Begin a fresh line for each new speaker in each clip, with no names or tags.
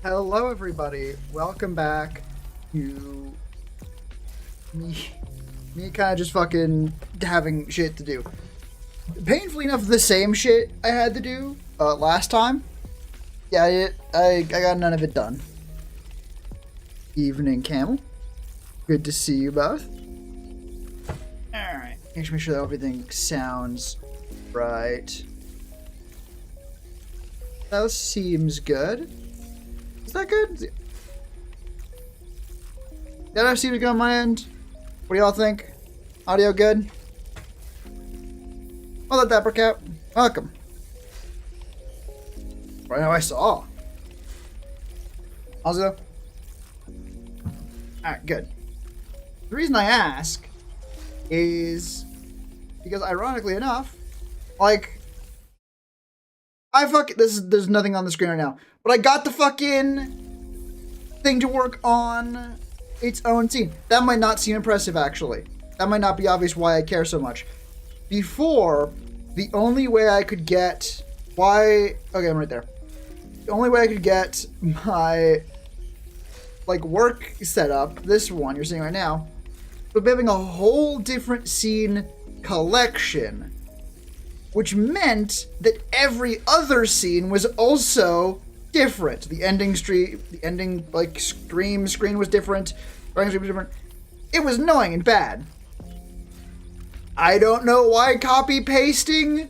Hello, everybody. Welcome back to me. Me kind of just fucking having shit to do. Painfully enough, the same shit I had to do last time. Yeah, I got none of it done. Evening, Camel. Good to see you both. Alright, make sure that everything sounds right. That seems good. Is that good? That seems good on my end. What do y'all think? Audio good? Hello, Dapper Cat. Welcome. Right now I saw. Also, alright, good. The reason I ask is because, ironically enough, like, there's nothing on the screen right now, but I got the fucking thing to work on its own scene. That might not seem impressive, actually. That might not be obvious why I care so much. Before, the only way I could get okay, I'm right there. The only way I could get my work set up, this one you're seeing right now, was having a whole different scene collection, which meant that every other scene was also different. The ending screen was different. Writing screen was different. It was annoying and bad. I don't know why copy pasting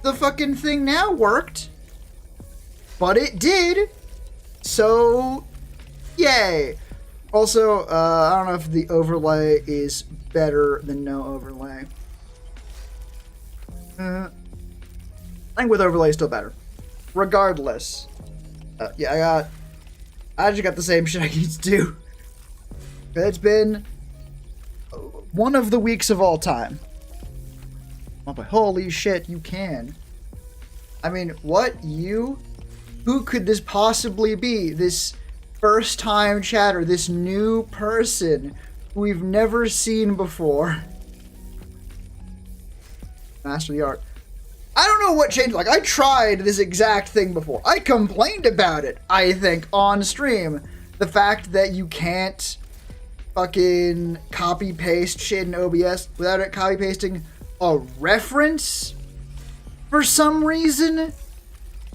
the fucking thing now worked, but it did. So, yay. Also, I don't know if the overlay is better than no overlay. I think with overlay is still better. Regardless. Yeah, I just got the same shit I need to do. It's been one of the weeks of all time. Oh, but holy shit, you can. I mean, who could this possibly be? This first time chatter, this new person who we've never seen before. Master the art. I don't know what changed. I tried this exact thing before. I complained about it, I think, on stream. The fact that you can't fucking copy paste shit in OBS without it copy pasting a reference for some reason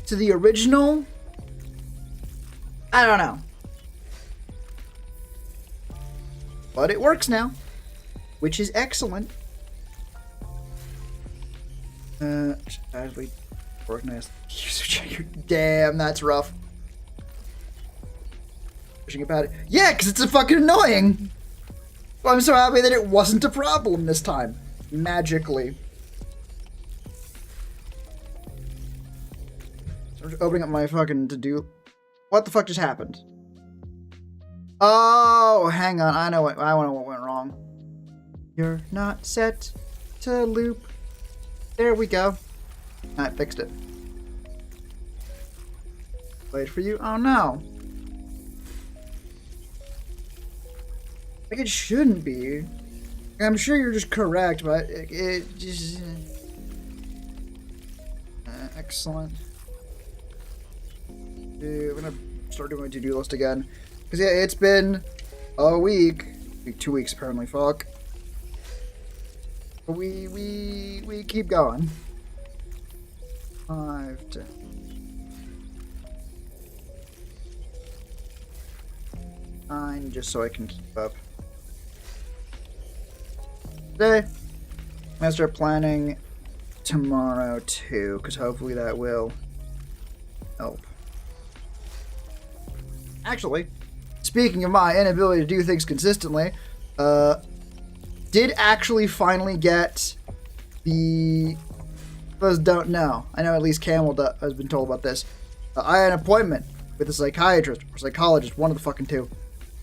to the original. I don't know. But it works now, which is excellent. As we organize user checker. Damn, that's rough. Pushing about it. Yeah, because it's a fucking annoying. Well, I'm so happy that it wasn't a problem this time. Magically. So I'm just opening up my fucking to-do. What the fuck just happened? Oh, hang on. I know what went wrong. You're not set to loop. There we go. I fixed it. Wait for you. Oh no. It shouldn't be. I'm sure you're just correct, but it just... excellent. I'm gonna start doing my to-do list again. Because yeah, it's been a week. 2 weeks apparently, fuck. But we keep going. 5 to... 9, just so I can keep up. Today, I'm gonna start planning tomorrow too, because hopefully that will help. Actually, speaking of my inability to do things consistently, did actually finally get the... Those don't know. I know at least Camel has been told about this. I had an appointment with a psychiatrist or psychologist, one of the fucking two,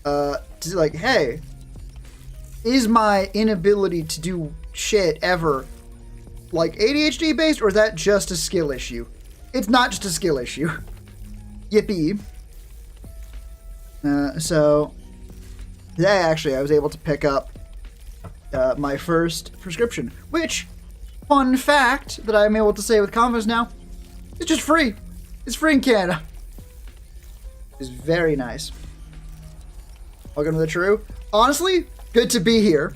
to say like, hey, is my inability to do shit ever like ADHD based, or is that just a skill issue? It's not just a skill issue. Yippee. So today actually I was able to pick up my first prescription, which, fun fact that I'm able to say with confidence now, it's just free. It's free in Canada. is very nice. Welcome to the True. Honestly, good to be here.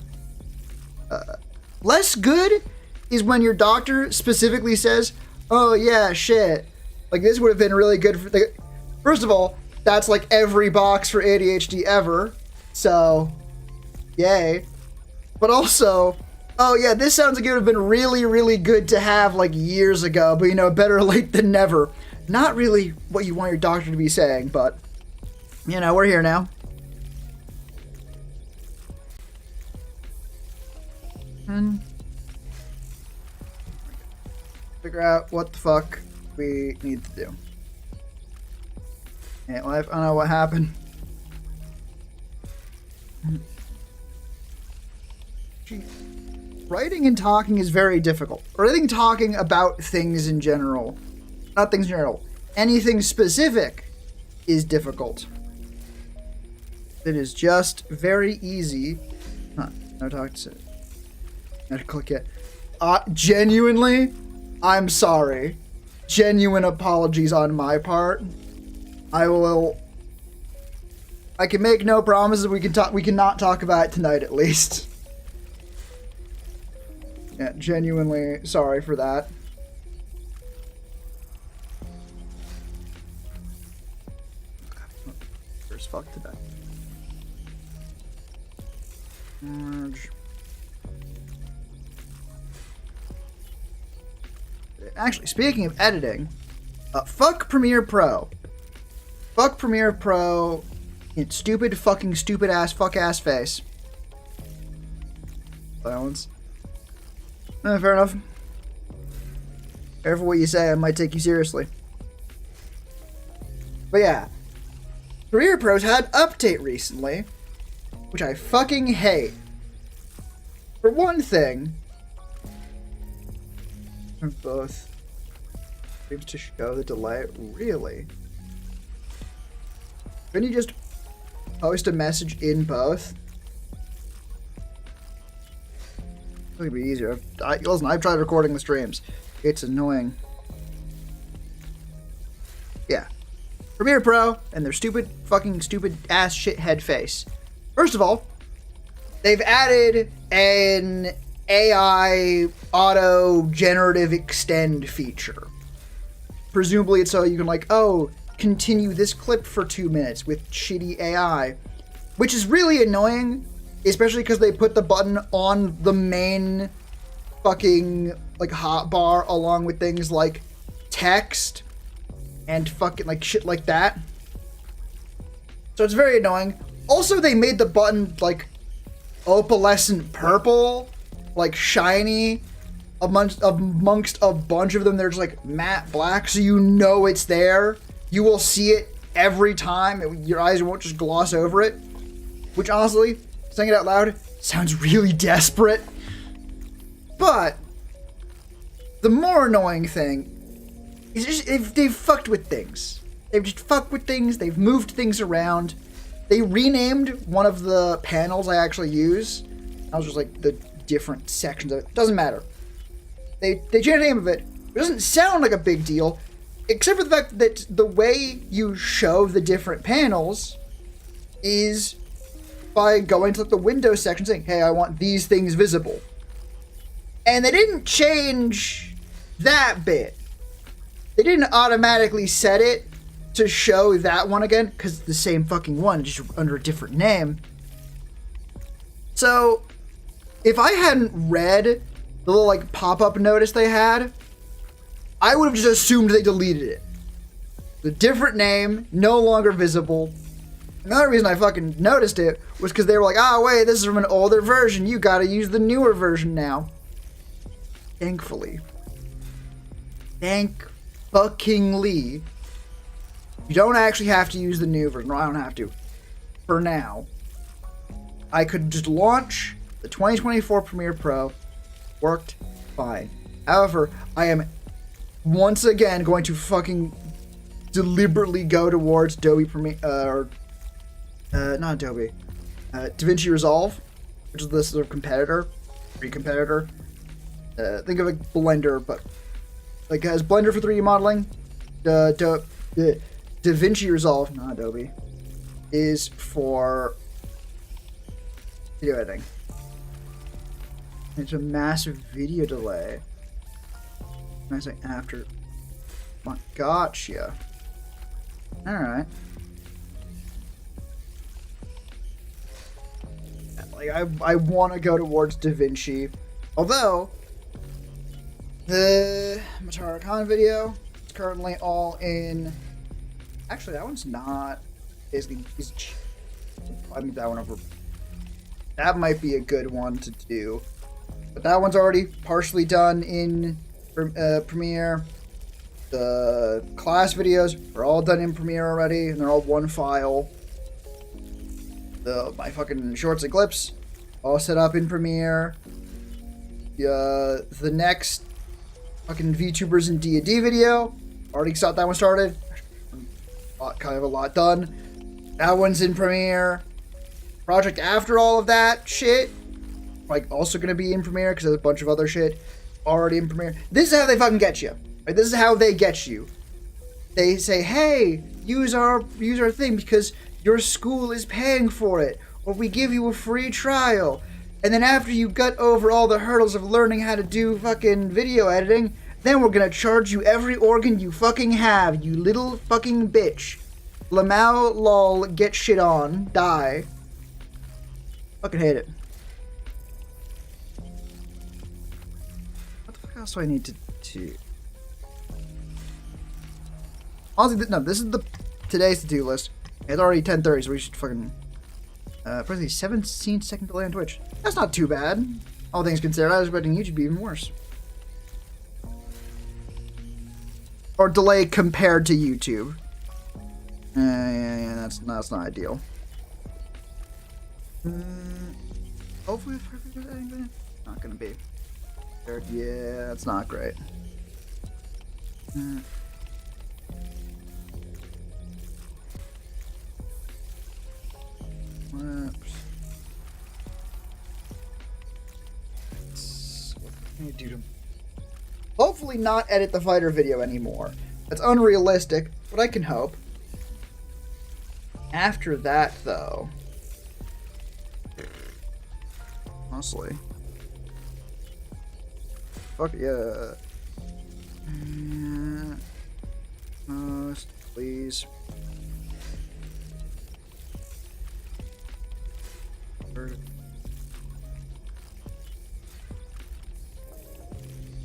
Less good is when your doctor specifically says, oh yeah, shit. Like, this would have been really good for... First of all, that's like every box for ADHD ever. So, yay. But also, oh yeah, this sounds like it would have been really, really good to have like years ago. But, you know, better late than never. Not really what you want your doctor to be saying, but, you know, we're here now. And figure out what the fuck we need to do. Hey, life, I don't know what happened. Writing and talking is very difficult. Or I think talking about things in general. Not things in general. Anything specific is difficult. It is just very easy. Huh, no talk to it. I have to click it. Genuinely, I'm sorry. Genuine apologies on my part. I can make no promises. We cannot talk about it tonight, at least. Yeah, genuinely sorry for that. There's fuck today. Merge. Actually, speaking of editing, fuck Premiere Pro. Fuck Premiere Pro in stupid ass fuck ass face. Silence. Fair enough. Careful what you say, I might take you seriously. But yeah, Premiere Pro's had an update recently, which I fucking hate. For one thing, both seems to show the delay. Really? Couldn't you just post a message in both? It would be easier. Listen, I've tried recording the streams. It's annoying. Yeah. Premiere Pro and their stupid ass shithead face. First of all, they've added an AI auto generative extend feature. Presumably it's so you can like, oh, continue this clip for 2 minutes with shitty AI, which is really annoying, especially because they put the button on the main fucking like hotbar along with things like text and fucking like shit like that. So it's very annoying. Also, they made the button like opalescent purple, like shiny, amongst a bunch of them. They're just like matte black, so you know it's there. You will see it every time. Your eyes won't just gloss over it. Which honestly, saying it out loud, sounds really desperate. But the more annoying thing is just they've fucked with things. They've just fucked with things. They've moved things around. They renamed one of the panels I actually use. I was just like the different sections of it. Doesn't matter. They changed the name of it. It doesn't sound like a big deal, except for the fact that the way you show the different panels is by going to the Windows section saying, hey, I want these things visible. And they didn't change that bit. They didn't automatically set it to show that one again, because it's the same fucking one, just under a different name. So, if I hadn't read the little like pop-up notice they had, I would have just assumed they deleted it. The different name, no longer visible. Another reason I fucking noticed it was because they were like, oh wait, this is from an older version, you gotta use the newer version now. Thankfully. Thank fuckingly. You don't actually have to use the new version. No, I don't have to. For now. I could just launch the 2024 Premiere Pro. Worked fine. However, I am once again going to fucking deliberately go towards Adobe Premiere, not Adobe, DaVinci Resolve, which is the sort of competitor, free competitor. Think of like Blender, but like has Blender for 3D modeling. DaVinci Resolve, not Adobe, is for video editing. It's a massive video delay. I say after. Gotcha. Alright. Like, I want to go towards DaVinci. Although, the Matara Khan video is currently all in. Actually, that one's not. I think that one over. That might be a good one to do. But that one's already partially done in Premiere. The class videos are all done in Premiere already, and they're all one file. My fucking shorts and clips all set up in Premiere. The next fucking VTubers and D&D video, already got that one started. Kind of a lot done. That one's in Premiere. Project after all of that shit, like, also gonna be in Premiere because there's a bunch of other shit already in Premiere. This is how they fucking get you. Right? This is how they get you. They say, hey, use our thing because your school is paying for it, or we give you a free trial. And then after you got over all the hurdles of learning how to do fucking video editing, then we're gonna charge you every organ you fucking have, you little fucking bitch. Lamau lol, get shit on, die. Fucking hate it. What the fuck else do I need to do? Honestly, no, this is today's to-do list. It's already 10:30, so we should fucking probably 17-second delay on Twitch. That's not too bad. All things considered, I was expecting YouTube to be even worse. Or delay compared to YouTube. Yeah, that's not ideal. Hopefully, not gonna be. Yeah, that's not great. Whoops. What can you do to? Hopefully, not edit the fighter video anymore. That's unrealistic, but I can hope. After that, though, honestly, fuck yeah. Please.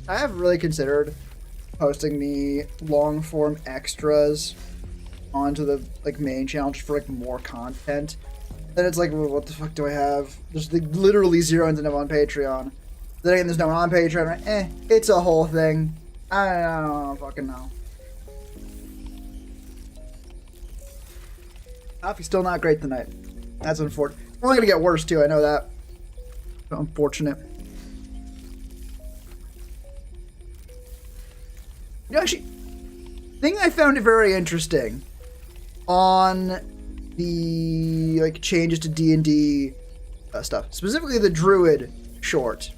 I have really considered posting the long form extras onto the main channel just for more content. Then it's like, well, what the fuck do I have? There's literally zero incentive on Patreon. Then again, there's no one on Patreon. It's a whole thing. I don't fucking know. Coffee's still not great tonight. That's unfortunate. It's only gonna get worse too. I know that. So unfortunate. You know, actually, thing I found it very interesting on the changes to D&D stuff, specifically the Druid short.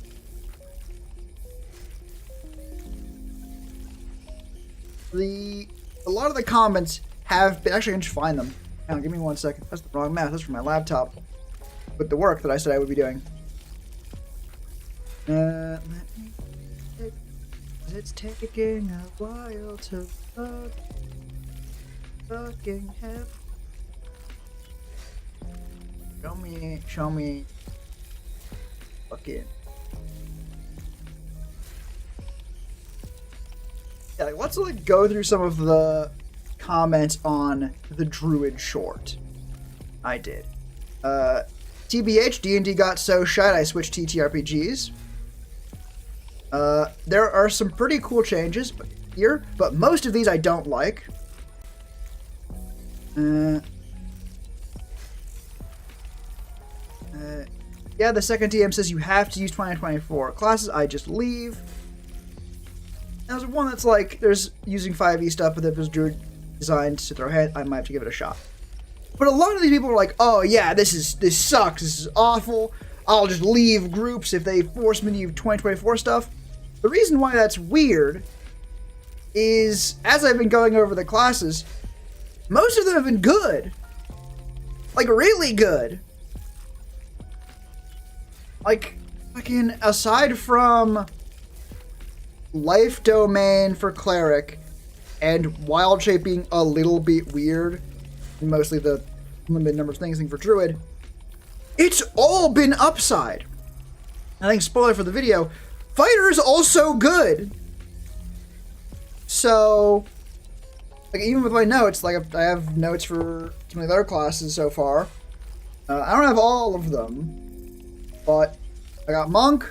A lot of the comments have been, actually I can just find them. Hang on, give me 1 second. That's the wrong mouse. That's from my laptop. With the work that I said I would be doing. Let me. It's taking a while to fucking have. Show me. Fucking. Yeah, let's go through some of the comments on the Druid short. I did. TBH, D&D got so shite I switched TTRPGs. There are some pretty cool changes here, but most of these I don't like. Yeah, the second DM says you have to use 2024 classes. I just leave. There's one that's there's using 5e stuff, but if it's Druid designed to throw head, I might have to give it a shot. But a lot of these people are like, oh yeah, this sucks, this is awful. I'll just leave groups if they force me to use 2024 stuff. The reason why that's weird is, as I've been going over the classes, most of them have been good. Like, really good. Like, fucking, aside from Life Domain for Cleric and Wild Shape being a little bit weird, and mostly the limited number of things for Druid, it's all been upside. I think, spoiler for the video, Fighter is also good. So, like, even with my notes, like, I have notes for some of the other classes so far. I don't have all of them, but I got Monk,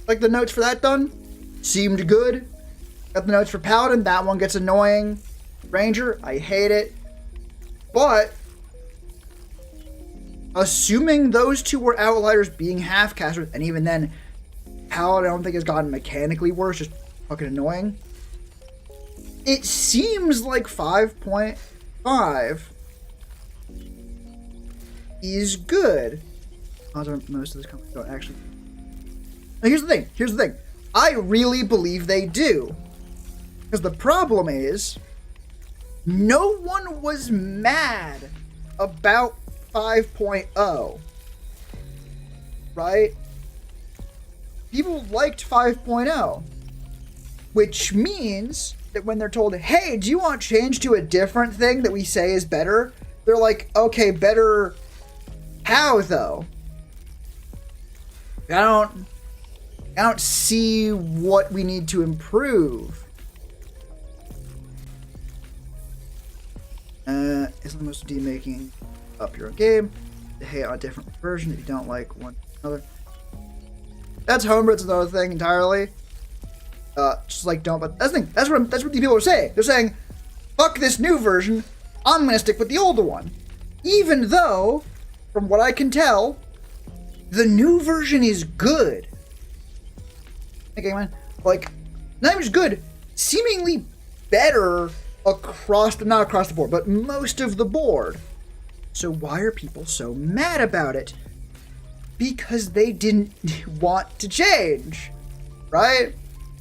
like the notes for that done. Seemed good. Got the notes for Paladin, that one gets annoying. Ranger, I hate it. But, assuming those two were outliers being half-casters, and even then, Paladin I don't think has gotten mechanically worse, just fucking annoying. It seems like 5.5 is good. Most of this company don't actually. Now here's the thing. I really believe they do. Because the problem is, no one was mad about 5.0. Right? People liked 5.0. Which means that when they're told, hey, do you want change to a different thing that we say is better? They're like, okay, better how, though? I don't see what we need to improve. Is the most demaking up your own game. Hey, on a different version if you don't like one another. That's homebrew, it's another thing entirely. Just like don't, but that's the thing. That's what these people are saying. They're saying, fuck this new version, I'm gonna stick with the older one. Even though, from what I can tell, the new version is good. Okay, man. Like, not even just good, seemingly better not across the board, but most of the board. So why are people so mad about it? Because they didn't want to change, right?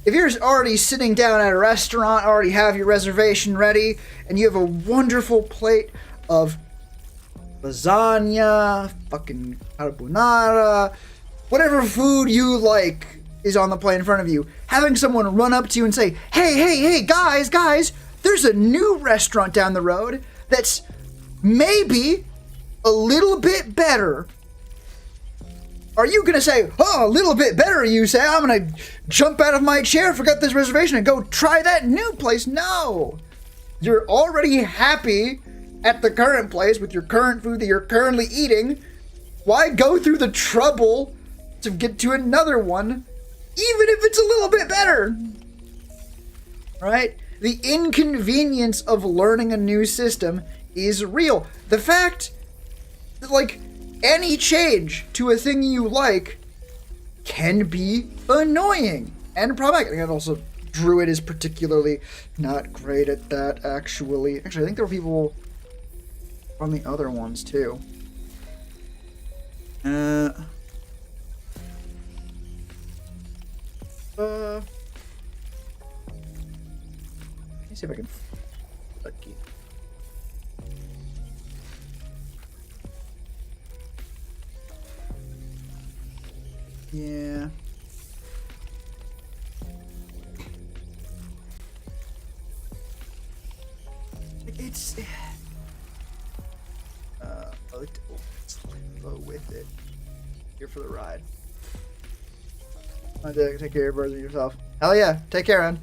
If you're already sitting down at a restaurant, already have your reservation ready, and you have a wonderful plate of lasagna, fucking carbonara, whatever food you like is on the plate in front of you, having someone run up to you and say, hey, guys, there's a new restaurant down the road that's maybe a little bit better. Are you going to say, oh, a little bit better, you say? I'm going to jump out of my chair, forget this reservation, and go try that new place. No. You're already happy at the current place with your current food that you're currently eating. Why go through the trouble to get to another one, even if it's a little bit better? Right? The inconvenience of learning a new system is real. The fact that, like, any change to a thing you like can be annoying and problematic. And also, Druid is particularly not great at that, actually. Actually, I think there were people on the other ones, too. Let me see if I can... Lucky. Yeah. It's let's go with it. Here for the ride. I take care of your birds and yourself. Hell yeah, take care, man.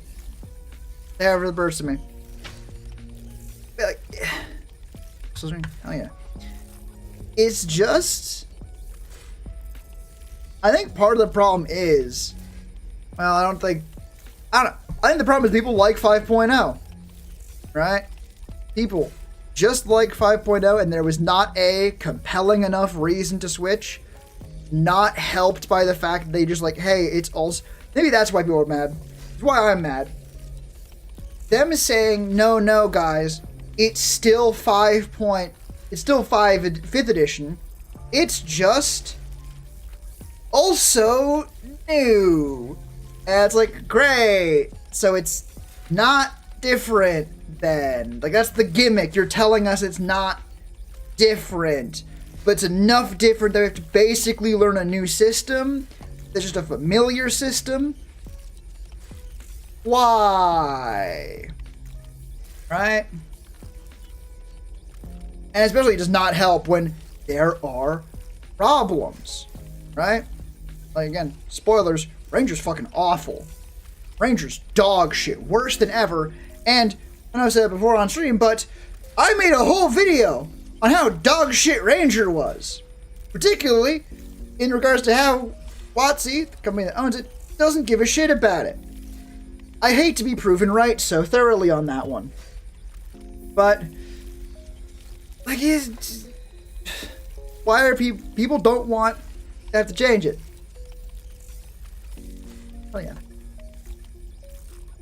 Say hi for the birds to me. Be like, yeah. Hell yeah. It's just, I think part of the problem is, well, I think the problem is people like 5.0, right? People just like 5.0, and there was not a compelling enough reason to switch, not helped by the fact that they just like, hey, it's also, maybe that's why people are mad. That's why I'm mad. Them saying, no, guys, it's still 5th edition. It's just also new. And it's like, great. So it's not different. then. Like, that's the gimmick. You're telling us it's not different, but it's enough different that we have to basically learn a new system. That's just a familiar system. Why? Right? And especially it does not help when there are problems. Right? Like, again, spoilers, Ranger's fucking awful. Ranger's dog shit. Worse than ever. And, I know I said it before on stream, but I made a whole video on how dog shit Ranger was. Particularly in regards to how WotC, the company that owns it, doesn't give a shit about it. I hate to be proven right so thoroughly on that one. But, like, why are people don't want to have to change it? Oh, yeah.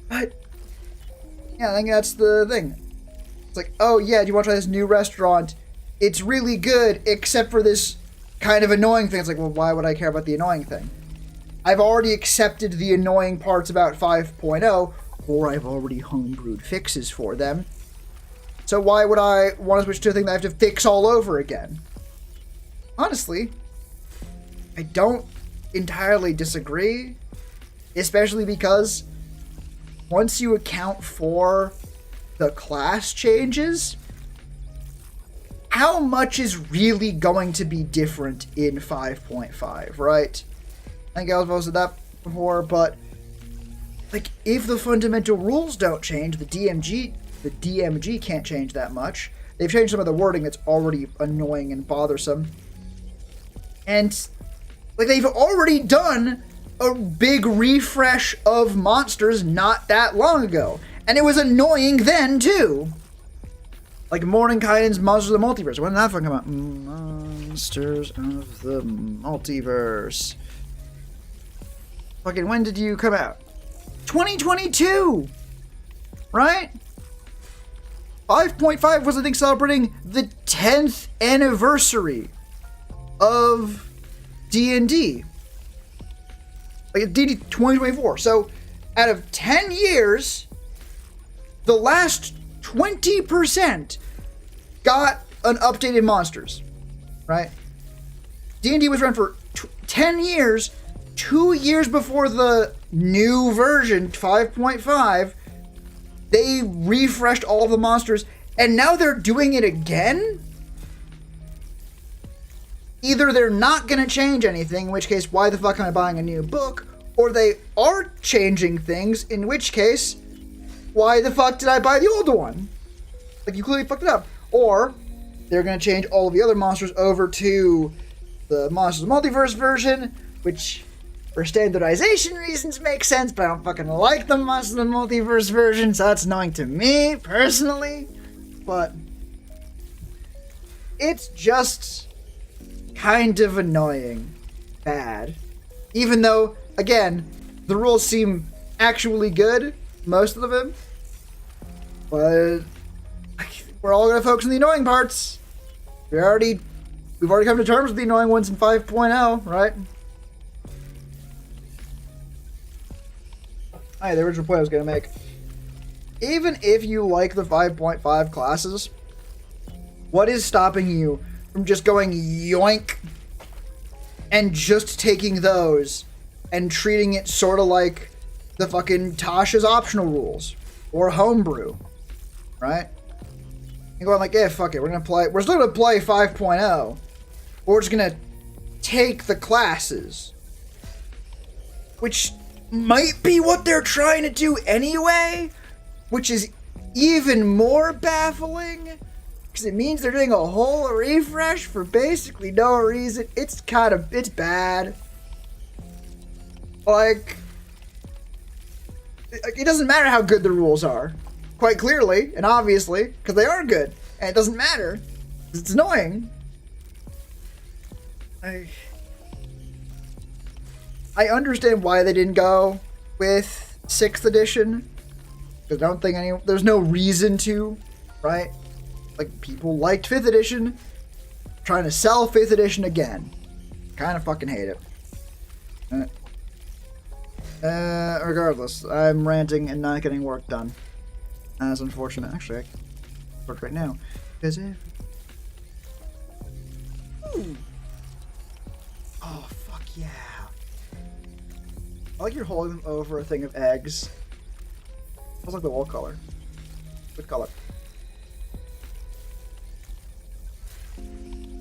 But, yeah, I think that's the thing. It's like, oh, yeah, do you want to try this new restaurant? It's really good, except for this kind of annoying thing. It's like, well, why would I care about the annoying thing? I've already accepted the annoying parts about 5.0, or I've already homebrewed fixes for them. So why would I want to switch to a thing that I have to fix all over again? Honestly, I don't entirely disagree, especially because once you account for the class changes, how much is really going to be different in 5.5, right? I think I was posted that before, but like, if the fundamental rules don't change, the DMG can't change that much. They've changed some of the wording that's already annoying and bothersome. And like, they've already done a big refresh of monsters not that long ago. And it was annoying then, too. Like Mordenkainen's Monsters of the Multiverse. When did that fucking come out? Monsters of the Multiverse. Fucking, when did you come out? 2022! Right? 5.5 was, I think, celebrating the 10th anniversary of D&D. Like, D&D 2024. So, out of 10 years, the last 20% got an updated monsters, right? D&D was run for 10 years, 2 years before the new version, 5.5. They refreshed all the monsters, and now they're doing it again? Either they're not going to change anything, in which case, why the fuck am I buying a new book? Or they are changing things, in which case, why the fuck did I buy the old one? Like, you clearly fucked it up. Or they're going to change all of the other monsters over to the Monsters of the Multiverse version, which, for standardization reasons, makes sense, but I don't fucking like the Monsters of the Multiverse version, so that's annoying to me, personally. But it's just kind of annoying. Bad. Even though, again, the rules seem actually good, most of them. But we're all gonna focus on the annoying parts. We've already come to terms with the annoying ones in 5.0, right? Alright, the original point I was gonna make. Even if you like the 5.5 classes, what is stopping you from just going yoink and just taking those and treating it sort of like the fucking Tasha's optional rules or homebrew, right? And going like, yeah, fuck it, we're still gonna play 5.0. We're just gonna take the classes, which might be what they're trying to do anyway, which is even more baffling, because it means they're doing a whole refresh for basically no reason. It's bad. Like, it doesn't matter how good the rules are, quite clearly and obviously, because they are good, and it doesn't matter. It's annoying. I understand why they didn't go with 6th edition. Because I don't think there's no reason to, right? Like, people liked 5th edition. Trying to sell 5th edition again. Kind of fucking hate it. Regardless, I'm ranting and not getting work done. That's unfortunate. Actually, I can work right now. Because if... Ooh. Oh, fuck yeah. I like you're holding them over a thing of eggs. Feels like the wall color. Good color.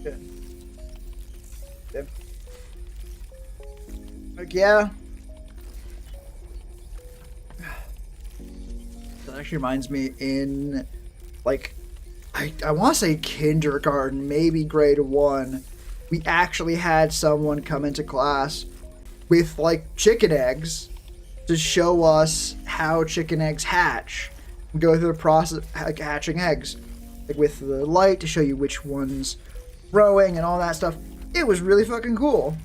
Good. Good. Like, yeah. That actually reminds me in, like, I want to say kindergarten, maybe grade 1, we actually had someone come into class with, like, chicken eggs to show us how chicken eggs hatch. And go through the process of like, hatching eggs. Like, with the light to show you which one's growing and all that stuff. It was really fucking cool.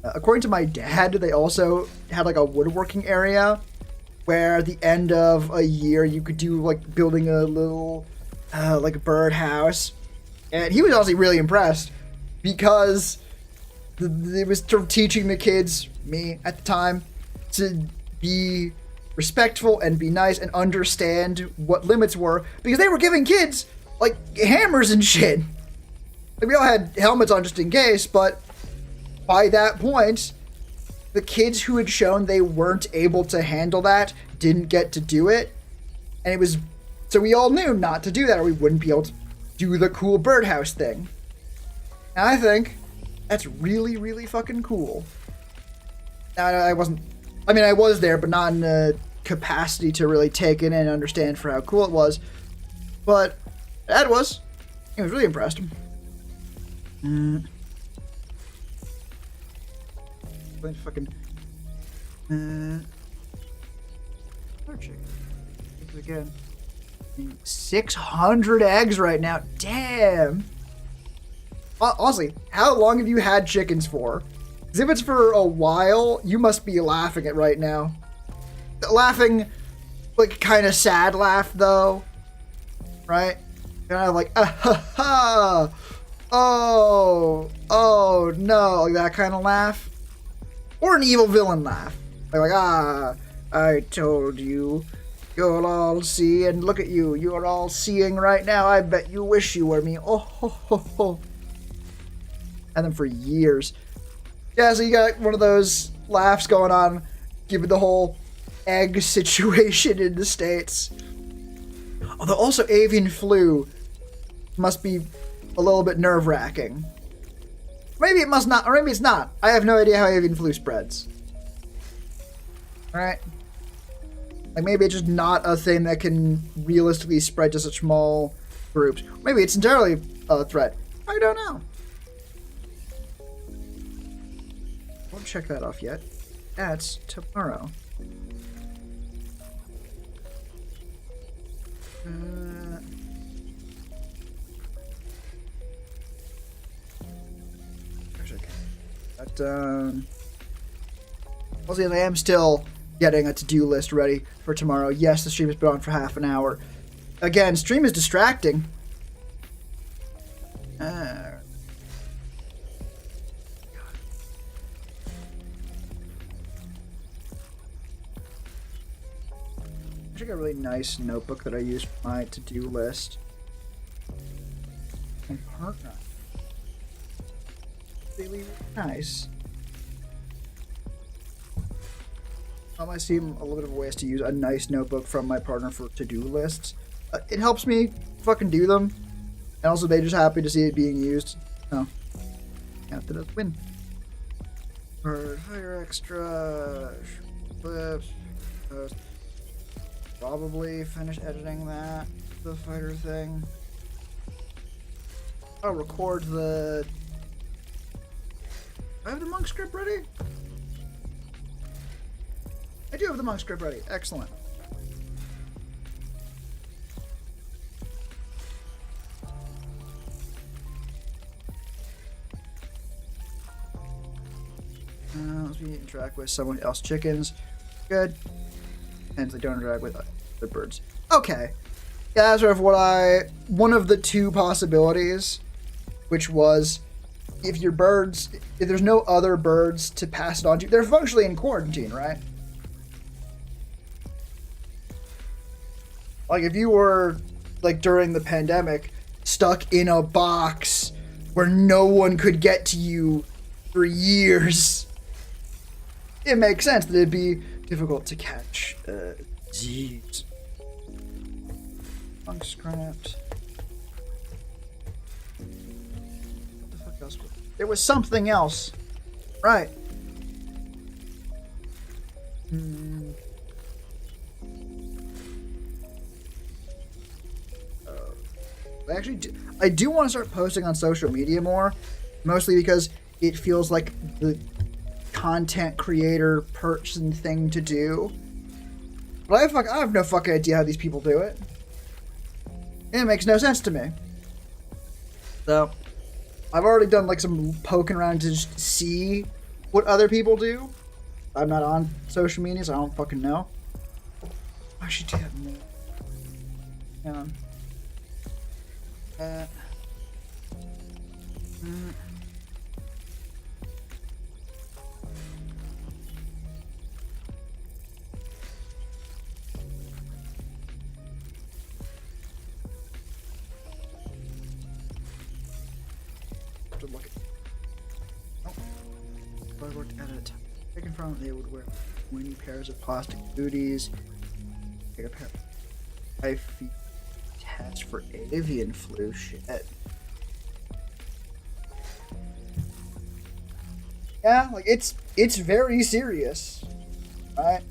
According to my dad, they also had, like, a woodworking area where at the end of a year you could do, like, building a little, like, birdhouse. And he was honestly really impressed because it was sort of teaching the kids, me at the time, to be respectful and be nice and understand what limits were, because they were giving kids, like, hammers and shit. Like, we all had helmets on just in case, but by that point, the kids who had shown they weren't able to handle that didn't get to do it. And it was... So we all knew not to do that or we wouldn't be able to do the cool birdhouse thing. And I think that's really, really fucking cool. Now, I wasn't... I mean, I was there, but not in a capacity to really take it in and understand for how cool it was. But Dad was. He was really impressed. Fucking again. 600 eggs right now. Damn. Honestly, how long have you had chickens for? Because if it's for a while, you must be laughing at right now. Laughing, like, kind of sad laugh though, right? Kind of like ha ha. Oh no, like that kind of laugh. Or an evil villain laugh. Like, I told you. You'll all see, and look at you. You're all seeing right now. I bet you wish you were me. Oh, ho, ho, ho. And then for years. Yeah, so you got one of those laughs going on, given the whole egg situation in the States. Although also avian flu must be a little bit nerve-wracking. Maybe it must not, or maybe it's not. I have no idea how avian flu spreads. Alright? Like, maybe it's just not a thing that can realistically spread to such small groups. Maybe it's entirely a threat. I don't know. Won't check that off yet. That's tomorrow. Also, I am still getting a to-do list ready for tomorrow. Yes, the stream has been on for half an hour. Again, stream is distracting. I got a really nice notebook that I use for my to-do list. And partner. Really nice. I see a little bit of ways to use a nice notebook from my partner for to-do lists. It helps me fucking do them. And also they're just happy to see it being used. Oh. Have to win. Fire extra. Clips. Probably finish editing that. The fighter thing. I'll record the... I have the monk script ready? I do have the monk script ready. Excellent. Let's interact with someone else's chickens. Good. And they don't interact with the birds. Okay. Yeah, that's sort of what one of the two possibilities, which was if your birds, if there's no other birds to pass it on to, they're functionally in quarantine, right? Like if you were like during the pandemic stuck in a box where no one could get to you for years, it makes sense that it'd be difficult to catch disease. Lung scraps. What the fuck else? There was something else. Right. I do want to start posting on social media more, mostly because it feels like the content creator person thing to do. But I have no fucking idea how these people do it. And it makes no sense to me. So, I've already done like some poking around to just see what other people do. I'm not on social media, so I don't fucking know. I should do that more. Hang on. To look at. Oh. If I looked at it. Taken from they would wear 20 pairs of plastic booties. Take a pair. I feed test for avian flu. Shit. Yeah, like it's very serious. Right?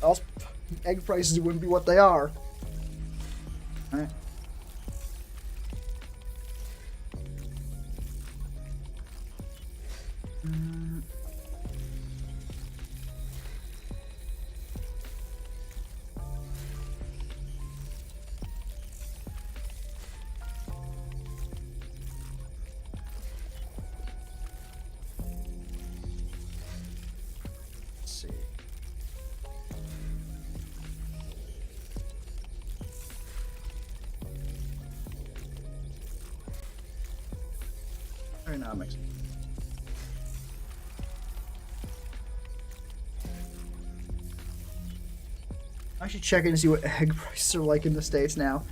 Else egg prices wouldn't be what they are. Right? Economics. I should check in and see what egg prices are like in the States now.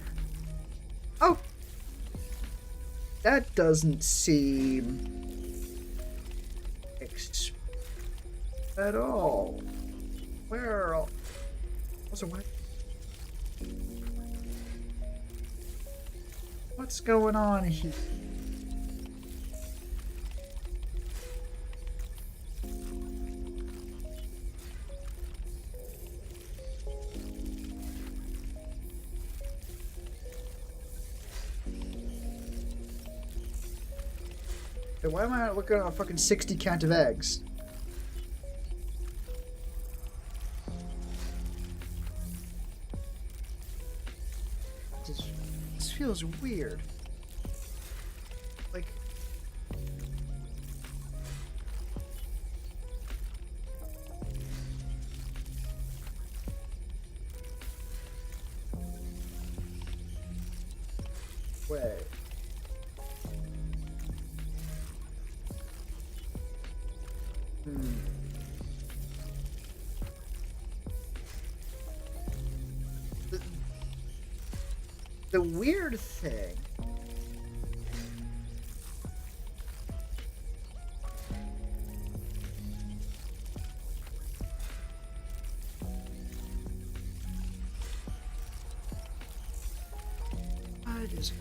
Oh! That doesn't seem at all. Where are also what? What's going on here? Hey, why am I not looking at a fucking 60 count of eggs? This feels weird. Like... Wait. The weird thing I just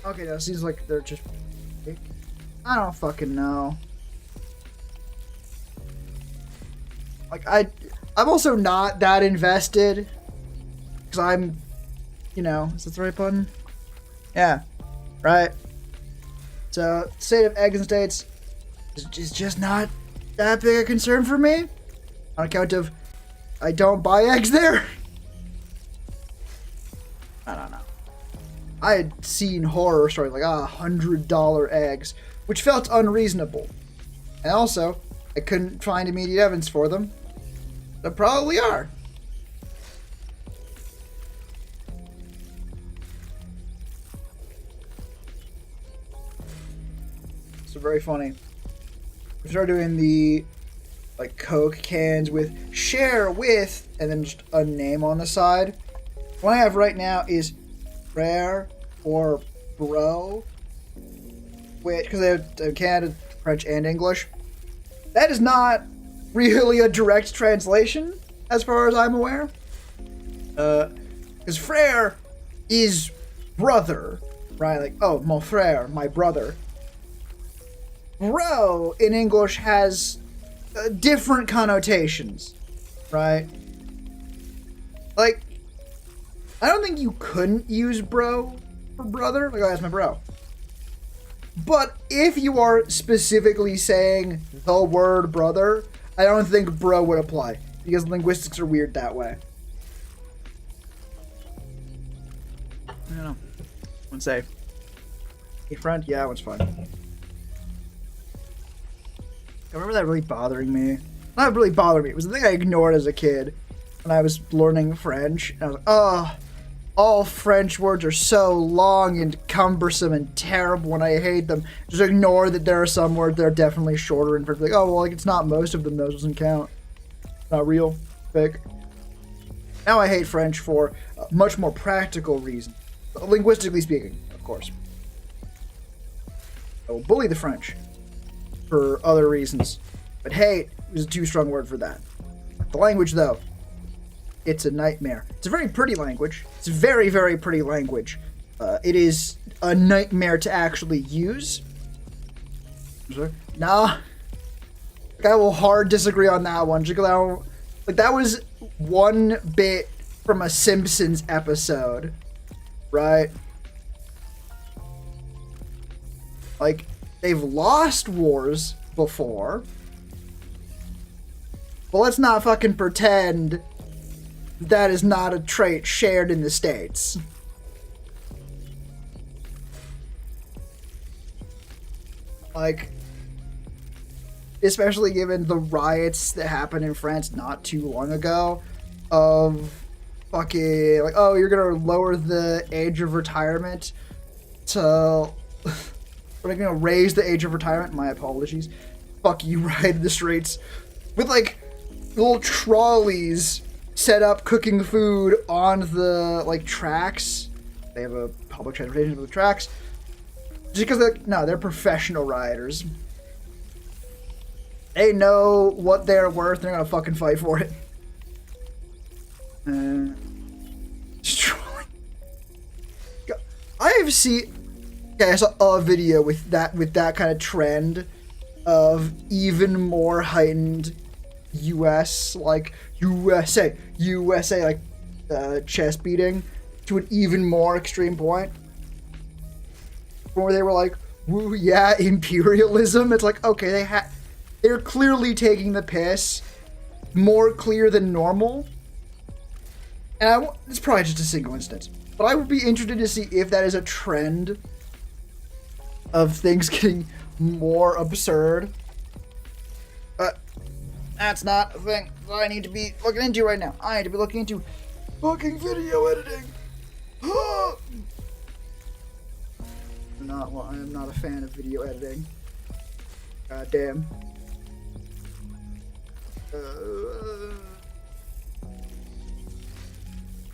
okay, now it seems like they're just I don't fucking know. Like I'm also not that invested because I'm, you know, is that the right button? Yeah, right. So state of eggs in the States is just not that big a concern for me on account of I don't buy eggs there. I don't know. I had seen horror stories like $100 eggs, which felt unreasonable, and also I couldn't find immediate evidence for them. There probably are. So very funny. We started doing the like Coke cans with share with, and then just a name on the side. What I have right now is frère or bro, which, because they have Canada, French, and English. That is not really a direct translation, as far as I'm aware. Because frère is brother, right? Like, oh, mon frère, my brother. Bro in English has different connotations, right? Like, I don't think you couldn't use bro for brother. Like, oh, that's my bro. But if you are specifically saying the word brother, I don't think bro would apply, because linguistics are weird that way. I don't know. One's safe. Hey, friend? Yeah, that one's fine. I remember that really bothering me. Not really bothering me. It was the thing I ignored as a kid when I was learning French. And I was like, oh, all French words are so long and cumbersome and terrible, and I hate them. Just ignore that there are some words that are definitely shorter and like, oh, well, like, it's not most of them. Those doesn't count. Not real. Fake. Now I hate French for much more practical reasons. Linguistically speaking, of course. I will bully the French for other reasons. But hate is a too strong word for that. The language, though, it's a nightmare. It's a very pretty language. It's a very, very pretty language. It is a nightmare to actually use. Nah. I will hard disagree on that one. Like, that was one bit from a Simpsons episode, right? Like, they've lost wars before, but let's not fucking pretend that is not a trait shared in the States. Like, especially given the riots that happened in France not too long ago of fucking, like, oh, you're gonna lower the age of retirement to... We're gonna raise the age of retirement. My apologies. Fuck you, ride the streets with, like, little trolleys set up cooking food on the, like, tracks. They have a public transportation with the tracks. Just because they're professional rioters. They know what they're worth. They're gonna fucking fight for it. I have seen. Okay, I saw a video with that kind of trend of even more heightened USA like chest beating to an even more extreme point, where they were like, "Woo, yeah, imperialism." It's like, okay, they're clearly taking the piss, more clear than normal, and it's probably just a single instance, but I would be interested to see if that is a trend of things getting more absurd. But that's not a thing that I need to be looking into right now. I need to be looking into fucking video editing. I am not a fan of video editing. God damn.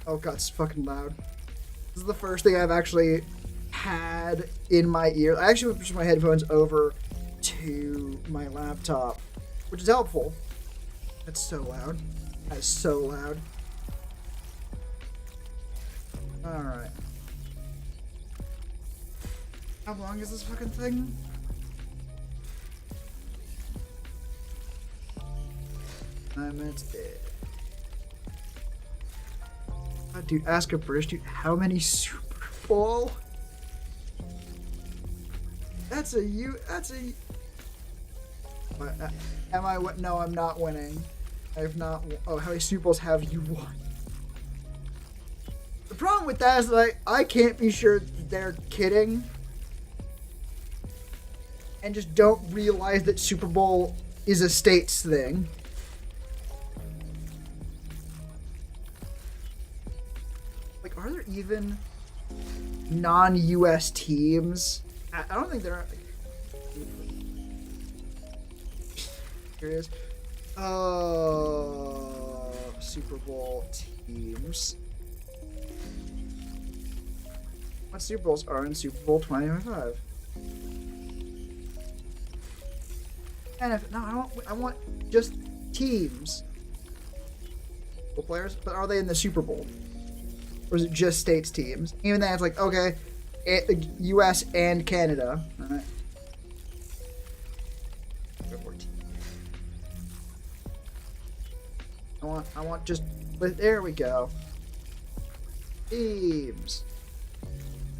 Oh god, it's fucking loud. This is the first thing I've actually had in my ear. I actually switched my headphones over to my laptop, which is helpful. That's so loud. That is so loud. Alright. How long is this fucking thing? Minutes. Dude, ask a British dude, how many Super Bowl? That's a. Am I? No, I'm not winning. I have not. Oh, how many Super Bowls have you won? The problem with that is that I can't be sure they're kidding, and just don't realize that Super Bowl is a states thing. Like, are there even non-US teams? I don't think there are. Curious. Super Bowl teams. What Super Bowls are in Super Bowl 2025? And if no, I want just teams. Players, but are they in the Super Bowl? Or is it just states teams? Even then, it's like, okay, U.S. and Canada. All right. I want just, there we go. Teams.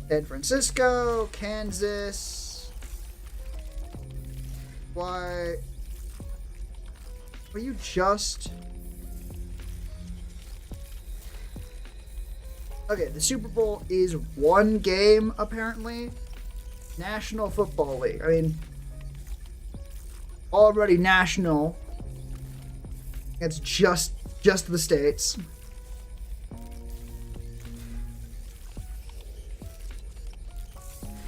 San Francisco, Kansas. Why? Were you just... Okay, the Super Bowl is one game, apparently. National Football League. I mean, already national. It's just the states.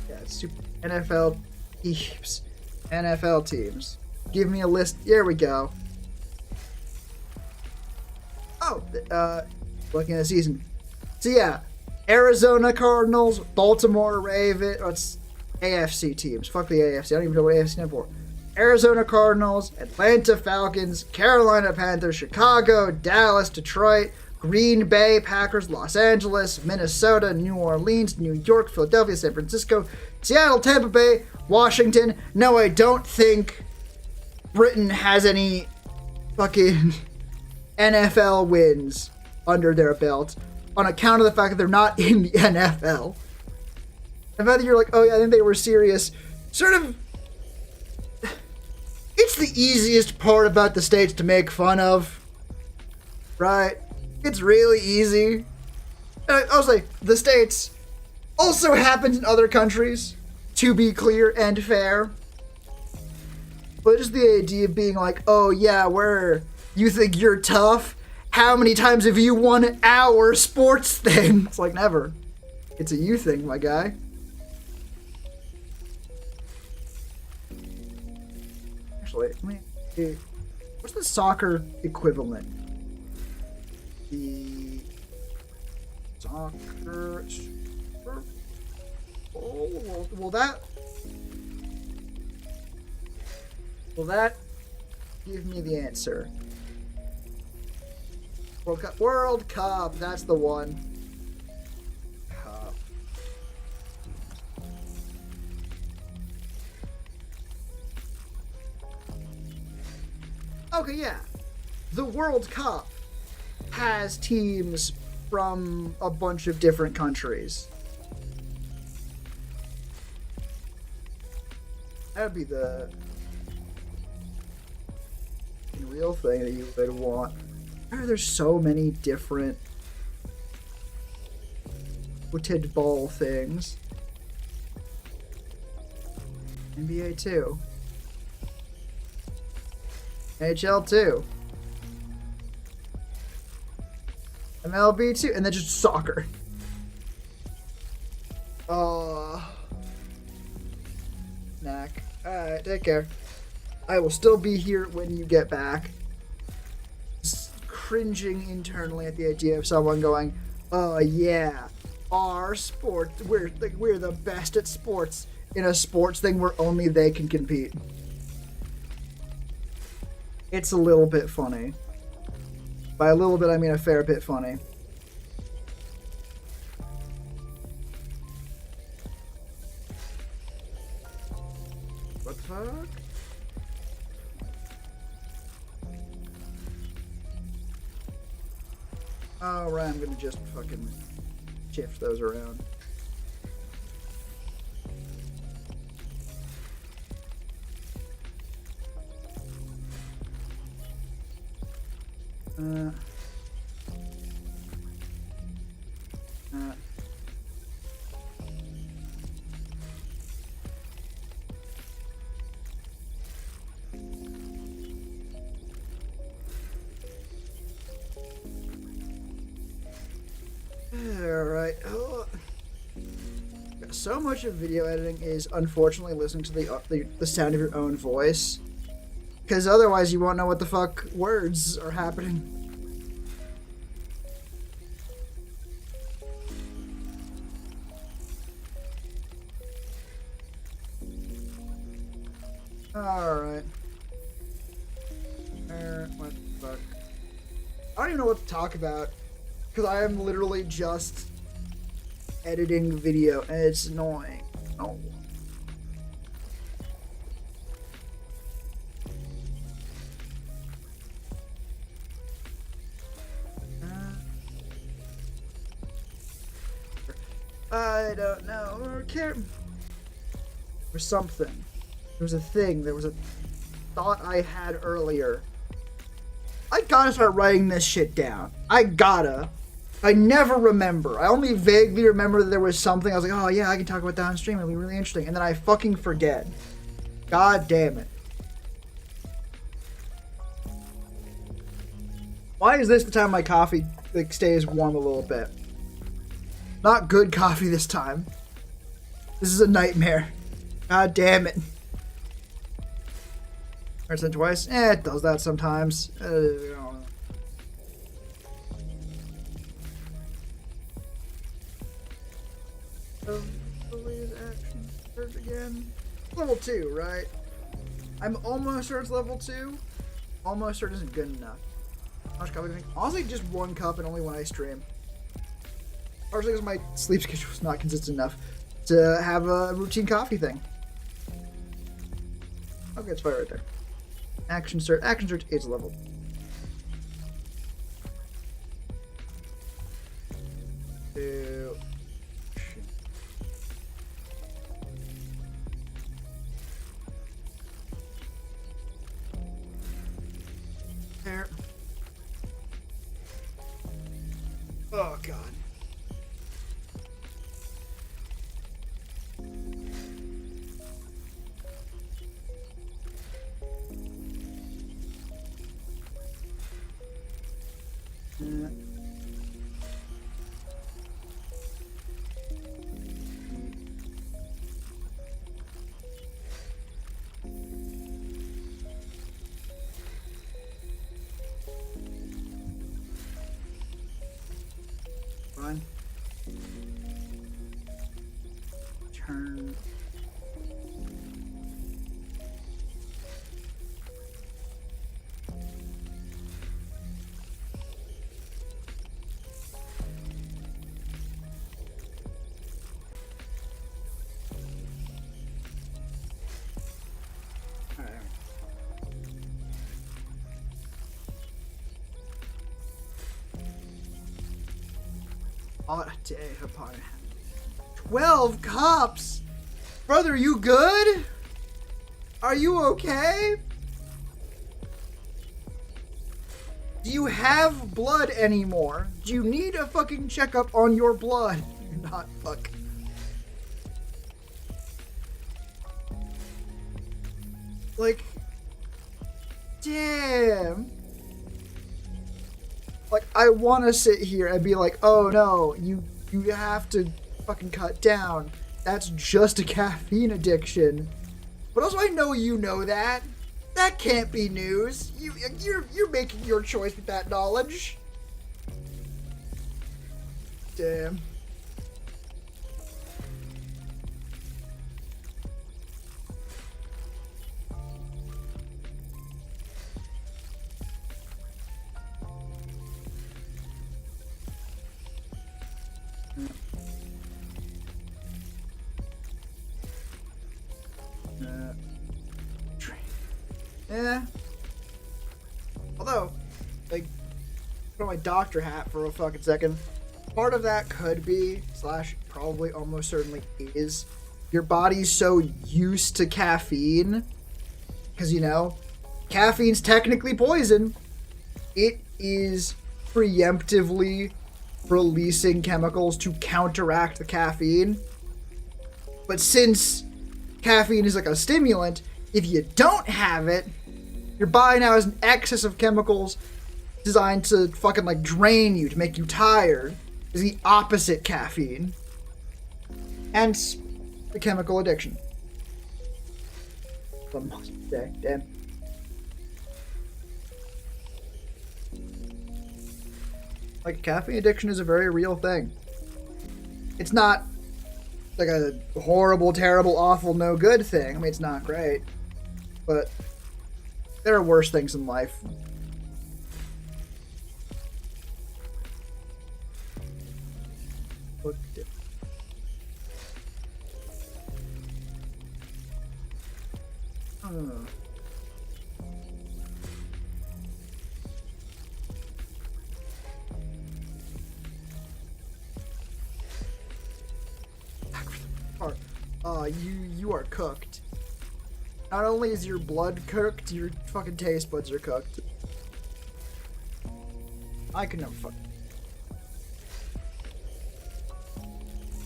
Yeah, Super NFL teams. NFL teams. Give me a list. Here we go. Oh, looking at the season. So yeah, Arizona Cardinals, Baltimore Ravens. Oh, it's AFC teams. Fuck the AFC. I don't even know what AFC stands for. Arizona Cardinals, Atlanta Falcons, Carolina Panthers, Chicago, Dallas, Detroit, Green Bay Packers, Los Angeles, Minnesota, New Orleans, New York, Philadelphia, San Francisco, Seattle, Tampa Bay, Washington. No, I don't think Britain has any fucking NFL wins under their belt on account of the fact that they're not in the NFL. And whether you're like, oh yeah, I think they were serious, sort of. It's the easiest part about the states to make fun of, right? It's really easy. And I was like, the states also happens in other countries, to be clear and fair. But just the idea of being like, oh yeah, you think you're tough? How many times have you won our sports thing? It's like, never. It's a you thing, my guy. Actually, what's the soccer equivalent? The soccer... Oh, will that give me the answer? World Cup, that's the one. Cup. Okay, yeah. The World Cup has teams from a bunch of different countries. That would be the real thing that you would want. Why are there so many different footed ball things? NBA 2. NHL 2. MLB 2. And then just soccer. Knack. Alright, take care. I will still be here when you get back. Cringing internally at the idea of someone going, oh yeah, our sport, we're the best at sports in a sports thing where only they can compete. It's a little bit funny. By a little bit, I mean a fair bit funny. What the fuck? Oh, right, I'm gonna just fucking shift those around. Alright. Oh. So much of video editing is unfortunately listening to the sound of your own voice. Because otherwise you won't know what the fuck words are happening. Alright. What the fuck? I don't even know what to talk about. Because I am literally just editing video and it's annoying. Oh. I don't know. There was something. There was a thing. There was a thought I had earlier. I gotta start writing this shit down. I gotta. I never remember. I only vaguely remember that there was something. I was like, oh yeah, I can talk about that on stream. It'll be really interesting. And then I fucking forget. God damn it. Why is this the time my coffee like stays warm a little bit? Not good coffee this time. This is a nightmare. God damn it. Or said twice. It does that sometimes. I don't know. Action search again. Level 2, right? I'm almost sure it's level 2. Almost sure isn't good enough. How much coffee do I drink? Honestly, just 1 cup and only when I stream. Partially because my sleep schedule is not consistent enough to have a routine coffee thing. Okay, it's fire right there. Action search. Action search is level. Two. There. Oh god. Fine. Turn. Hot day upon 12 cups! Brother, you good? Are you okay? Do you have blood anymore? Do you need a fucking checkup on your blood? You're not, fuck. Like, damn. Like, I want to sit here and be like, oh no, you have to fucking cut down. That's just a caffeine addiction. But also, I know you know that. That can't be news. You're making your choice with that knowledge. Damn. Yeah. Although, like, put on my doctor hat for a fucking second. Part of that could be, / probably almost certainly is, your body's so used to caffeine. Because, you know, caffeine's technically poison. It is preemptively releasing chemicals to counteract the caffeine. But since caffeine is like a stimulant, if you don't have it, your body now has an excess of chemicals designed to fucking like drain you, to make you tired. Is the opposite caffeine. Hence, the chemical addiction. Damn. Like, caffeine addiction is a very real thing. It's not like a horrible, terrible, awful, no good thing. I mean, it's not great. But there are worse things in life. Look. You are cooked. Not only is your blood cooked, your fucking taste buds are cooked. I could never fuck.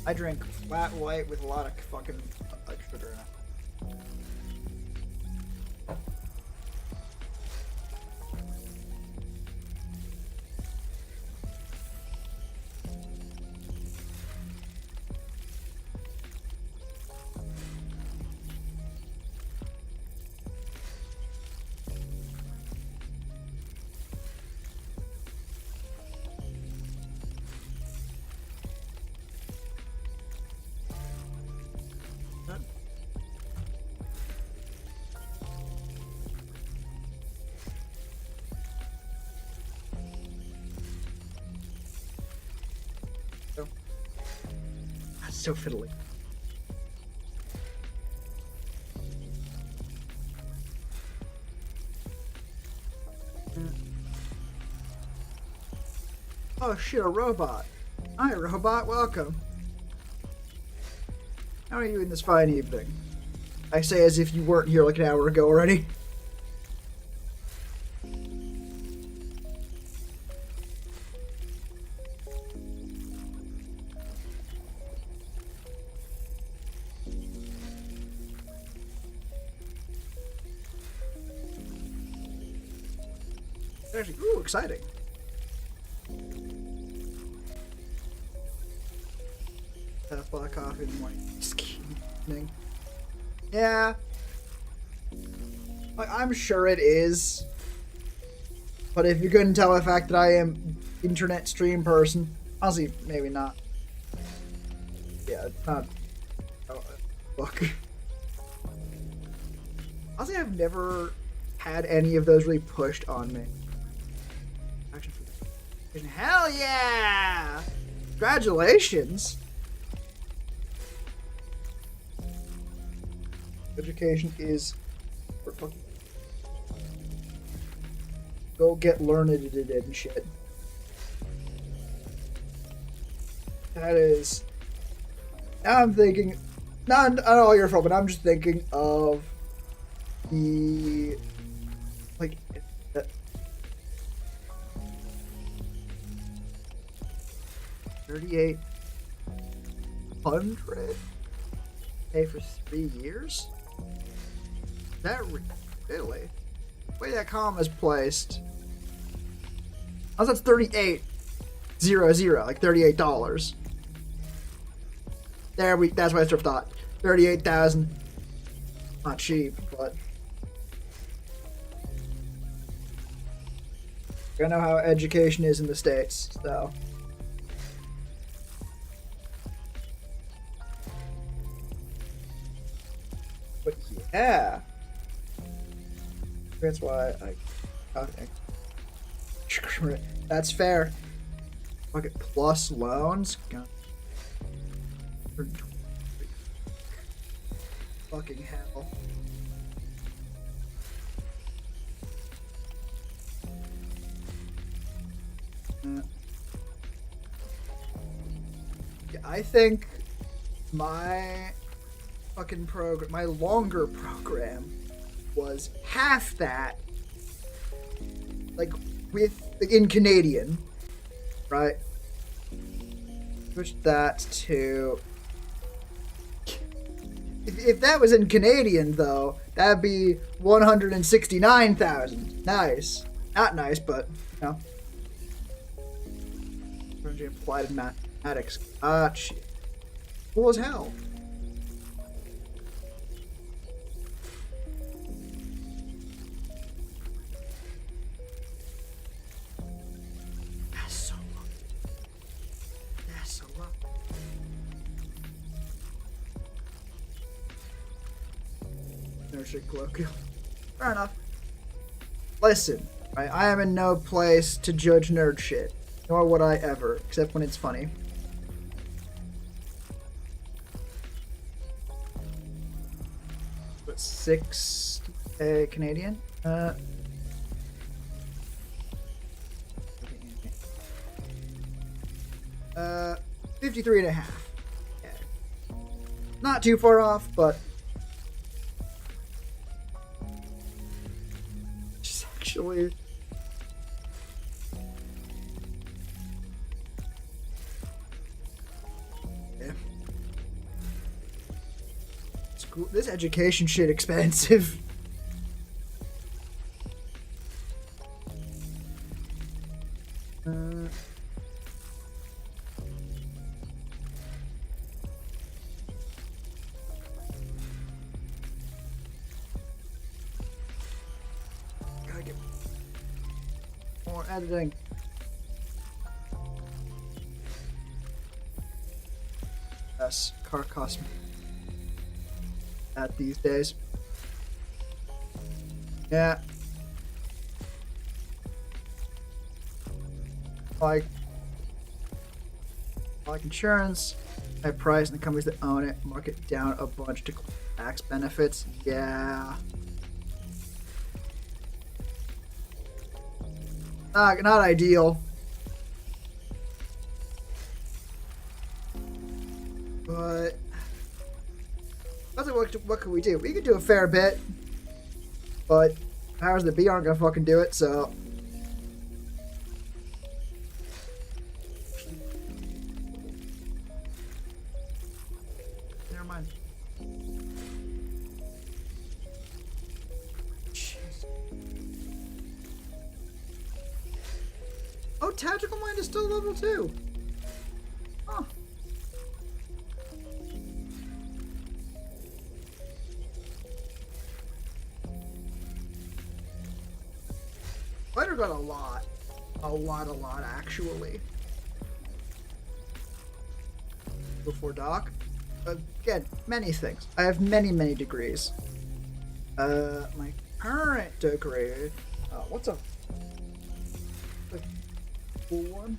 I drink flat white with a lot of fucking sugar in it. That's so fiddly. Oh shit, a robot. Hi, robot, welcome. How are you in this fine evening? I say as if you weren't here like an hour ago already. Actually, ooh, exciting. Half pot of coffee in the morning. Scheming. Yeah. Like, I'm sure it is. But if you couldn't tell the fact that I am internet stream person, honestly, maybe not. Yeah, it's not. Oh, fuck. Honestly, I've never had any of those really pushed on me. Hell yeah! Congratulations! Education is for fucking. Go get learned and shit. That is. Now I'm thinking. Not all your fault, but I'm just thinking of the. Like. 3,800 pay for 3 years? Is that really? The way that comma is placed. Oh, that's 38,000, like $38. That's what I sort of thought. 38,000. Not cheap, but I know how education is in the States, so. But yeah, that's why that's fair. Fuck it, plus loans. God. Fucking hell. Yeah, I think my fucking program, my longer program, was half that, like in Canadian, right? Switch that to. If that was in Canadian though, that'd be 169,000. Nice, not nice, but you know. Applied mathematics. Ah, shit. Cool as hell. That's so long. Nerd shit colloquial. Fair enough. Listen, right, I am in no place to judge nerd shit. Nor would I ever, except when it's funny. But 6 Canadian? 53 and a half. Okay. Not too far off, but just actually this education shit expensive. Gotta get more editing. Yes, car costs me at these days. Yeah. Like insurance, high price, and the companies that own it mark it down a bunch to tax benefits. Yeah. Not ideal. But what can we do? We could do a fair bit, but powers that be aren't gonna fucking do it. So never mind. Jeez. Oh, tactical mind is still level 2. Huh. Fighter got a lot actually. Before Doc, again, many things. I have many degrees. My current degree, what's a like cool one?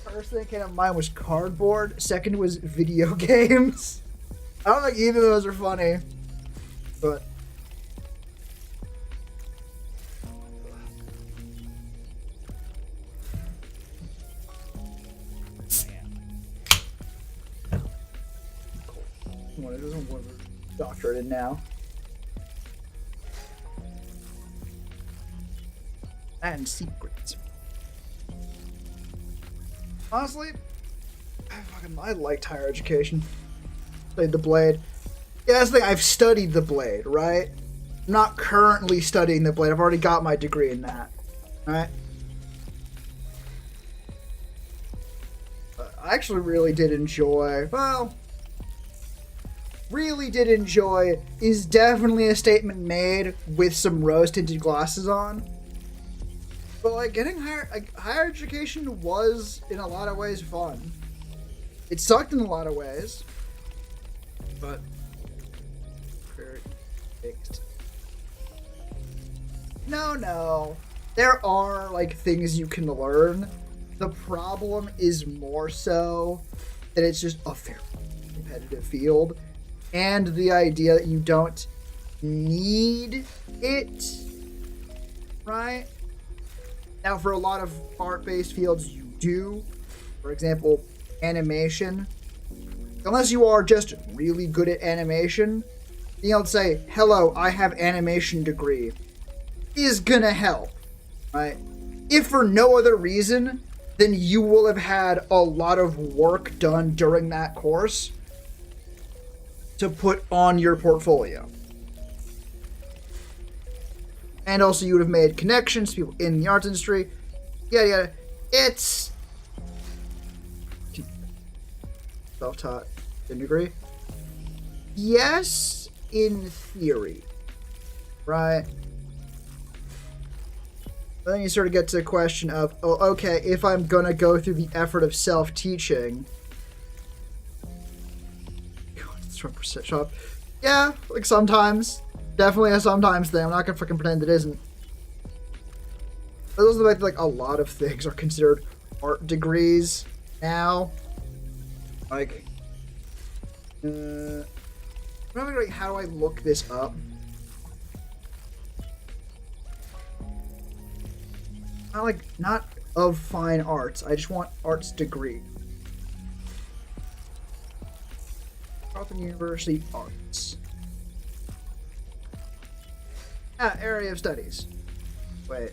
First thing that came to mind was cardboard. Second was video games. I don't think either of those are funny. But it doesn't want to doctorate in now. And secrets. Honestly, I liked higher education. Studied the blade. Yeah, that's the thing. I've studied the blade, right? I'm not currently studying the blade. I've already got my degree in that, right? I actually really did enjoy, is definitely a statement made with some rose-tinted glasses on. But like getting higher education was in a lot of ways fun. It sucked in a lot of ways, but fixed. No. There are like things you can learn. The problem is more so that it's just a very competitive field, and the idea that you don't need it, right? Now, for a lot of art-based fields, you do. For example, animation. Unless you are just really good at animation, being able to say, hello, I have animation degree, is gonna help, right? If for no other reason, then you will have had a lot of work done during that course to put on your portfolio. And also you would have made connections to people in the arts industry. Yeah. It's self-taught, didn't agree? Yes, in theory, right? But then you sort of get to the question of, oh, okay, if I'm gonna go through the effort of self-teaching, 1% shop. Yeah, like sometimes. Definitely a sometimes thing. I'm not gonna fucking pretend it isn't. But those are the fact that, like, a lot of things are considered art degrees now. Like, I'm wondering, like, how do I look this up? Not of fine arts. I just want arts degree. Carleton University Arts. Area of studies. Wait.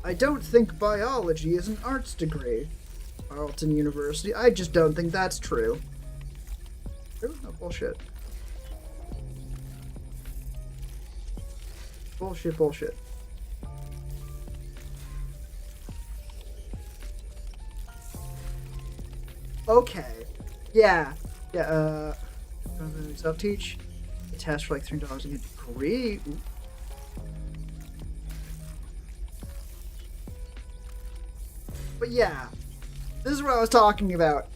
I don't think biology is an arts degree. Carleton University. I just don't think that's true. No bullshit. Bullshit. Okay. Yeah. Self-teach. The test for like $3 and a degree. Ooh. But yeah, this is what I was talking about.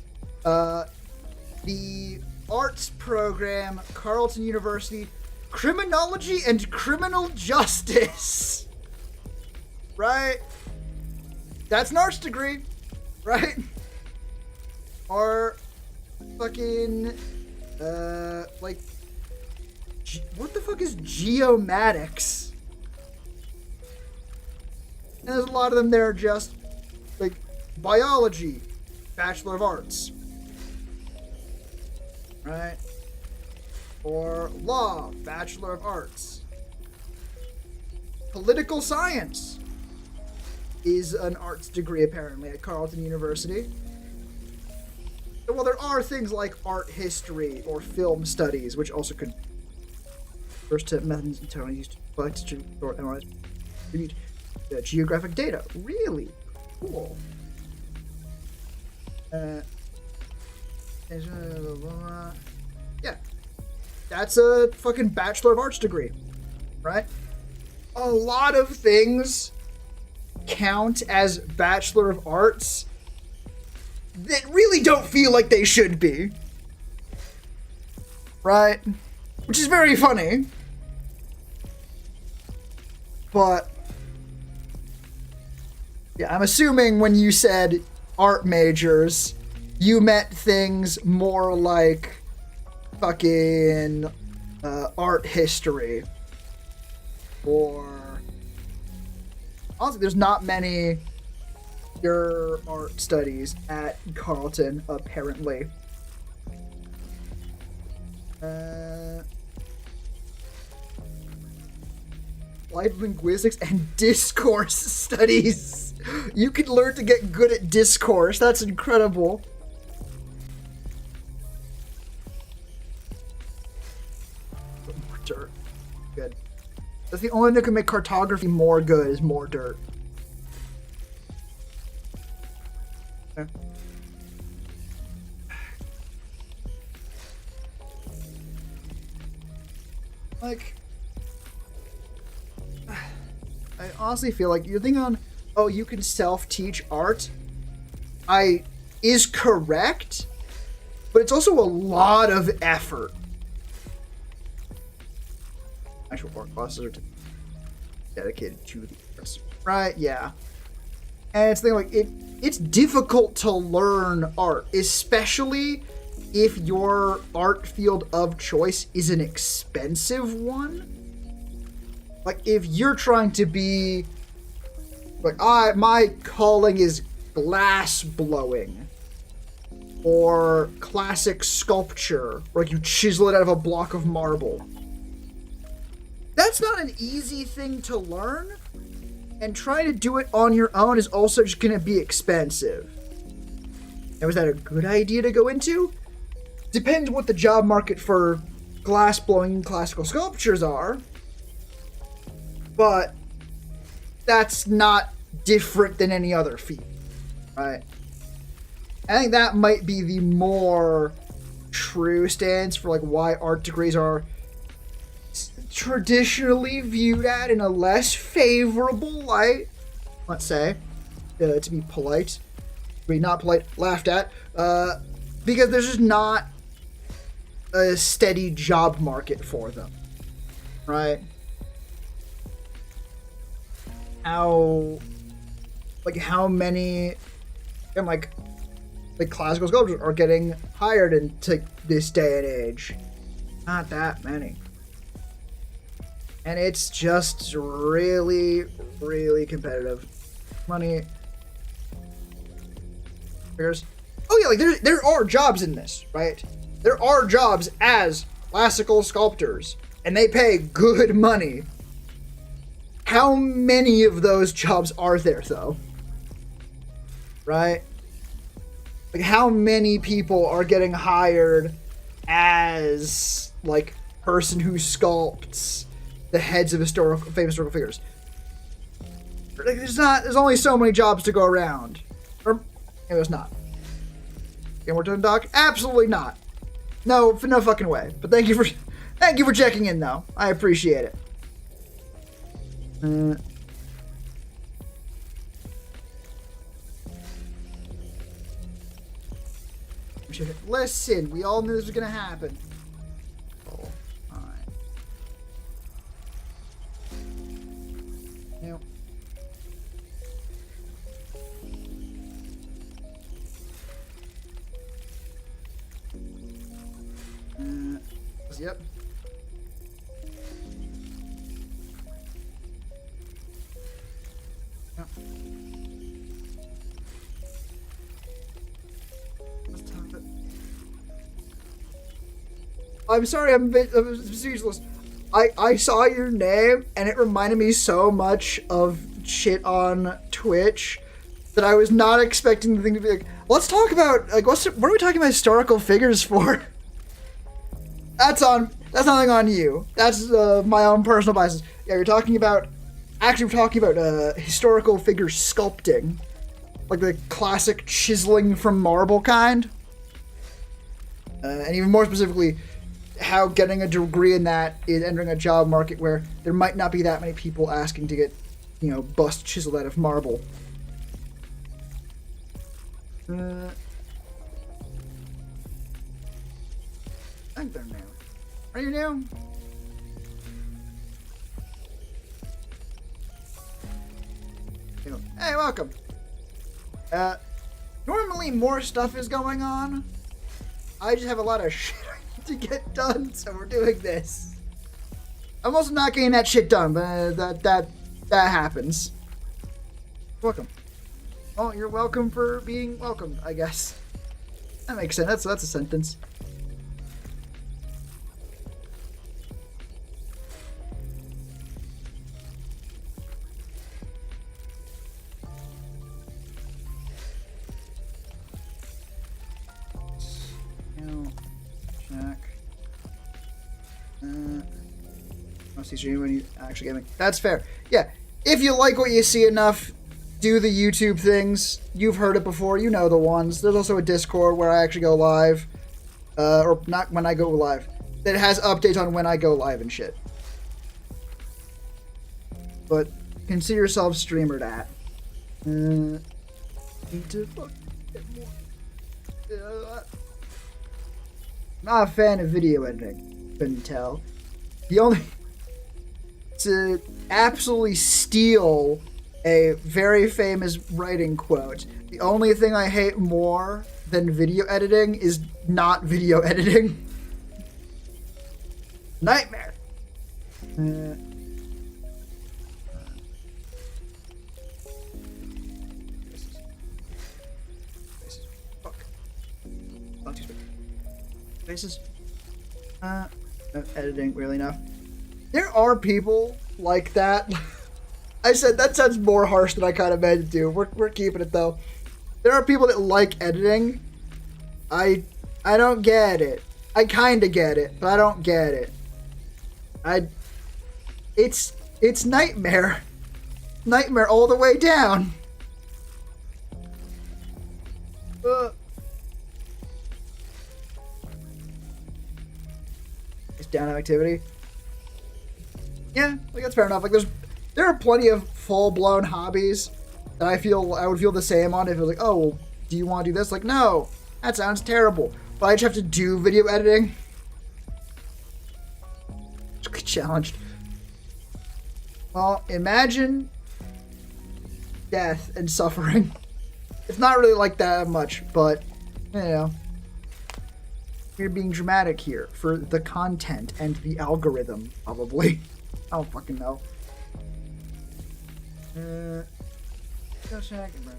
The arts program, Carleton University, criminology and criminal justice. Right? That's an arts degree, right? Or fucking, like, what the fuck is geomatics? And there's a lot of them that are just, like, biology, Bachelor of Arts. Right? Or law, Bachelor of Arts. Political science is an arts degree, apparently, at Carleton University. Well, there are things like art history or film studies, which also could first to methods and techniques used to collect or analyze geographic data. Really cool. Yeah, that's a fucking Bachelor of Arts degree, right? A lot of things count as Bachelor of Arts that really don't feel like they should be, right? Which is very funny. But yeah, I'm assuming when you said art majors, you meant things more like fucking art history. Or honestly, there's not many pure art studies at Carleton, apparently. Applied linguistics and discourse studies. You can learn to get good at discourse. That's incredible. More dirt. Good. That's the only thing that can make cartography more good, is more dirt. Okay. Like, I honestly feel like you're thinking on, oh, you can self-teach art. Is correct, but it's also a lot of effort. Actual art classes are dedicated to the arts, right? Yeah, and it's the thing, like, it's difficult to learn art, especially if your art field of choice is an expensive one. Like, if you're trying to be like, my calling is glass blowing or classic sculpture, or like you chisel it out of a block of marble. That's not an easy thing to learn, and trying to do it on your own is also just going to be expensive. Now, is that a good idea to go into? Depends what the job market for glass blowing classical sculptures are. But that's not different than any other field, right? I think that might be the more true stance for like why art degrees are traditionally viewed at in a less favorable light. Let's say, to be polite, to be not polite, laughed at, because there's just not a steady job market for them, right? How many and like classical sculptors are getting hired into this day and age? Not that many. And it's just really, really competitive. Money. Figures. Oh yeah, like there are jobs in this, right? There are jobs as classical sculptors, and they pay good money. How many of those jobs are there, though? Right? Like, how many people are getting hired as, like, person who sculpts the heads of famous historical figures? Like, there's only so many jobs to go around. Or, maybe there's not. Game more time, Doc? Absolutely not. No fucking way. But thank you for checking in, though. I appreciate it. Listen, we all knew this was gonna happen. Oh, alright. Now. Yep. I'm sorry, I'm speechless. I saw your name and it reminded me so much of shit on Twitch that I was not expecting the thing to be like, let's talk about, like, what are we talking about historical figures for? That's nothing on you. That's my own personal biases. Yeah, we're talking about historical figure sculpting. Like the classic chiseling from marble kind. And even more specifically, how getting a degree in that is entering a job market where there might not be that many people asking to get, bust chiseled out of marble. I think they're new. Are you new? Hey, welcome. Normally more stuff is going on. I just have a lot of shit I need to get done, so we're doing this. I'm also not getting that shit done, but that happens. Welcome. Oh, you're welcome for being welcomed, I guess. That makes sense. That's a sentence. When you actually gaming. That's fair. Yeah, if you like what you see enough, do the YouTube things. You've heard it before. You know the ones. There's also a Discord where I actually go live. Or not when I go live. That has updates on when I go live and shit. But consider yourself streamer that. Need to fuck get more. Not a fan of video editing. Couldn't tell. The only... To absolutely steal a very famous writing quote, the only thing I hate more than video editing is not video editing. Nightmare. Fuck. Not too Faces. Editing, really enough. There are people like that. I said that sounds more harsh than I kind of meant to do. We're keeping it though. There are people that like editing. I don't get it. I kind of get it, but I don't get it. It's nightmare. Nightmare all the way down. It's down activity. Yeah, like that's fair enough. Like there are plenty of full-blown hobbies that I would feel the same on if it was like, oh, well, do you want to do this? Like, no, that sounds terrible. But I just have to do video editing. Practically challenged. Well, imagine death and suffering. It's not really like that much, but, you know. We're being dramatic here for the content and the algorithm, probably. I don't fucking know. Just checking, bro.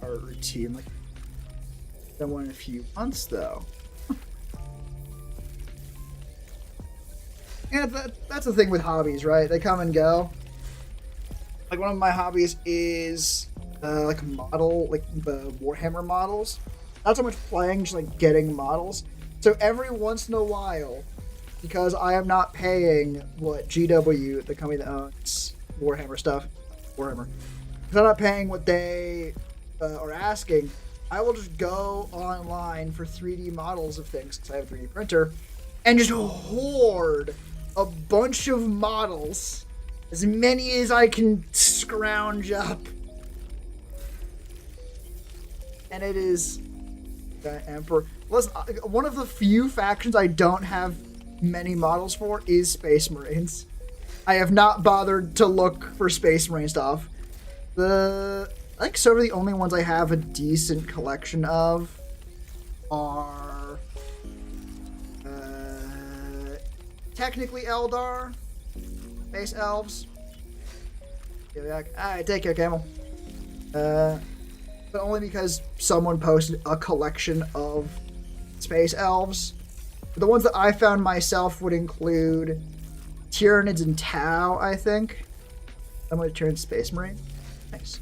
Our routine, like, done one in a few months, though. Yeah, that's the thing with hobbies, right? They come and go. Like, one of my hobbies is like a model, like the Warhammer models. Not so much playing, just like getting models. So every once in a while, because I am not paying what GW, the company that owns Warhammer stuff, Warhammer, because I'm not paying what they are asking, I will just go online for 3D models of things, because I have a 3D printer, and just hoard a bunch of models, as many as I can scrounge up. And it is the Emperor. Listen, one of the few factions I don't have many models for is Space Marines. I have not bothered to look for Space Marine stuff. I think so far the only ones I have a decent collection of are technically Eldar, Space Elves. Alright, take care, Camel. But only because someone posted a collection of Space Elves. The ones that I found myself would include Tyranids and Tau, I think. I'm going to turn Space Marine. Nice.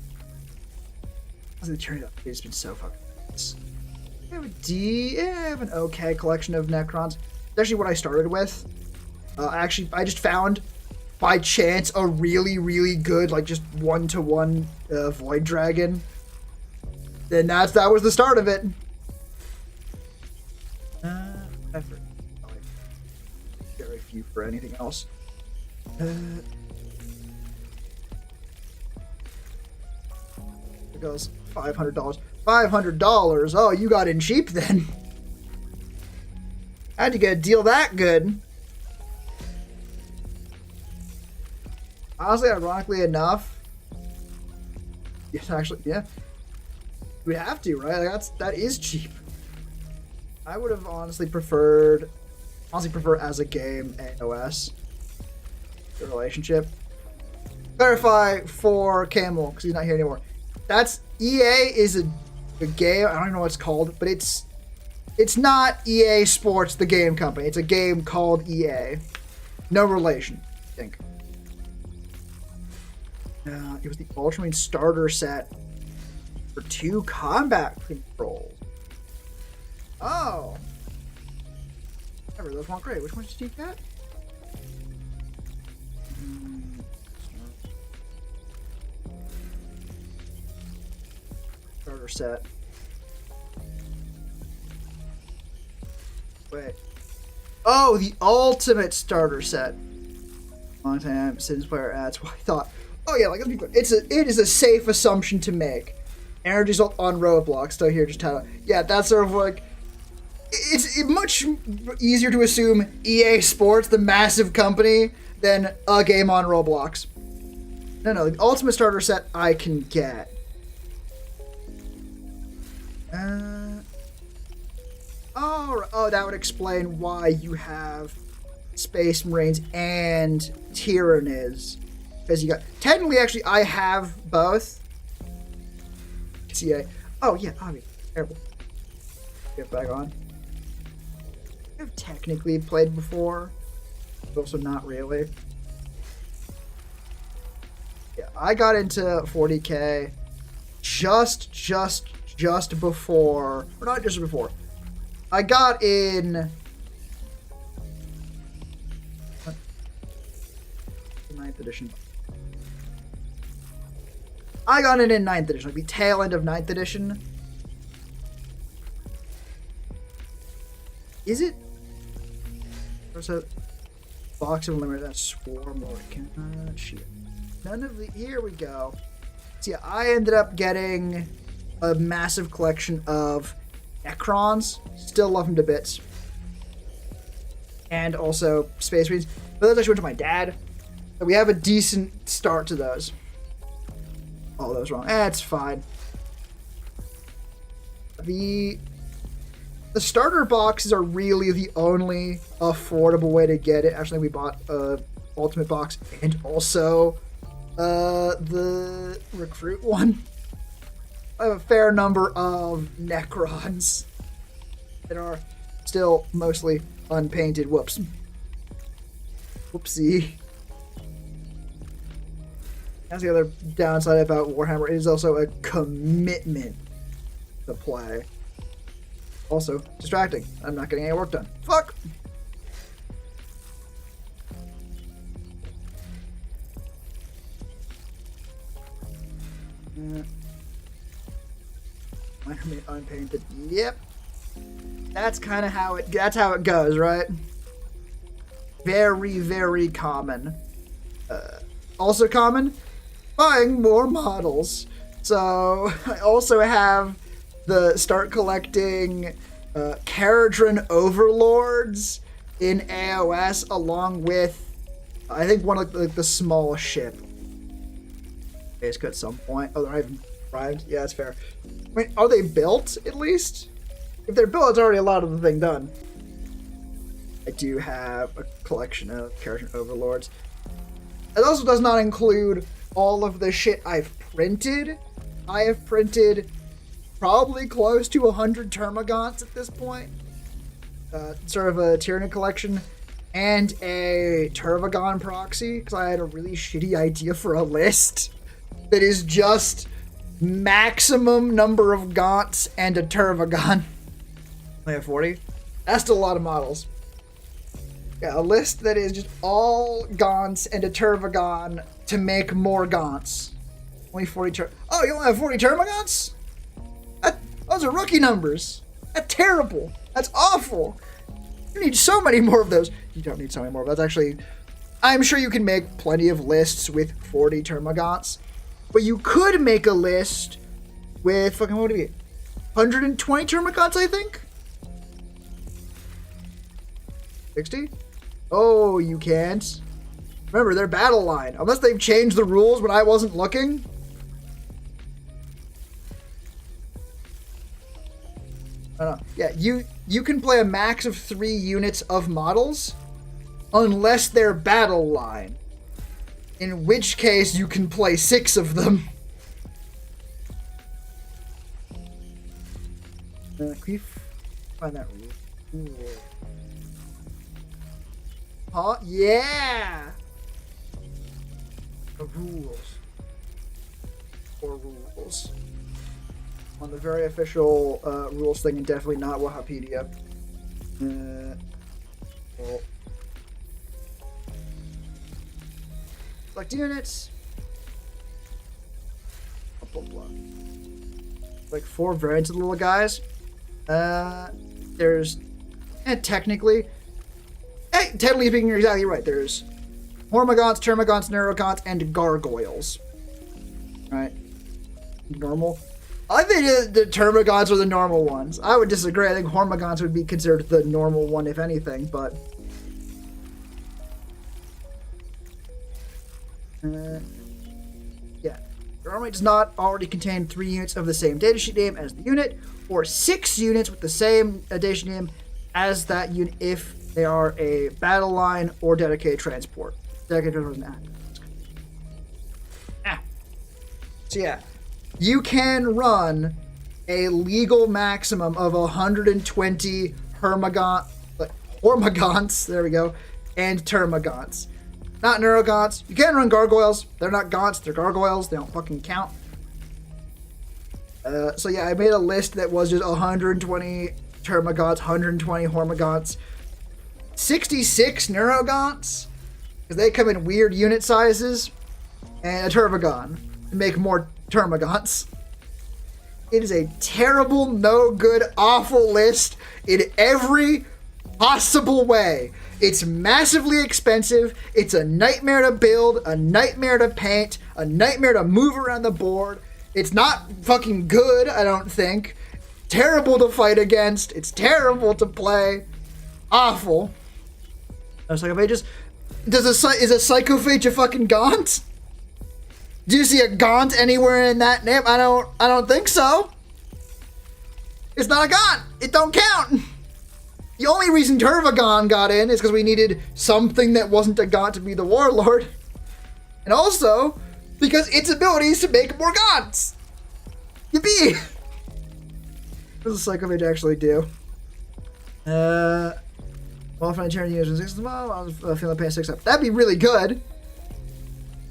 The Tyranid has been so fucking nice. I have an okay collection of Necrons. It's actually what I started with. I just found, by chance, a really, really good, like, just one-to-one Void Dragon. And that was the start of it. Effort. Very few for anything else. It goes $500. $500? Oh, you got in cheap then. How'd you get a deal that good? Honestly, ironically enough, yes, actually, yeah. We have to, right? Like that is cheap. I would have honestly prefer as a game AOS. The relationship. Clarify for Camel, because he's not here anymore. That's EA is a game, I don't even know what it's called, but it's not EA Sports, the game company. It's a game called EA. No relation, I think. It was the Ultramarine starter set for 2 combat controls. Oh. Whatever, those weren't great. Which ones did you get? Starter set. Wait. Oh, the ultimate starter set. Long time since player adds. Well, I thought. Oh yeah, like let's be clear. It is a safe assumption to make. Energies on roadblocks. So here, just tell it. Yeah, that's sort of like. It's much easier to assume EA Sports, the massive company, than a game on Roblox. No, the ultimate starter set I can get. Oh, that would explain why you have Space Marines and Tyranids. Because you got... Technically, actually, I have both. CA. Oh, yeah, obviously. Terrible. Get back on. I've technically played before, but also not really. Yeah, I got into 40k just before, or not just before. I got in 9th edition. I got in 9th edition, like the tail end of 9th edition. Is it? There's a box of unlimited that swarm mode. Shit. None of the. Here we go. So yeah, I ended up getting a massive collection of Necrons. Still love them to bits. And also Space Marines. But those actually went to my dad. So we have a decent start to those. Oh, that was wrong. It's fine. The starter boxes are really the only affordable way to get it. Actually, we bought a ultimate box and also the recruit one. I have a fair number of Necrons that are still mostly unpainted. Whoops. Whoopsie. That's the other downside about Warhammer. It is also a commitment to play. Also, distracting. I'm not getting any work done. Fuck! Unpainted. Yep. That's kind of how it goes, right? Very, very common. Also common, buying more models. So I also have start collecting Caradron Overlords in AOS along with I think one of the small ship. Basically at some point. Oh, they're not even primed? Yeah, that's fair. Wait, are they built at least? If they're built, it's already a lot of the thing done. I do have a collection of Caradron Overlords. It also does not include all of the shit I've printed. I have printed probably close to 100 Termagants at this point. Sort of a Tyranid collection and a Tervagon proxy, because I had a really shitty idea for a list that is just maximum number of Gaunts and a Tervagon. I have 40. That's still a lot of models. Yeah, a list that is just all Gaunts and a Tervagon to make more Gaunts. Only 40 Oh, you only have 40 Termagants? Those are rookie numbers. That's terrible. That's awful. You need so many more of those. You don't need so many more. That's actually... I'm sure you can make plenty of lists with 40 Termagants. But you could make a list with... fucking what would it be? 120 Termagants, I think? 60? Oh, you can't. Remember, they're battle line. Unless they've changed the rules when I wasn't looking. I don't know. Yeah, you can play a max of 3 units of models unless they're battle line. In which case, you can play 6 of them. Can we find that rule? Huh? Yeah! The rules. 4 rules. On the very official rules thing, and definitely not Wikipedia. Well. Select units. Blah, blah, blah. Like 4 variants of the little guys. There's... technically speaking, you're exactly right. There's Hormagaunts, Termagants, Neurogaunts, and Gargoyles. Right? Normal. I think the Termagants are the normal ones. I would disagree. I think Hormagaunts would be considered the normal one, if anything, but... yeah. Your army does not already contain 3 units of the same datasheet name as the unit, or 6 units with the same datasheet name as that unit if they are a battle line or dedicated transport. Dedicated transport is an So yeah. You can run a legal maximum of 120 Hormagaunts, there we go, and Termagants. Not Neurogaunts. You can run Gargoyles. They're not Gaunts, they're Gargoyles. They don't fucking count. So yeah, I made a list that was just 120 Termagants, 120 Hormagaunts, 66 Neurogaunts, because they come in weird unit sizes, and a Tervagon to make more Termagants. It is a terrible, no good, awful list in every possible way. It's massively expensive. It's a nightmare to build, a nightmare to paint, a nightmare to move around the board. It's not fucking good, I don't think. terrible to fight against. It's terrible to play. Awful. No psychophages. Is a psychophage a fucking gaunt? Do you see a gaunt anywhere in that name? I don't think so. It's not a gaunt. It don't count. The only reason Turvagon got in is because we needed something that wasn't a gaunt to be the warlord. And also, because its abilities to make more gaunts. Yippee! What does a psychophage actually do? Well, if I turn using 6 tomorrow, I'll feel the pain 6 up. That'd be really good.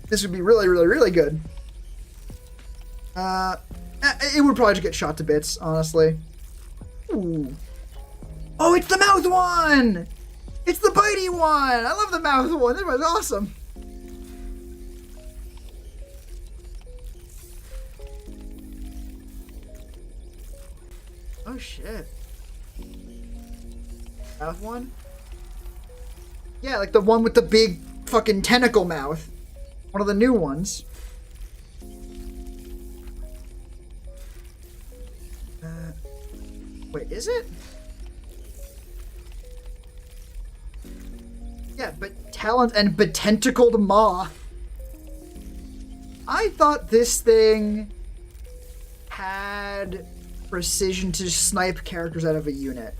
This would be really, really, really good. It would probably just get shot to bits, honestly. Ooh. Oh, it's the mouth one! It's the bitey one! I love the mouth one. That was awesome. Oh, shit. Mouth one? Yeah, like the one with the big fucking tentacle mouth. One of the new ones. Wait, is it? Yeah, but talent and betentacled maw. I thought this thing had precision to snipe characters out of a unit.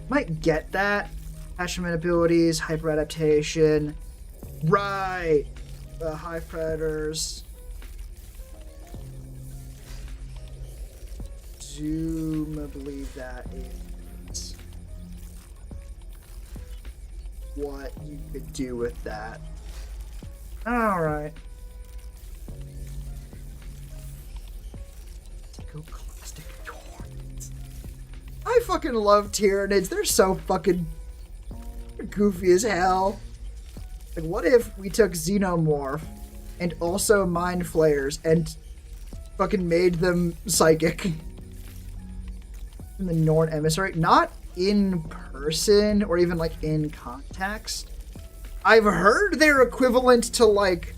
Might get that. Attachment abilities, hyper adaptation. Right. The hive predators. Presumably that is what you could do with that. Alright. Classic Tyranids. I fucking love Tyranids. They're so fucking goofy as hell. Like, what if we took Xenomorph and also Mind Flayers and fucking made them psychic? In the Norn Emissary, not in person or even like in context. I've heard they're equivalent to like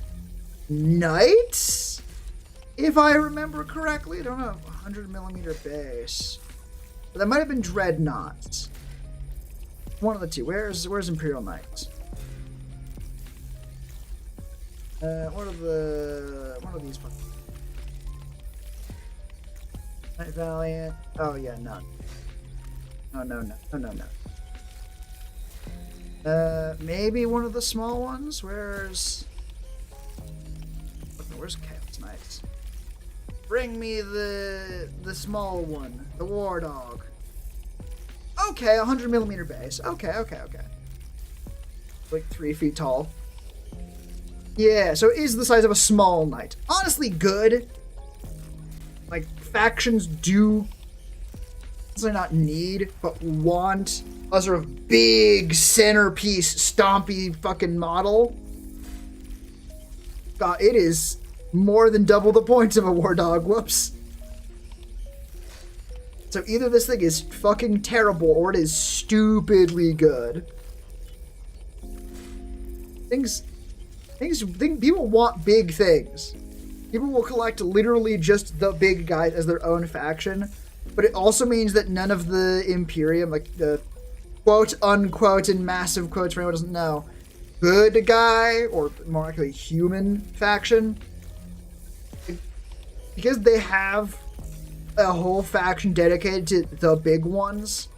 knights, if I remember correctly. I don't know, 100mm base. But that might have been Dreadnoughts. One of the two. Where's Imperial Knights? What are these fucking? Night Valiant. Oh yeah, none. No. Maybe one of the small ones. Where's Chaos Knights? Bring me the small one, the War Dog. Okay, 100mm base. Okay. Like 3 feet tall. Yeah, so it is the size of a small knight. Honestly, good. Like, factions do not need, but want a sort of big centerpiece, stompy fucking model. It is more than double the points of a War Dog. Whoops. So either this thing is fucking terrible or it is stupidly good. People want big things. People will collect literally just the big guys as their own faction, but it also means that none of the Imperium, like the quote unquote in massive quotes for anyone who doesn't know, good guy, or more likely human faction, because they have a whole faction dedicated to the big ones,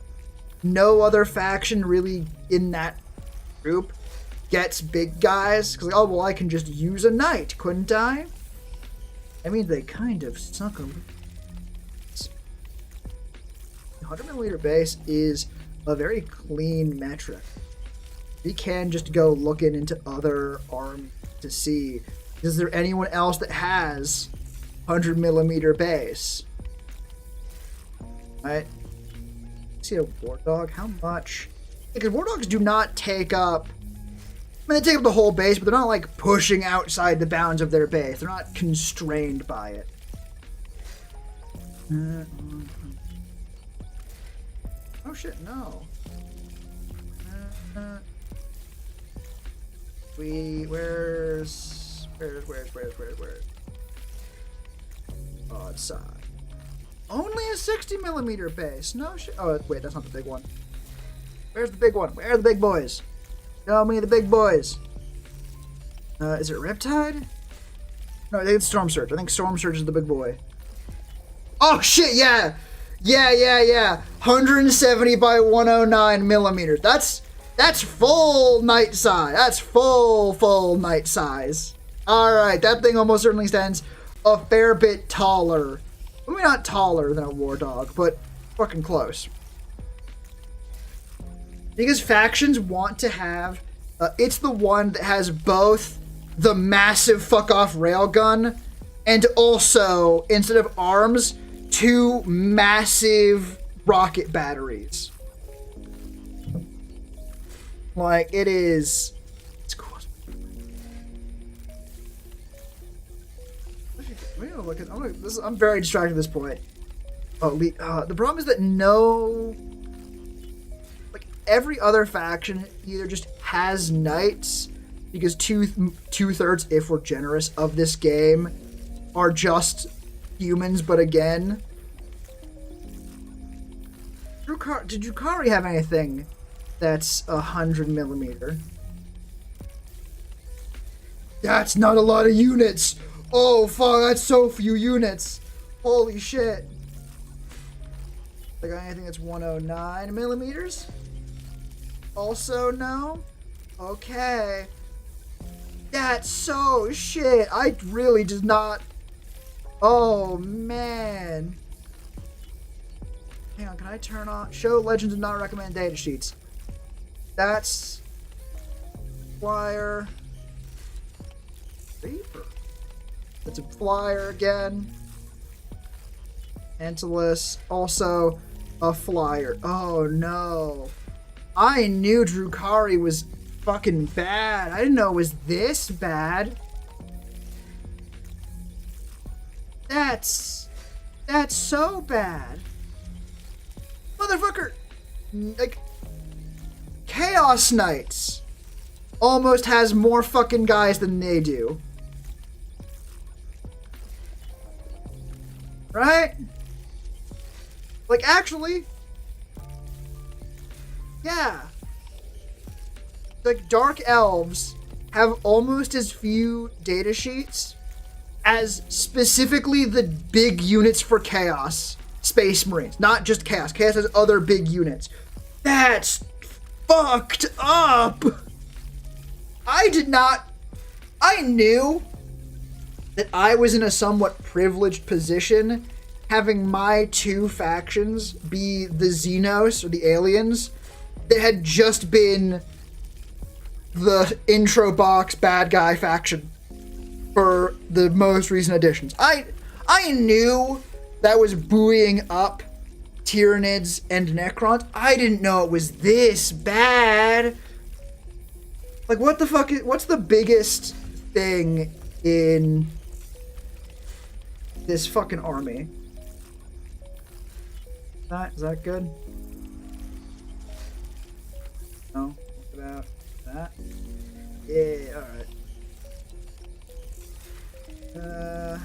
no other faction really in that group gets big guys, because like, oh well, I can just use a knight, couldn't I? I mean, they kind of suck them. 100mm base is a very clean metric. We can just go looking into other armies to see, is there anyone else that has 100mm base? Right? See a War Dog? How much? Because War Dogs do not take up, I mean, they take up the whole base, but they're not like pushing outside the bounds of their base. They're not constrained by it. Oh shit, no. Where's? Oh, it's Only a 60mm base. No shit. Oh, wait, that's not the big one. Where's the big one? Where are the big boys? Show me the big boys. Is it Riptide? No, I think it's Storm Surge. I think Storm Surge is the big boy. Oh, shit, yeah. Yeah. 170 by 109 millimeters. That's full night size. That's full night size. Alright, that thing almost certainly stands a fair bit taller. I mean, not taller than a war dog, but fucking close. Because factions want to have... it's the one that has both the massive fuck-off railgun and also, instead of arms, 2 massive rocket batteries. Like, it is... It's cool. Look at, I'm very distracted at this point. Oh, the problem is that like, every other faction either just has knights, because two-thirds, if we're generous, of this game are just humans, but again... Did Drukhari have anything that's 100mm? That's not a lot of units! Oh, fuck, that's so few units! Holy shit. I got anything that's 109mm? Also, no? Okay. That's so shit. I really did not... Oh, man. Hang on, can I turn on... Show Legends and not recommend data sheets. That's... Flyer. Reaper. That's a flyer again. Antilus. Also a flyer. Oh, no. I knew Drukhari was fucking bad. I didn't know it was this bad. That's so bad. Motherfucker. Like, Chaos Knights almost has more fucking guys than they do. Right? Like, actually, yeah. Like, Dark Elves have almost as few data sheets as specifically the big units for Chaos Space Marines. Not just Chaos. Chaos has other big units. That's fucked up! I knew that I was in a somewhat privileged position having my 2 factions be the Xenos, or the aliens, that had just been the intro box bad guy faction for the most recent editions. I knew that was buoying up Tyranids and Necrons. I didn't know it was this bad. Like, what the fuck what's the biggest thing in this fucking army? Is that good? No? What about that? Yeah, alright.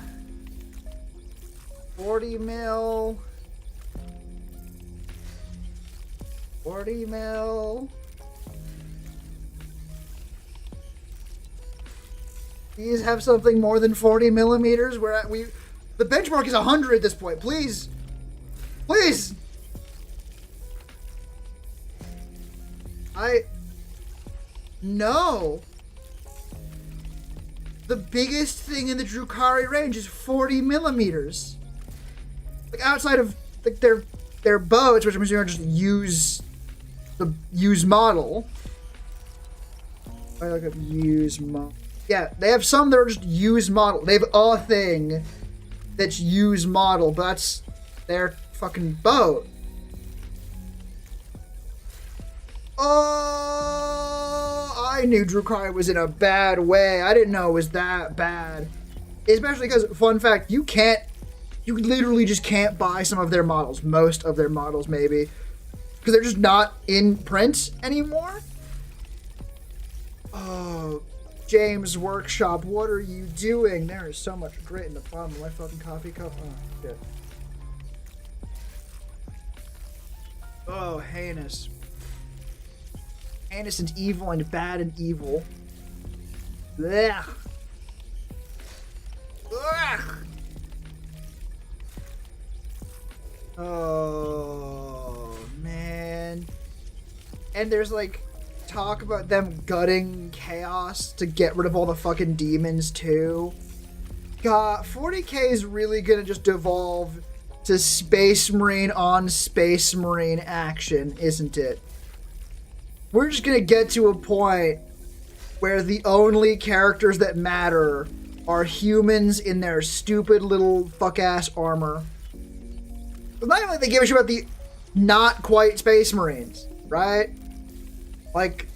40 mil. 40 mil. These have something more than 40mm. The benchmark is 100 at this point. Please. Please. No. The biggest thing in the Drukhari range is 40mm. Like, outside of like their boats, which I'm assuming are just use model. I look up use model. Yeah, they have some that are just use model. They have a thing that's use model, but that's their fucking boat. Oh, I knew Drukhari was in a bad way. I didn't know it was that bad. Especially because, fun fact, you literally just can't buy some of their models. Most of their models, maybe. Because they're just not in print anymore. Oh, James Workshop, what are you doing? There is so much grit in the bottom of my fucking coffee cup. Oh, shit. Oh, heinous. Heinous and evil and bad and evil. Blech. Ugh. Oh, man. And there's like talk about them gutting Chaos to get rid of all the fucking demons too. God, 40k is really gonna just devolve to Space Marine on Space Marine action, isn't it? We're just gonna get to a point where the only characters that matter are humans in their stupid little fuck-ass armor. It's not even like they give a shit about the not quite Space Marines, right? Like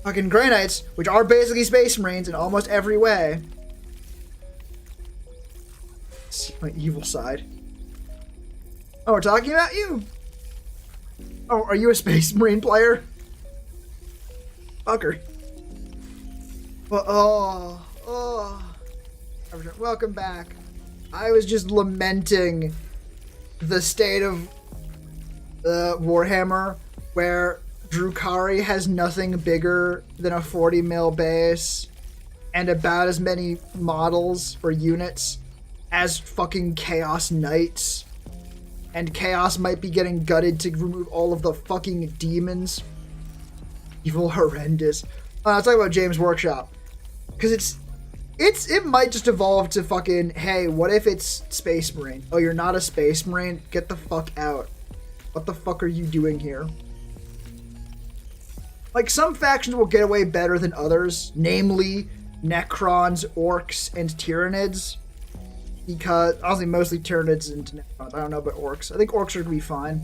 fucking Grey Knights, which are basically Space Marines in almost every way. See my evil side. Oh, we're talking about you. Oh, are you a Space Marine player? Fucker. Well, welcome back. I was just lamenting the state of Warhammer, where Drukhari has nothing bigger than a 40 mil base and about as many models or units as fucking Chaos Knights. And Chaos might be getting gutted to remove all of the fucking demons. Evil horrendous. Let's talk about James Workshop. Because it might just evolve to fucking, hey, what if it's Space Marine? Oh, you're not a Space Marine? Get the fuck out. What the fuck are you doing here? Like, some factions will get away better than others, namely Necrons, Orcs, and Tyranids. Because, honestly, mostly Tyranids and Necrons. I don't know about Orcs. I think Orcs are going to be fine.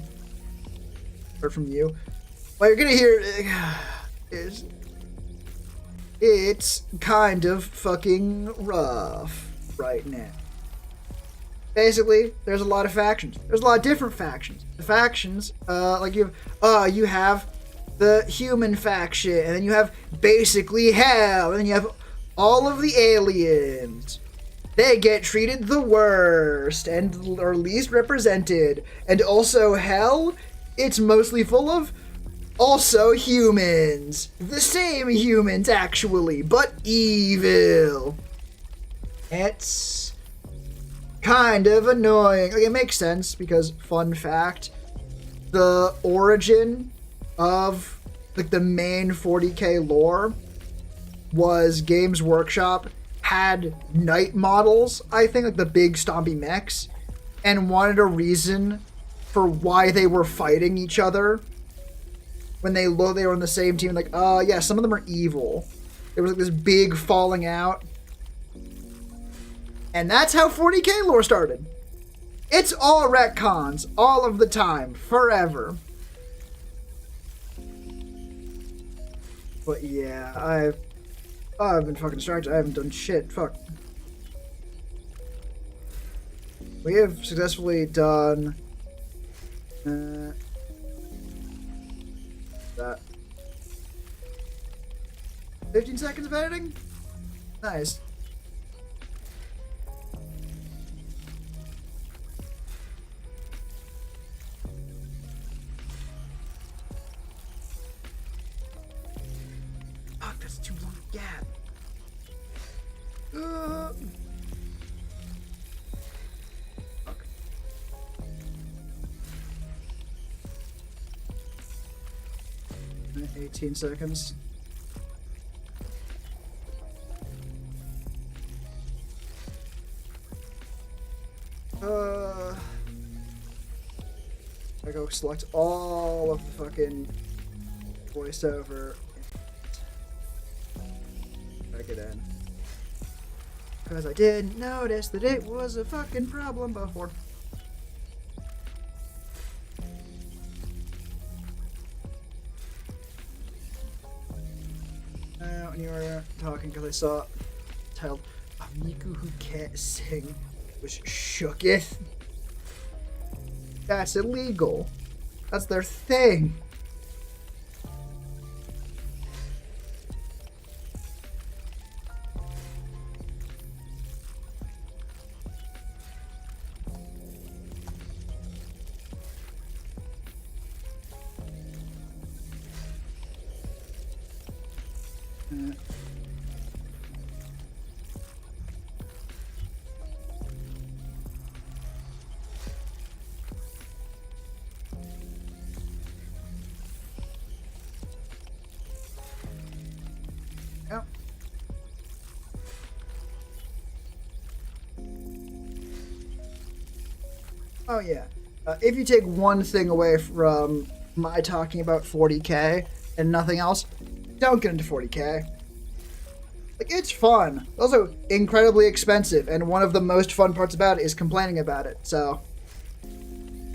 Heard from you. What you're going to hear is... it's kind of fucking rough right now. Basically, there's a lot of factions. There's a lot of different factions. The factions, like you have the human faction, and then you have basically hell, and then you have all of the aliens. They get treated the worst and are least represented. And also hell, it's mostly full of also humans. The same humans, actually, but evil. It's kind of annoying. Like, it makes sense because, fun fact, the origin of like the main 40k lore was Games Workshop had knight models, I think, like the big stompy mechs, and wanted a reason for why they were fighting each other. When they were on the same team, like, yeah, some of them are evil. There was like this big falling out. And that's how 40k lore started. It's all retcons, all of the time, forever. But yeah, I've been fucking distracted. I haven't done shit. Fuck. We have successfully done that. 15 seconds of editing? Nice. Fuck, that's too long a gap. 18 seconds. I go select all of the fucking voiceover and drag it in. Because I didn't notice that it was a fucking problem before. When you were talking, because I saw titled Miku Who Can't Sing was shooketh. That's illegal. That's their thing. Yep. Oh yeah. If you take one thing away from my talking about 40k and nothing else, don't get into 40k. Like, it's fun. Also incredibly expensive, and one of the most fun parts about it is complaining about it. So,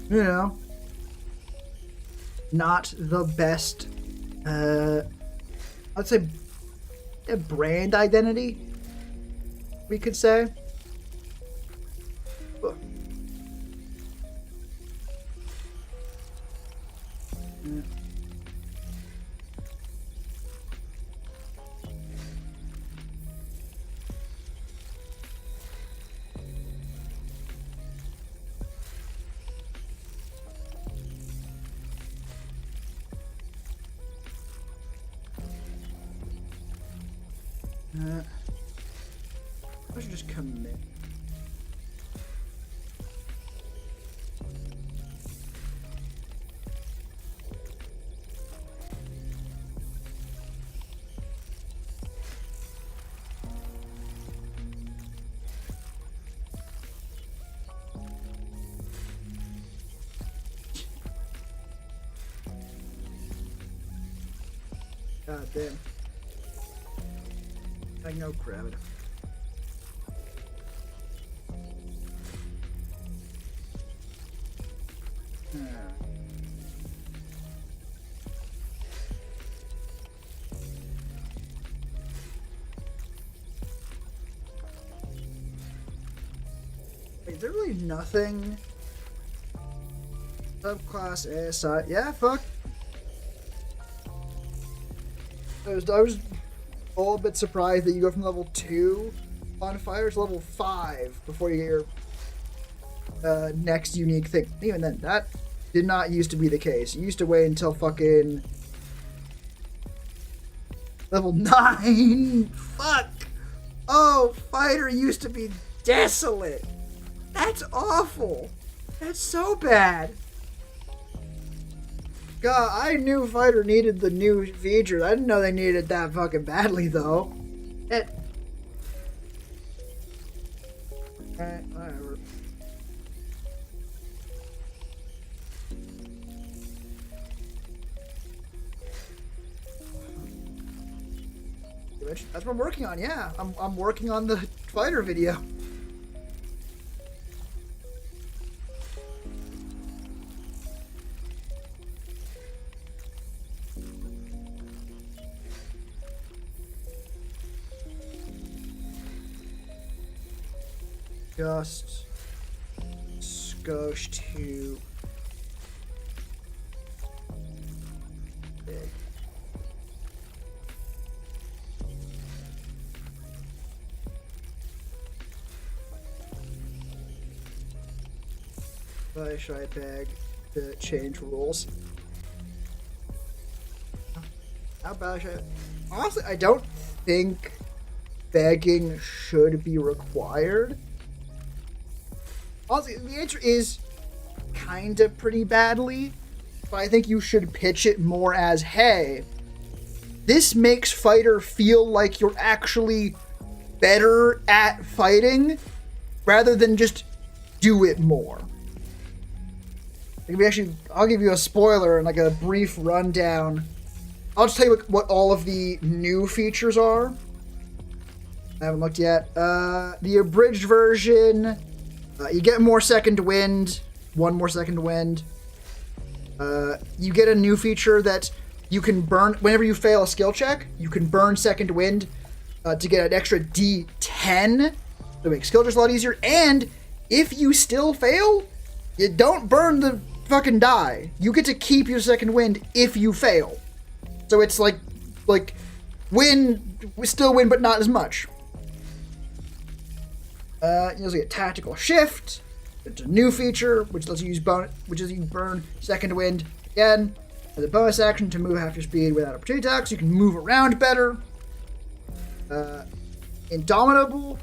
you know, not the best, I'd say, a brand identity, we could say. I should just commit. God damn. I know crowd. Wait, there really nothing subclass ASI. Yeah, fuck. I was all a bit surprised that you go from level 2 on fire to level 5 before you get your next unique thing. Even then, that did not used to be the case. You used to wait until fucking level 9. Fuck. Oh, fighter used to be desolate. That's awful. That's so bad. God, I knew fighter needed the new features. I didn't know they needed it that fucking badly, though. Alright, whatever. That's what I'm working on, yeah. I'm working on the fighter video. Just skosh to big. Why should I beg to change rules? How bad should I? Honestly, I don't think begging should be required. Honestly, the answer is kinda pretty badly, but I think you should pitch it more as, hey, this makes fighter feel like you're actually better at fighting rather than just do it more. I'll give you a spoiler and like a brief rundown. I'll just tell you what all of the new features are. I haven't looked yet. The abridged version, you get more second wind, 1 more second wind. You get a new feature that you can burn, whenever you fail a skill check, you can burn second wind to get an extra D10 to make skill checks a lot easier. And if you still fail, you don't burn the fucking die. You get to keep your second wind if you fail. So it's like win, we still win, but not as much. You also get tactical shift. It's a new feature which lets you use burn second wind again as a bonus action to move half your speed without opportunity attacks. You can move around better. Indomitable,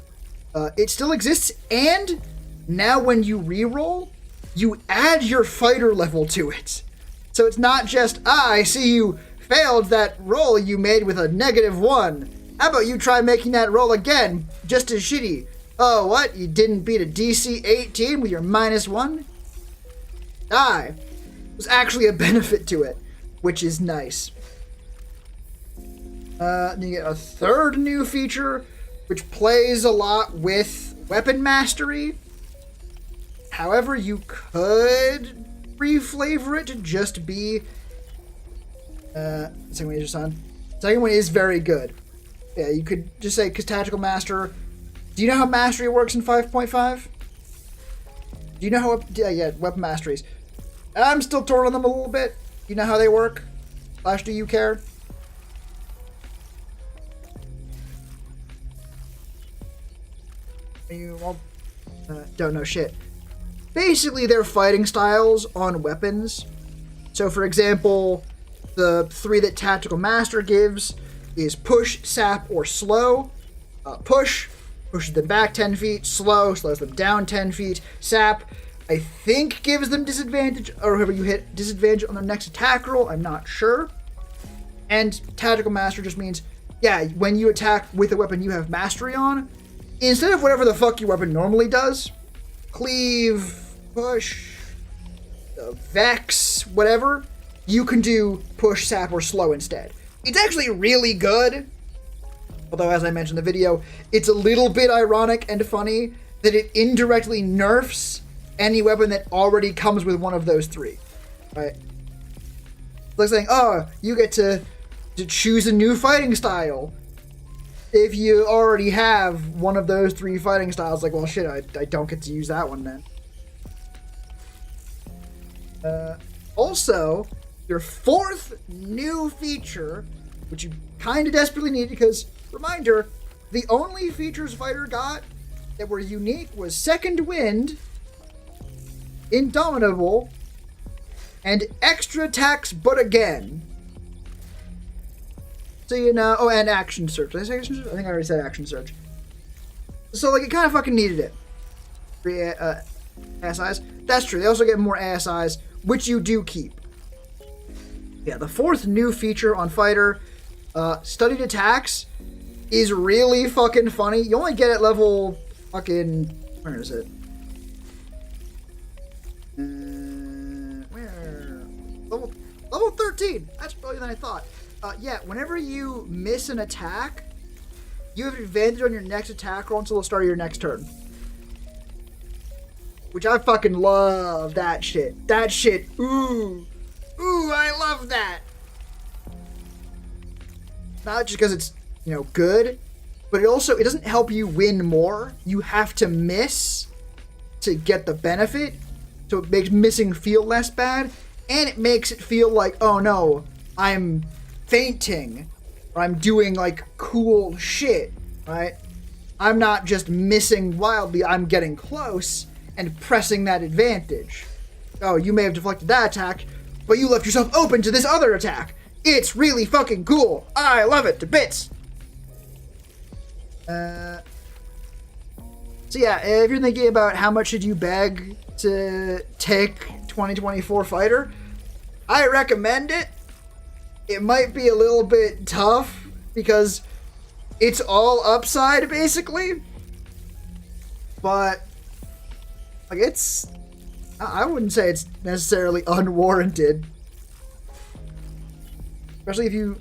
it still exists, and now when you reroll, you add your fighter level to it. So it's not just, I see you failed that roll you made with a -1. How about you try making that roll again, just as shitty? Oh, what? You didn't beat a DC 18 with your -1? There's actually a benefit to it, which is nice. Then you get a third new feature, which plays a lot with weapon mastery. However, you could reflavor it to just be... the second one is just on. The second one is very good. Yeah, you could just say, because Tactical Master... Do you know how mastery works in 5.5? Do you know how... Yeah, weapon masteries. I'm still torn on them a little bit. Do you know how they work? Do you care? You don't know shit. Basically, they're fighting styles on weapons. So, for example, the 3 that Tactical Master gives is push, sap, or slow. Push pushes them back 10 feet. Slow slows them down 10 feet. Sap, I think, gives them disadvantage, or whoever you hit, disadvantage on their next attack roll. I'm not sure. And Tactical Master just means, yeah, when you attack with a weapon you have mastery on, instead of whatever the fuck your weapon normally does, cleave, push, vex, whatever, you can do push, sap, or slow instead. It's actually really good. Although, as I mentioned in the video, it's a little bit ironic and funny that it indirectly nerfs any weapon that already comes with one of those 3. Right? It's like saying, oh, you get to choose a new fighting style. If you already have one of those 3 fighting styles, like, well, shit, I don't get to use that one then. Also, your 4th new feature, which you kind of desperately need because, reminder, the only features Fighter got that were unique was Second Wind, Indomitable, and Extra Attacks But Again. So, you know, oh, and Action Search. Did I say Action Search? I think I already said Action Search. So, like, it kind of fucking needed it. 3 ASIs. That's true. They also get more ASIs, which you do keep. Yeah, the 4th new feature on Fighter, Studied Attacks, is really fucking funny. You only get it level fucking... Where is it? Where? Level 13! That's earlier than I thought. Yeah, whenever you miss an attack, you have advantage on your next attack roll until the start of your next turn. Which I fucking love that shit. That shit, ooh, I love that. Not just because it's, you know, good, but it doesn't help you win more. You have to miss to get the benefit, so it makes missing feel less bad, and it makes it feel like, oh no, I'm fainting, or I'm doing, like, cool shit, right? I'm not just missing wildly, I'm getting close and pressing that advantage. Oh, you may have deflected that attack, but you left yourself open to this other attack. It's really fucking cool. I love it to bits. So yeah, if you're thinking about how much should you beg to take 2024 Fighter, I recommend it. It might be a little bit tough because it's all upside basically, but like I wouldn't say it's necessarily unwarranted, especially if you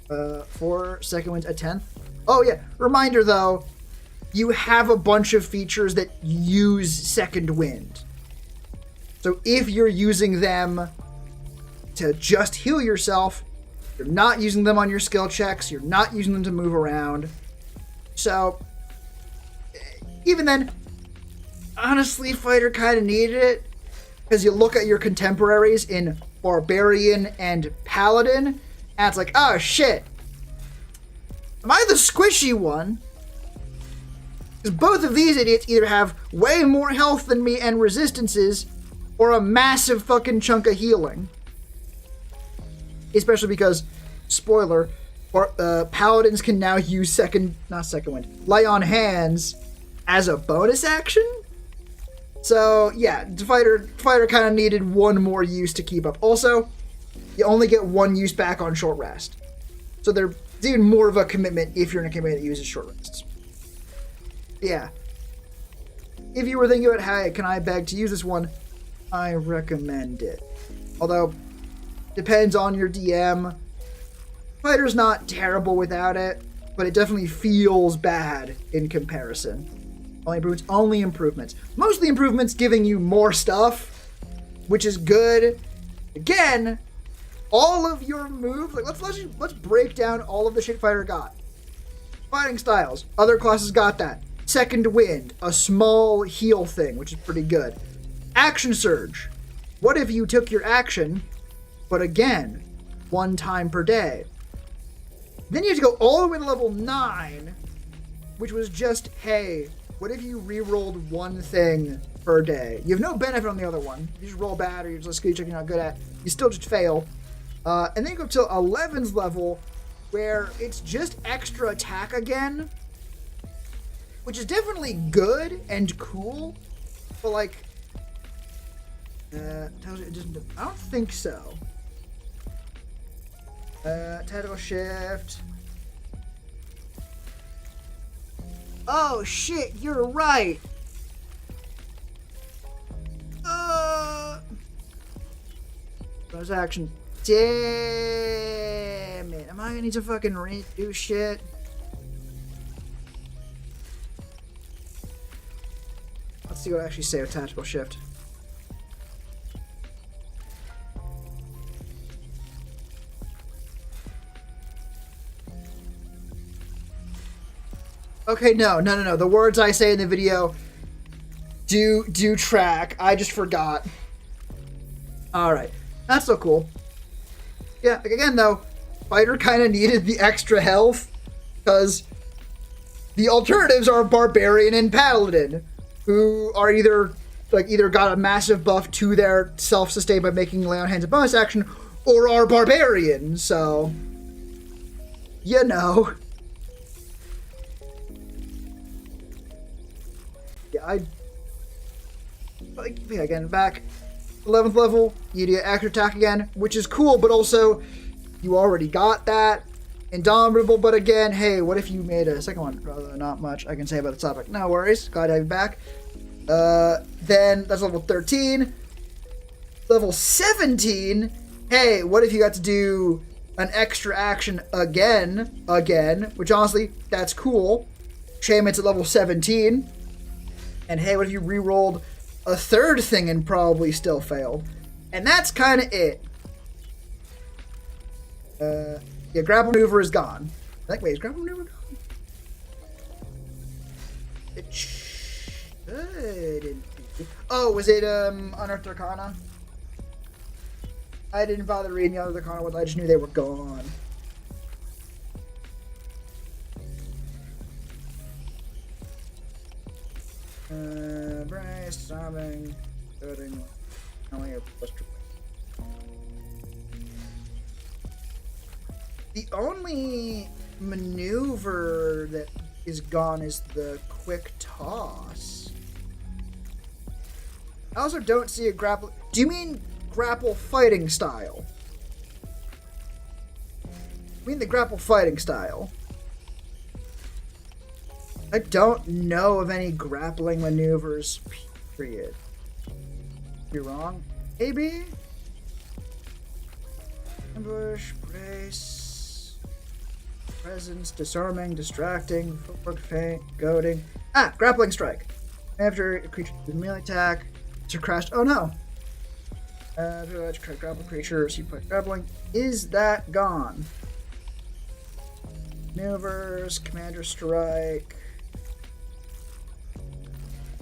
4 second wins at 10th. Oh yeah, reminder though, you have a bunch of features that use Second Wind. So if you're using them to just heal yourself, you're not using them on your skill checks, you're not using them to move around. So, even then, honestly, Fighter kind of needed it, because you look at your contemporaries in Barbarian and Paladin, and it's like, oh shit, am I the squishy one? Because both of these idiots either have way more health than me and resistances, or a massive fucking chunk of healing. Especially because, spoiler, Paladins can now use lay on hands as a bonus action. So yeah, the fighter kind of needed one more use to keep up. Also, you only get one use back on short rest. So they're even more of a commitment if you're in a campaign that uses short rests. Yeah. If you were thinking about, hey, can I beg to use this one? I recommend it. Although, depends on your DM. Fighter's not terrible without it, but it definitely feels bad in comparison. Only improvements. Mostly improvements giving you more stuff, which is good. Again, all of your moves, like let's break down all of the shit fighter got. Fighting styles, other classes got that. Second wind, a small heal thing, which is pretty good. Action surge. What if you took your action, but again, one time per day? Then you have to go all the way to level 9, which was just, hey, what if you re-rolled one thing per day? You have no benefit on the other one. You just roll bad or you're just skill check you're not good at. You still just fail. And then you go to 11's level, where it's just extra attack again, which is definitely good and cool, but like, I don't think so. Tactical shift. Oh shit, you're right. Bonus action. Damn it. Am I gonna need to fucking redo shit? Let's see what I actually say with tactical shift. Okay, no. The words I say in the video do track. I just forgot. Alright. That's so cool. Yeah, like again though, fighter kind of needed the extra health because the alternatives are barbarian and paladin, who are either got a massive buff to their self-sustain by making lay on hands a bonus action, or are barbarian. So, you know. Yeah, again, back 11th level, you get extra attack again, which is cool, but also you already got that. Indomitable, but again, hey, what if you made a second one? Rather, not much I can say about the topic. No worries, glad to have you back. Then that's level 13. Level 17, hey, what if you got to do an extra action again, which honestly, that's cool. Shame it's at level 17. And hey, what if you re-rolled a third thing and probably still failed? And that's kind of it. Yeah, grapple maneuver is gone. Wait, is grapple maneuver gone? It shouldn't be. Oh, was it Unearthed Arcana? I didn't bother reading the other Arcana ones. I just knew they were gone. Brace, disarming, coding, only a plus 2. The only maneuver that is gone is the quick toss. I also don't see a grapple. Do you mean grapple fighting style? I mean the grapple fighting style. I don't know of any grappling maneuvers, period. You're wrong. AB? Ambush, brace, presence, disarming, distracting, footwork, feint, goading. Ah, grappling strike. After a creature does melee attack, to crash. Oh no! Grapple creature, C-point grappling. Is that gone? Maneuvers, commander strike.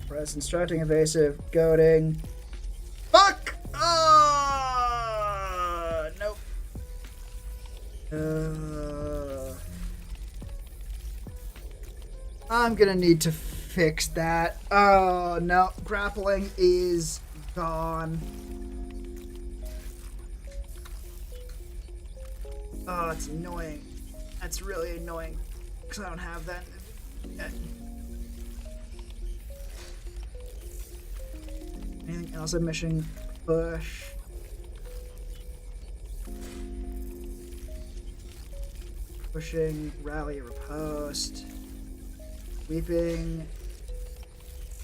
Presence, distracting, evasive, goading. Fuck! Nope. I'm gonna need to fix that. Oh, no. Grappling is gone. Oh, it's annoying. That's really annoying because I don't have that. Anything else I'm missing? Push. Pushing, rally, riposte. Weeping.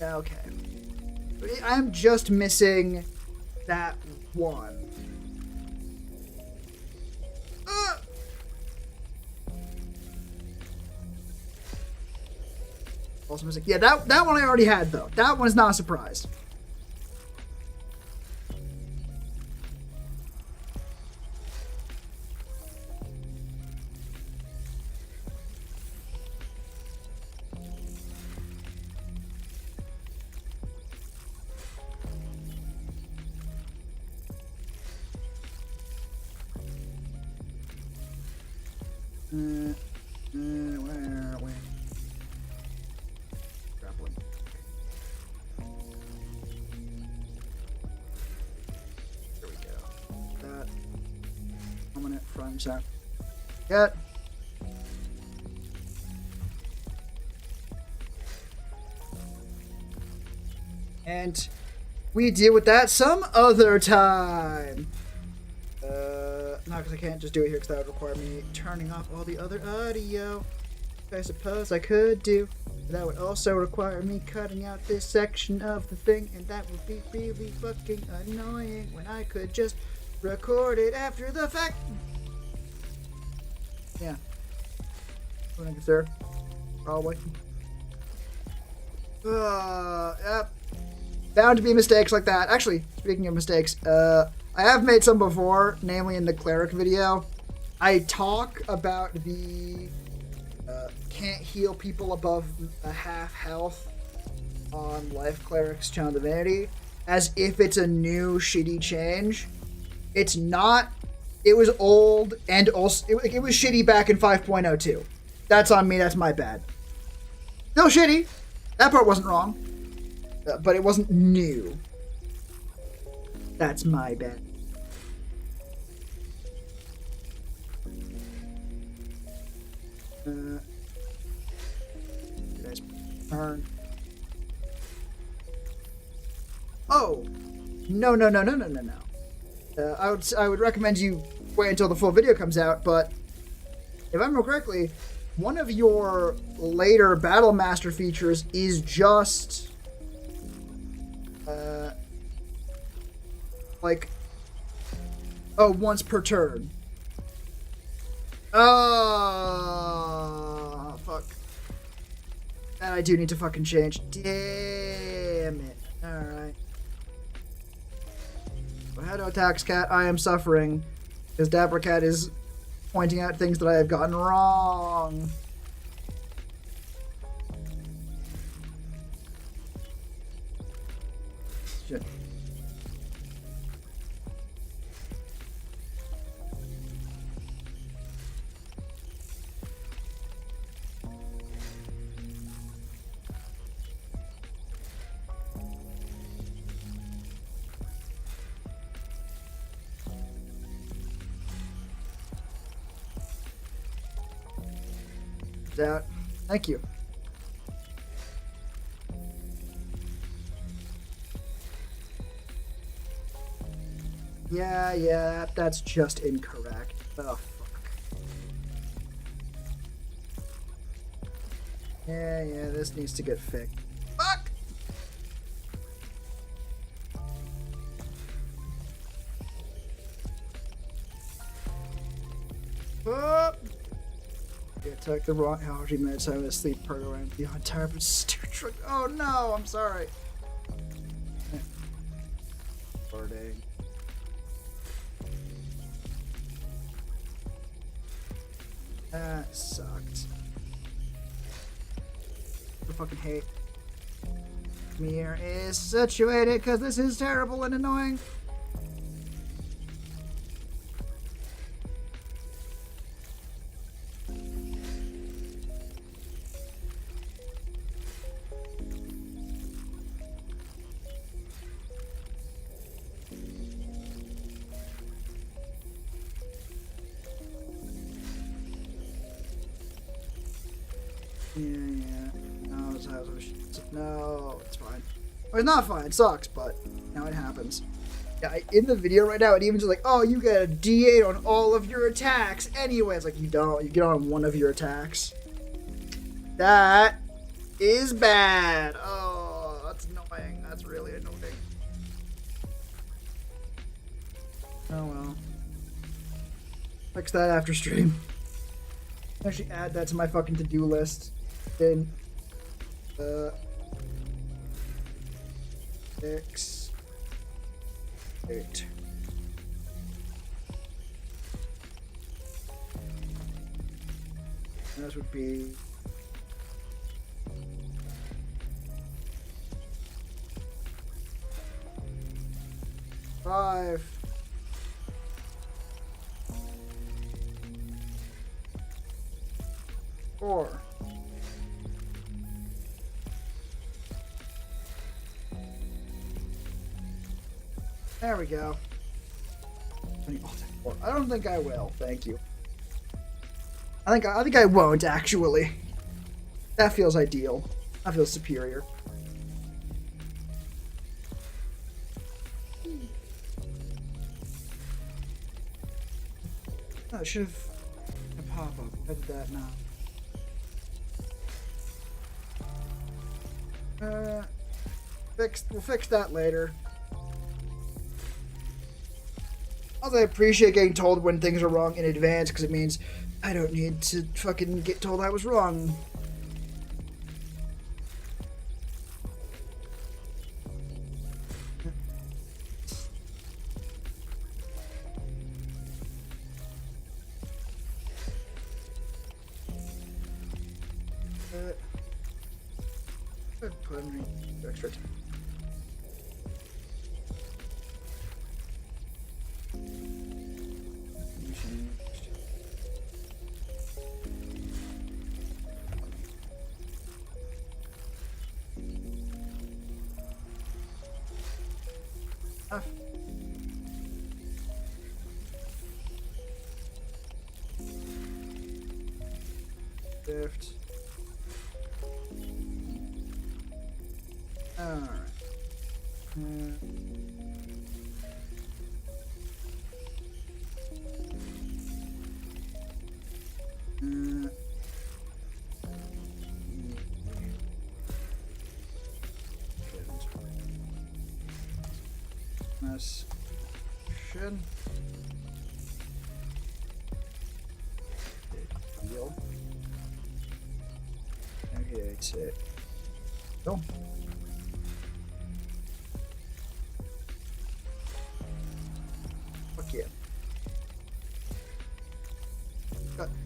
Okay. I'm just missing that one. Also missing. Yeah, that one I already had though. That one's not a surprise. Where are we? Grappling. There we go. That. Prominent front shot. Get. And we deal with that some other time. No, because I can't just do it here because that would require me turning off all the other audio. I suppose I could do. But that would also require me cutting out this section of the thing, and that would be really fucking annoying when I could just record it after the fact. Yeah. Thank you, sir. Probably. Yep. Bound to be mistakes like that. Actually, speaking of mistakes, I have made some before, namely in the cleric video. I talk about the can't heal people above a half health on life clerics channel divinity as if it's a new shitty change. It's not. It was old and also it was shitty back in 5.02. That's on me. That's my bad. No shitty. That part wasn't wrong, but it wasn't new. That's my bad. Guys, turn. Oh, no. I would recommend you wait until the full video comes out. But if I remember correctly, one of your later Battle Master features is just like once per turn. Oh, fuck. That I do need to fucking change. Damn it. Alright. So how to attack Cat? I am suffering because Dapper Cat is pointing out things that I have gotten wrong. Shit. Out. Thank you. Yeah, that's just incorrect. Oh, fuck. Yeah, this needs to get fixed. Fuck! Oh! I took the wrong allergy meds. I was asleep part around the entire stupid. Oh no, I'm sorry. Farting. That sucked. I fucking hate. Mirror is situated because this is terrible and annoying. Yeah. No, it's fine. Well, it's not fine. It sucks, but now it happens. Yeah, in the video right now, it even just like, oh, you get a D8 on all of your attacks. Anyway, it's like, you don't. You get on one of your attacks. That is bad. Oh, that's annoying. That's really annoying. Oh, well. Fix that after stream. Actually add that to my fucking to-do list. Then, fix it. And this would be 5. 4. There we go. I don't think I will. Thank you. I think I won't actually. That feels ideal. That feels superior. Oh, it should have a pop-up. I did that now. We'll fix that later. Also, I appreciate getting told when things are wrong in advance because it means I don't need to fucking get told I was wrong. Put in extra time. Shift. Alright. This should deal. Okay, that's it. Go. Fuck yeah.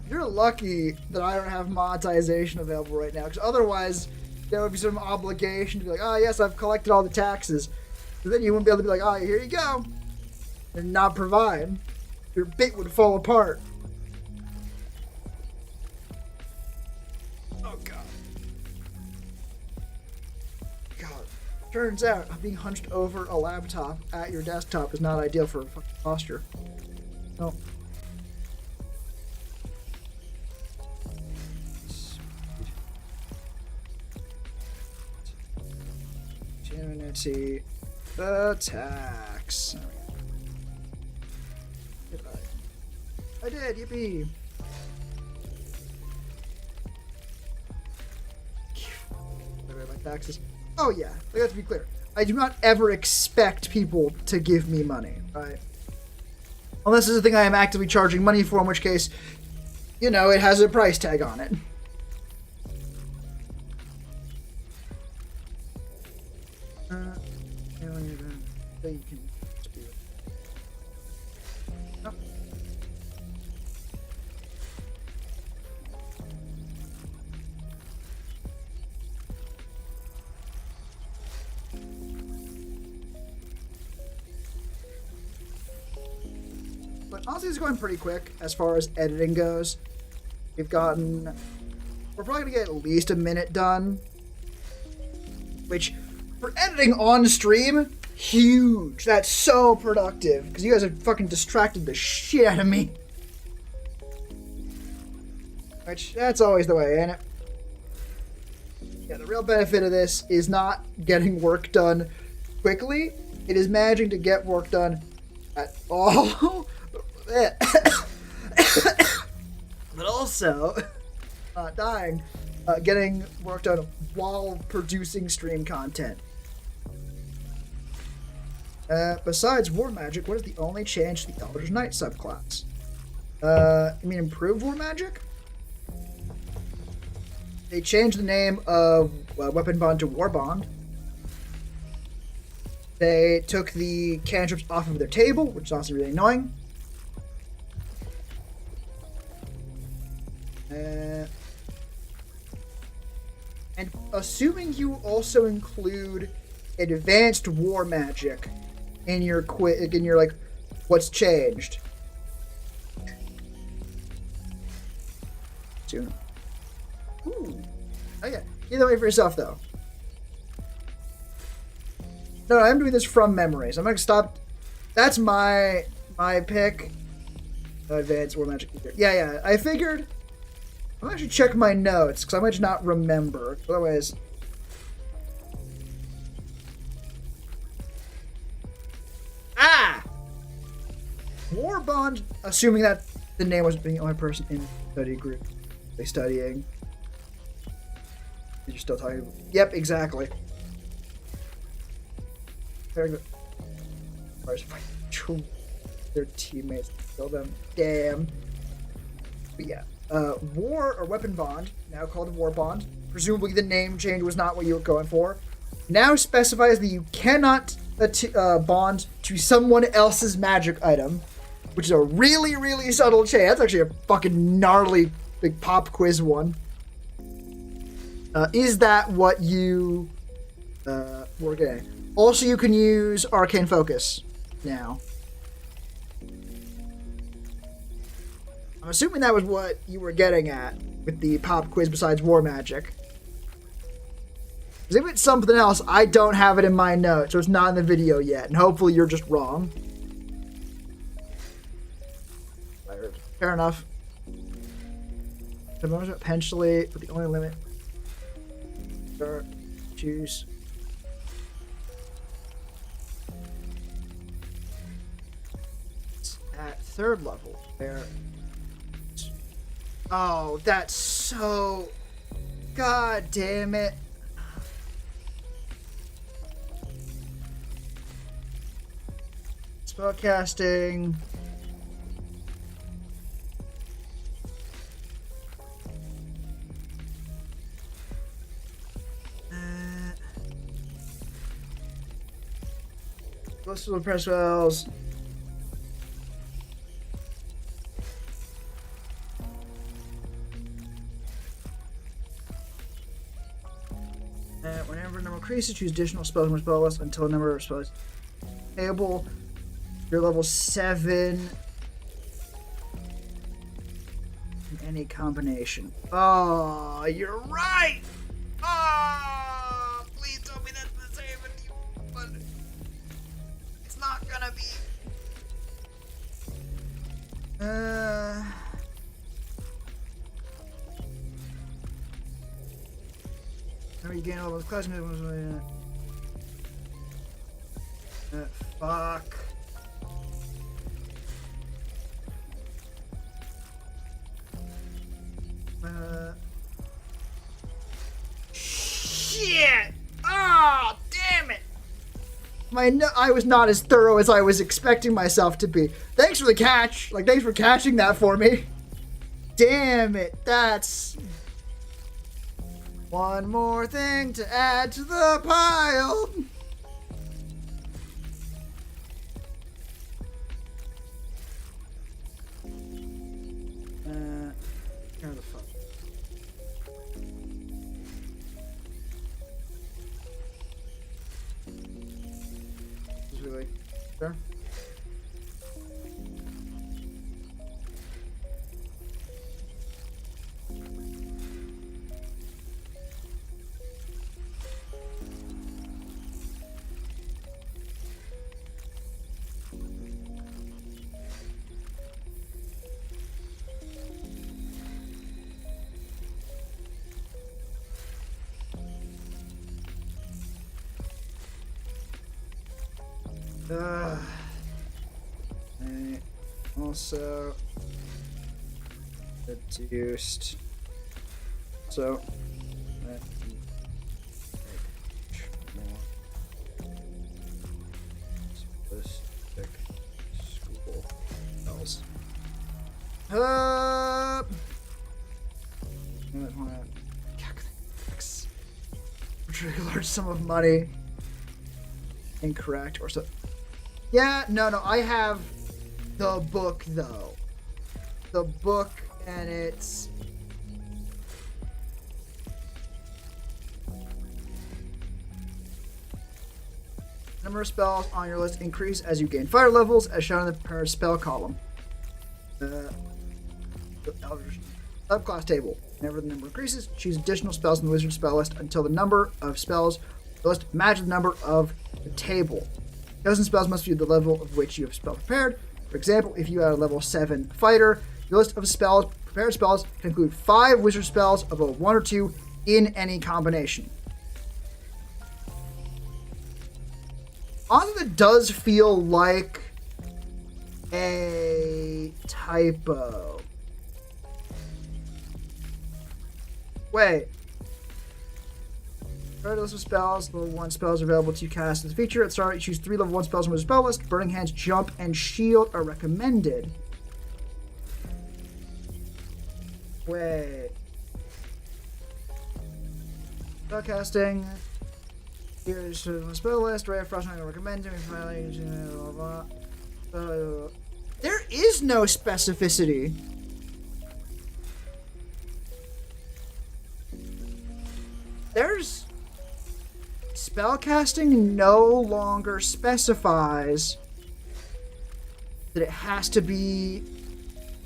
You're lucky that I don't have monetization available right now, because otherwise there would be some obligation to be like, oh yes, I've collected all the taxes. But then you wouldn't be able to be like, oh, here you go, and not provide. Your bit would fall apart. Oh god. God. Turns out being hunched over a laptop at your desktop is not ideal for fucking posture. No. Opportunity attacks. I did, yippee. My taxes. Oh yeah, I got to be clear. I do not ever expect people to give me money, right? Unless it's a thing I am actively charging money for, in which case, you know, it has a price tag on it. You can just be oh. But honestly, it's going pretty quick as far as editing goes. We're probably gonna get at least a minute done, which for editing on stream, huge. That's so productive because you guys have fucking distracted the shit out of me. Which, that's always the way, ain't it? Yeah, the real benefit of this is not getting work done quickly. It is managing to get work done at all. But also, not dying, getting work done while producing stream content. Besides War Magic, what is the only change to the Elder's Knight subclass? You mean improved War Magic? They changed the name of Weapon Bond to War Bond. They took the cantrips off of their table, which is also really annoying. And assuming you also include advanced war magic in your like what's changed. Soon. Ooh. Oh yeah. Either way for yourself though. No, I'm doing this from memory, so I'm gonna stop. That's my pick. Advanced war magic. Yeah. I figured. I'm gonna actually check my notes because I might just not remember. Otherwise. War Bond, assuming that the name was being the only person in the study group studying. You're still talking. Yep, exactly. Very good. Their teammates kill them. Damn. But yeah, War or Weapon Bond, now called War Bond. Presumably the name change was not what you were going for. Now specifies that you cannot bond to someone else's magic item, which is a really, really subtle change. That's actually a fucking gnarly big pop quiz one. Is that what you were getting? Also, you can use Arcane Focus now. I'm assuming that was what you were getting at with the pop quiz besides War Magic. Because if it's something else, I don't have it in my notes, so it's not in the video yet, and hopefully you're just wrong. Fair enough. Potentially, but the only limit. Start, choose. It's at 3rd level. There. Oh, that's so. God damn it. Spellcasting. Most of the press spells. Whenever the number increases, choose additional spells and spell list until the number of spells payable. You're level 7. In any combination. Oh, you're right! Oh, please tell me that's the same with you, but it's not gonna be. Now you gain all those class moves. Fuck. Shit! Oh, damn it! I was not as thorough as I was expecting myself to be. Thanks for the catch. Like, thanks for catching that for me. Damn it. That's one more thing to add to the pile. Where the fuck? Is really sure? I also reduced. So let me more specific school spells. A large sum of money. Incorrect or so. Yeah, no. I have the book though. The book, and it's number of spells on your list increase as you gain fire levels, as shown in the prepared spell column. The Eldritch subclass table. Whenever the number increases, choose additional spells in the wizard spell list until the number of spells the list matches the number of the table. Chosen spells must be the level of which you have spell prepared. For example, if you have a level 7 fighter, your list of spells, prepared spells, can include 5 wizard spells of a 1 or 2 in any combination. Honestly, it does feel like a typo. Wait. Start a list of spells. Level 1 spells available to you cast as a feature. At the start, you choose 3 level 1 spells from the spell list. Burning Hands, Jump, and Shield are recommended. Wait. Spellcasting. Here's the spell list. Ray of Frost, I'm recommended. There is no specificity. There's spellcasting no longer specifies that it has to be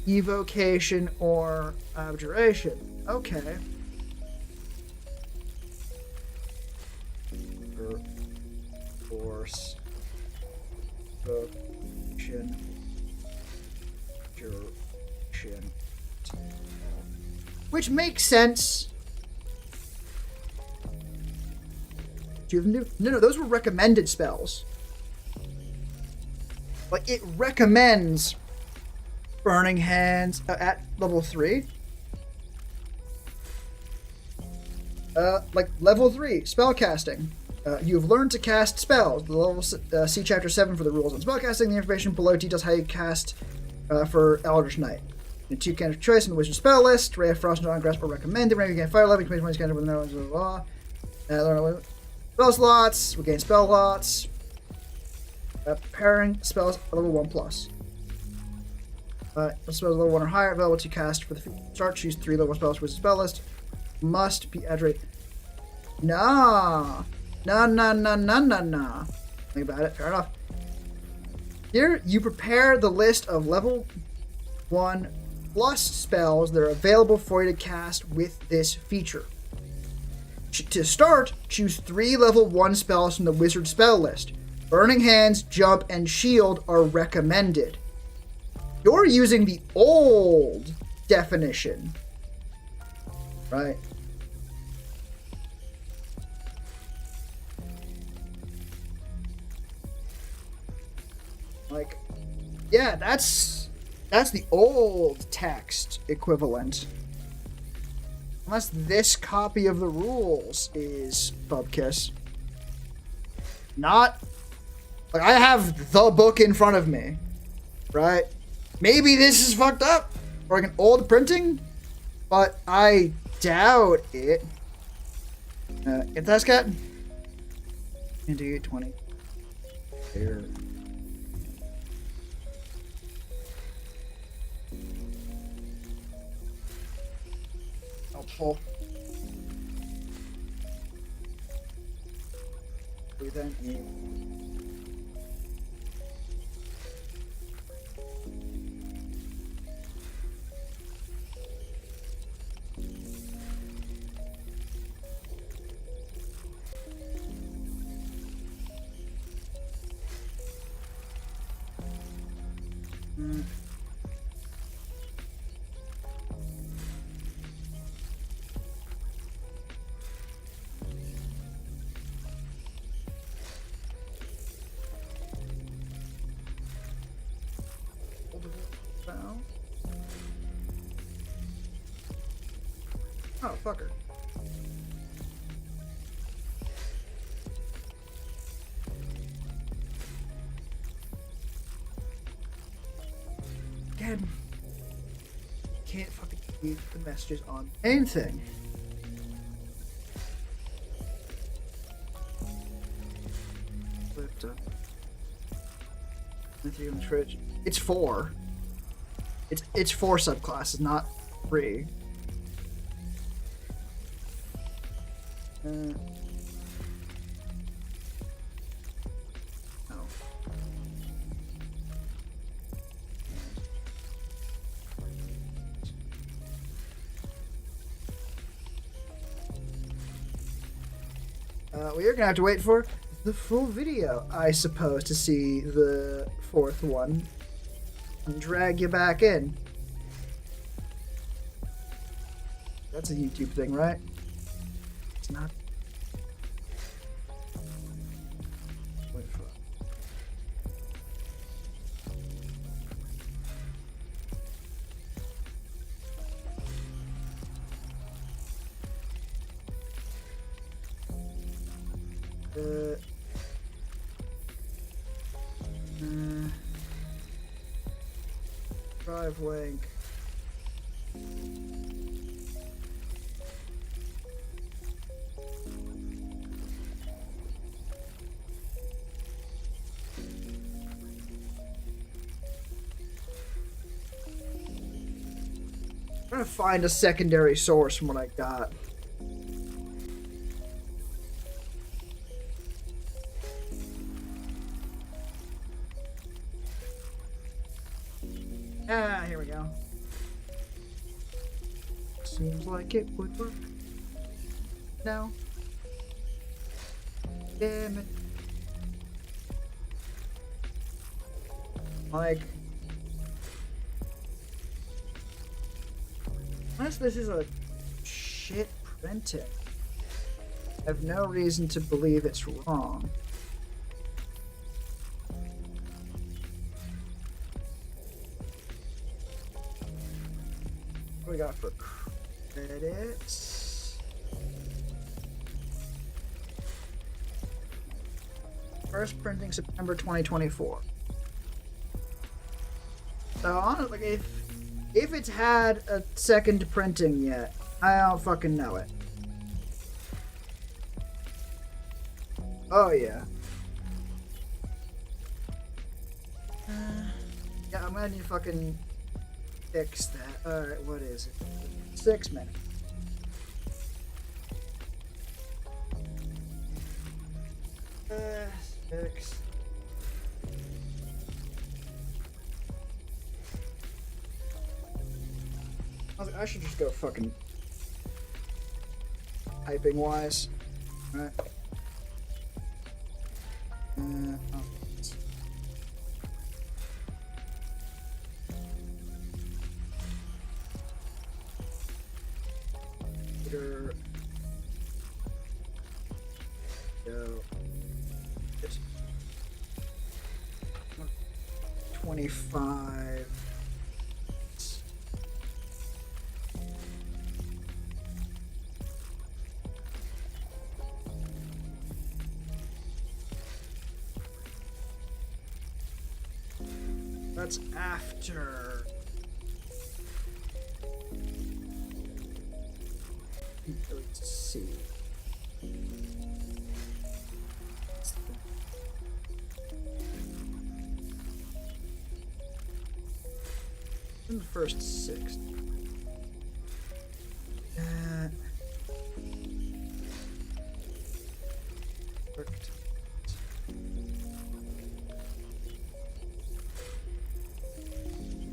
evocation or abjuration. Okay. Force, evocation, abjuration, which makes sense. Do you have new? No, those were recommended spells. Like, it recommends Burning Hands at level 3. Like, level 3, spellcasting. You've learned to cast spells. The level, see Chapter 7 for the rules on spellcasting. The information below details how you cast for Eldritch Knight. The 2 candidates of choice in the Wizard spell list. Ray of Frost and Dawn Grasp are recommended. Whenever you gain fire level, you can make 20 with no blah. Learn spell slots. Regain spell slots. Preparing spells level 1 plus. Spells level 1 or higher available to cast for the start. Choose 3 level spells for Wizard spell list. Must be added. Nah. Think about it. Fair enough. Here, you prepare the list of level 1 plus spells that are available for you to cast with this feature. To start, choose 3 level 1 spells from the Wizard spell list. Burning Hands, Jump, and Shield are recommended. You're using the old definition. Right? Like, yeah, that's the old text equivalent. Unless this copy of the rules is Bubkiss. Not, like, I have the book in front of me, right? Maybe this is fucked up, or like an old printing, but I doubt it. Get that, Scott? Into 20. There. Helpful. We then eat. Oh, fucker. Again. Can't fucking keep the messages on anything. But, it's 4. It's 4 subclasses, not 3. No. We're gonna have to wait for the full video, I suppose, to see the 4th one and drag you back in. That's a YouTube thing, right? It's not. Wait for it. Drive link. I'm trying to find a secondary source from what I got. Here we go. Seems like it would work. No. Damn it. Like, unless this is a shit printing, I have no reason to believe it's wrong. What we got for credits? First printing September 2024. So honestly, if it's had a second printing yet, I don't fucking know it. Oh yeah. Yeah, I'm gonna need to fucking fix that. Alright, what is it? 6 minutes. Six. I should just go fucking typing wise. Alright. Oh. Go. 25. That's after. Let's see. In the first 6. Perfect.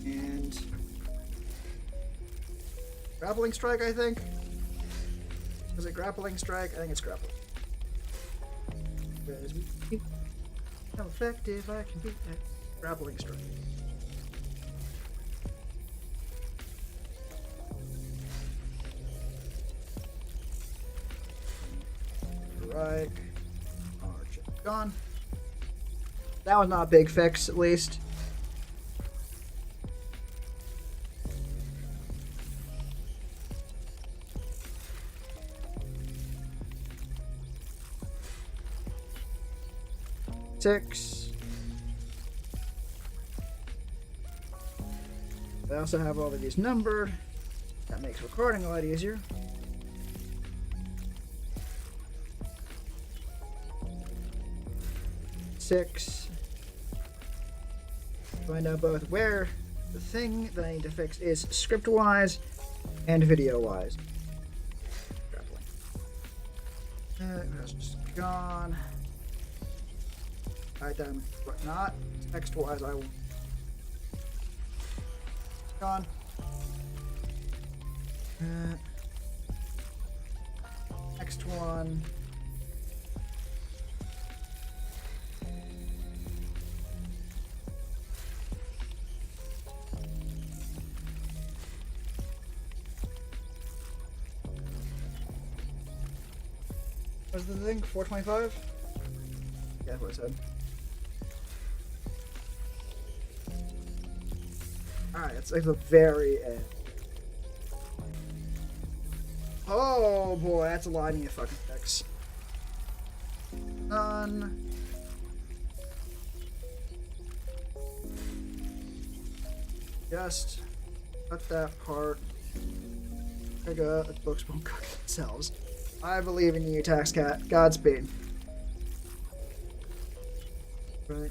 And grappling strike, I think. Is it grappling strike? I think it's grappling. Because how effective I can beat that grappling strike. Strike. Arch gone. That was not a big fix, at least. 6. I also have all of these numbered. That makes recording a lot easier. Six. Find out both where the thing that I need to fix is script-wise and video-wise. That's just gone. Alright then, but not text-wise. I will. It's gone. Next one. What's the thing? 425? Yeah, that's what I said. Alright, it's like the very end. Oh boy, that's a lot I need to fucking fix. Done. Just cut that part. The books won't cook themselves. I believe in you, Tax Cat. Godspeed. Right.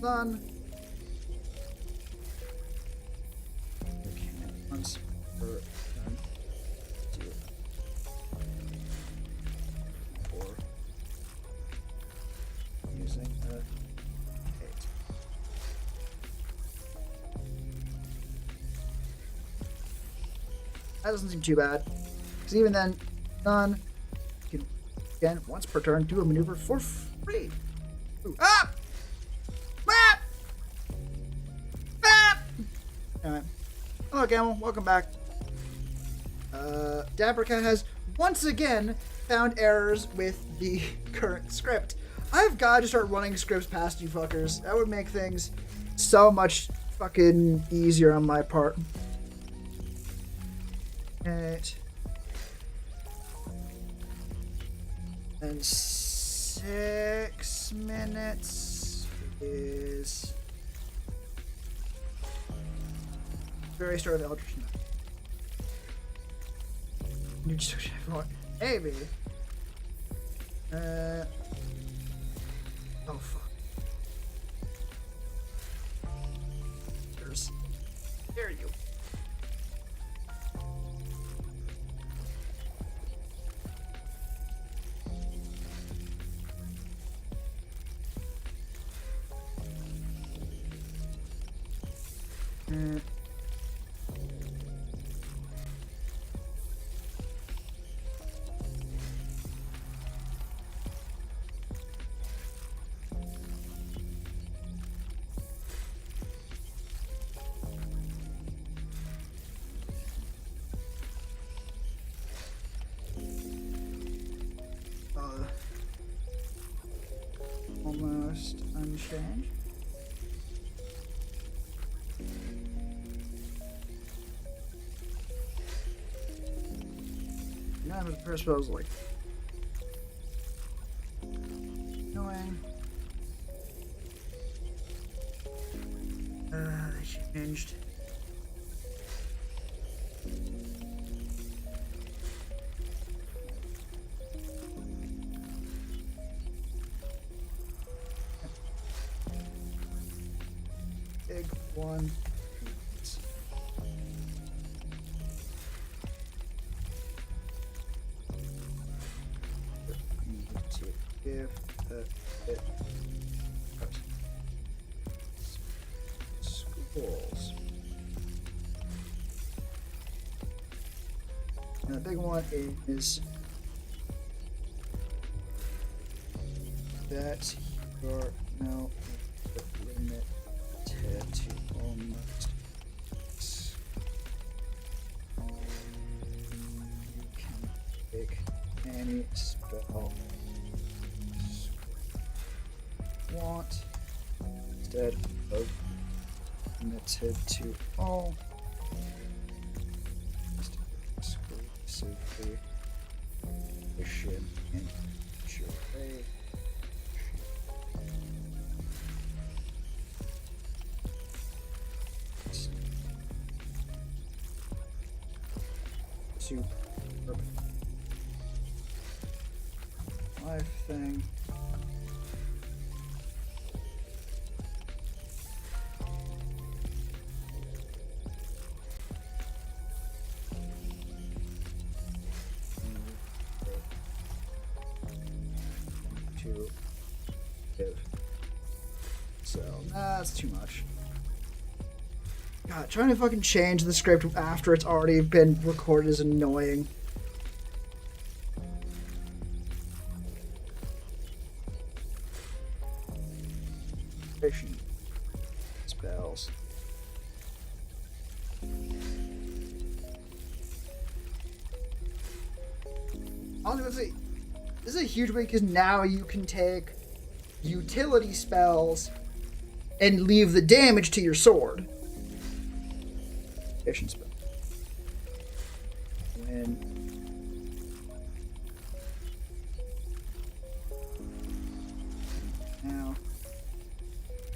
Done. Okay, once per turn. 2, 4. Using a 8. That doesn't seem too bad. Because even then, done. You can, again, once per turn, do a maneuver for free. Ooh. Ah! Alright. Hello, Gamble. Welcome back. Dappercat has once again found errors with the current script. I've got to start running scripts past you fuckers. That would make things so much fucking easier on my part. 8. And 6 minutes is very start of Eldritch Knight. New destruction everyone. Hey, baby. Oh fuck. Dare you? Almost unchanged. Now the first spell is like annoying. They changed. Big one. Give the bit schools. And the big one is that you're now limited to almost. You can pick any spell. Want instead of limited to all exclusively efficient and curate. Super life thing. To give. So that's too much. God, trying to fucking change the script after it's already been recorded is annoying. Fishing spells. Honestly, this is a huge way because now you can take utility spells and leave the damage to your sword. Fishing spell. When now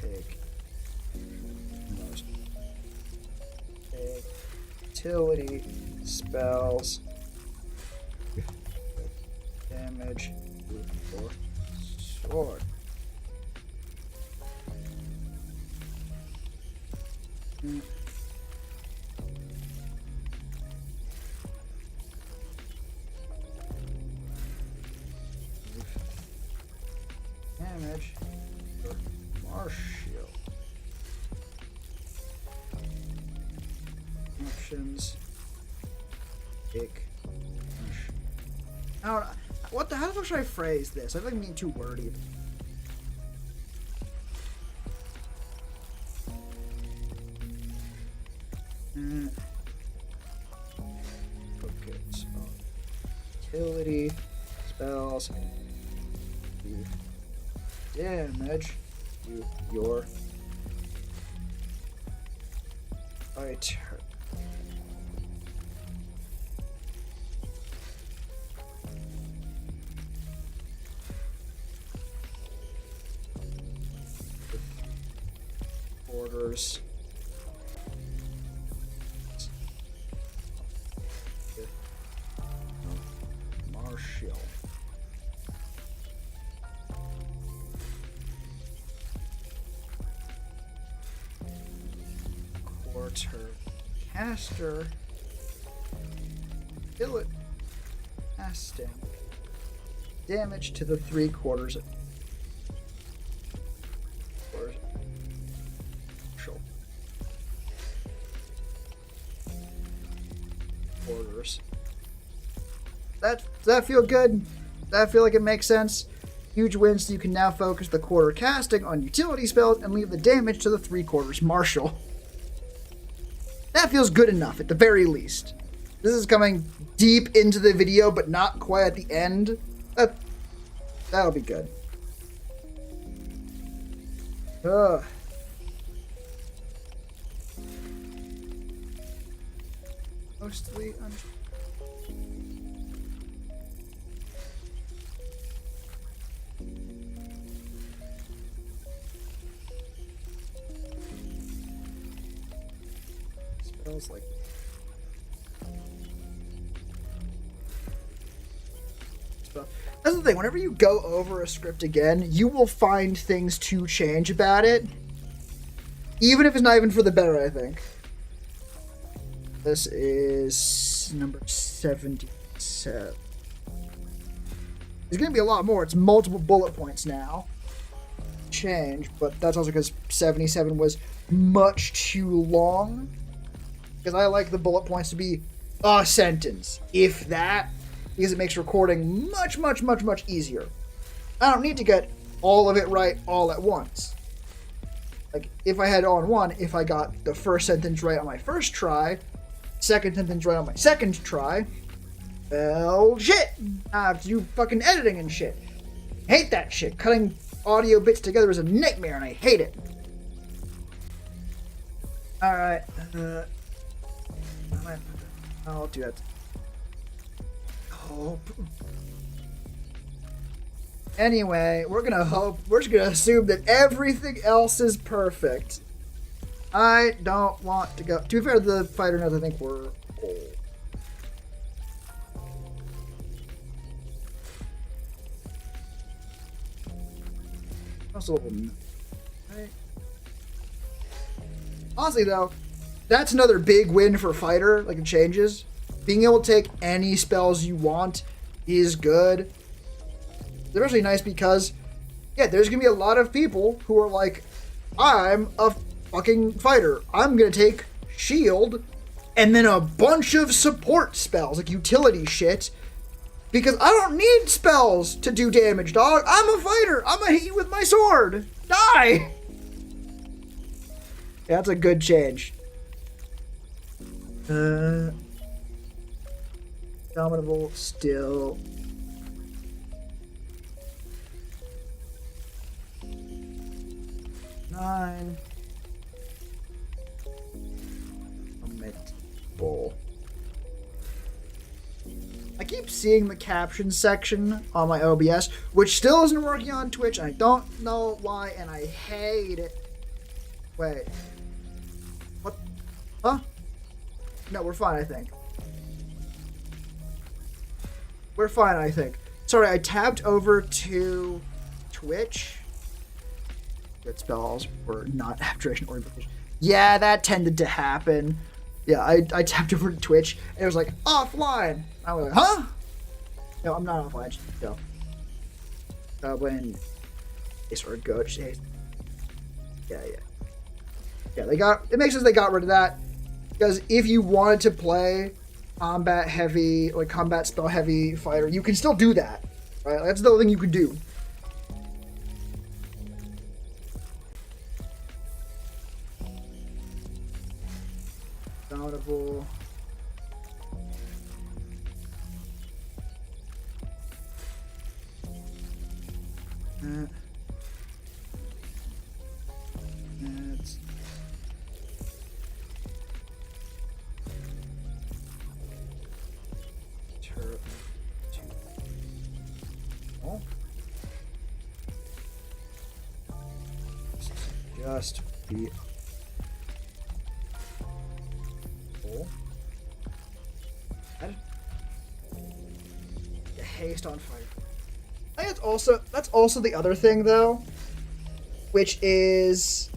take most utility spells damage to your sword. Damage for Martial. Options. Big. I don't know. What the hell should I phrase this? I feel like I'm being too wordy. Focus on utility spells. Damage to your item. Orders. Martial. Quarter caster. Kill it. Casting. Damage to the 3/4. Orders. Does that feel good? Does that feel like it makes sense? Huge win, so you can now focus the quarter casting on utility spells and leave the damage to the 3/4 martial. That feels good enough, at the very least. This is coming deep into the video, but not quite at the end. That'll be good. Ugh. Mostly spells like that's the thing, whenever you go over a script again, you will find things to change about it. Even if it's not even for the better, I think. This is number 77. There's going to be a lot more. It's multiple bullet points now. Change, but that's also because 77 was much too long. Because I like the bullet points to be a sentence, if that, because it makes recording much, much, much, much easier. I don't need to get all of it right all at once. Like, if I had on one, if I got the first sentence right on my first try, second sentence right on my second try, well, shit. I have to do fucking editing and shit. Hate that shit. Cutting audio bits together is a nightmare and I hate it. Alright. I'll do that. Hope. Anyway, we're just gonna assume that everything else is perfect. I don't want to go. To be fair, the fighter knows I think we're old. Also, right. Honestly, though, that's another big win for fighter. Like, it changes. Being able to take any spells you want is good. It's especially nice because, yeah, there's gonna be a lot of people who are like, I'm a fucking fighter. I'm gonna take shield and then a bunch of support spells, like utility shit, because I don't need spells to do damage, dog. I'm a fighter. I'm gonna hit you with my sword. Die! Yeah, that's a good change. Dominable still. Nine. Bull. I keep seeing the caption section on my OBS, which still isn't working on Twitch. I don't know why, and I hate it. Wait. What? Huh? No, we're fine, I think. We're fine, I think. Sorry, I tabbed over to Twitch. Good spells were not abjuration or invocation. Yeah, that tended to happen. Yeah, I tapped over to Twitch, and it was like, offline. I was like, huh? No, I'm not offline. Just go. When they started go, yeah. Yeah, it makes sense they got rid of that. Because if you wanted to play combat heavy, like combat spell heavy fighter, you can still do that. Right? That's the only thing you can do. Downable. That's oh. Just be the haste on fire. I think that's also the other thing though, which is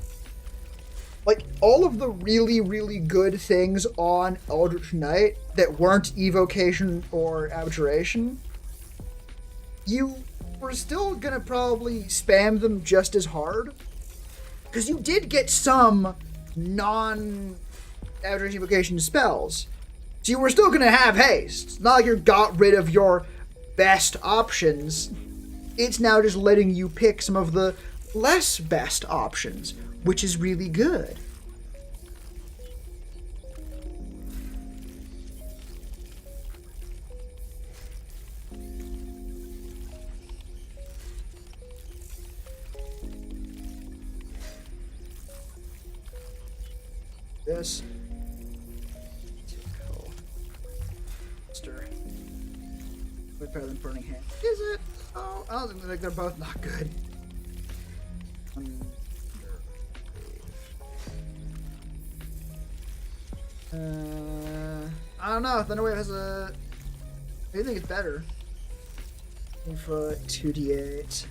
like all of the really, really good things on Eldritch Knight that weren't evocation or abjuration, you were still gonna probably spam them just as hard. Because you did get some non-abjuration evocation spells. So you were still gonna have haste. It's not like you got rid of your best options. It's now just letting you pick some of the less best options, which is really good. This. Way better than Burning Hand. Is it? Oh, I don't think they're both not good. I don't know. Thunderwave has a. I think it's better. For 2d8.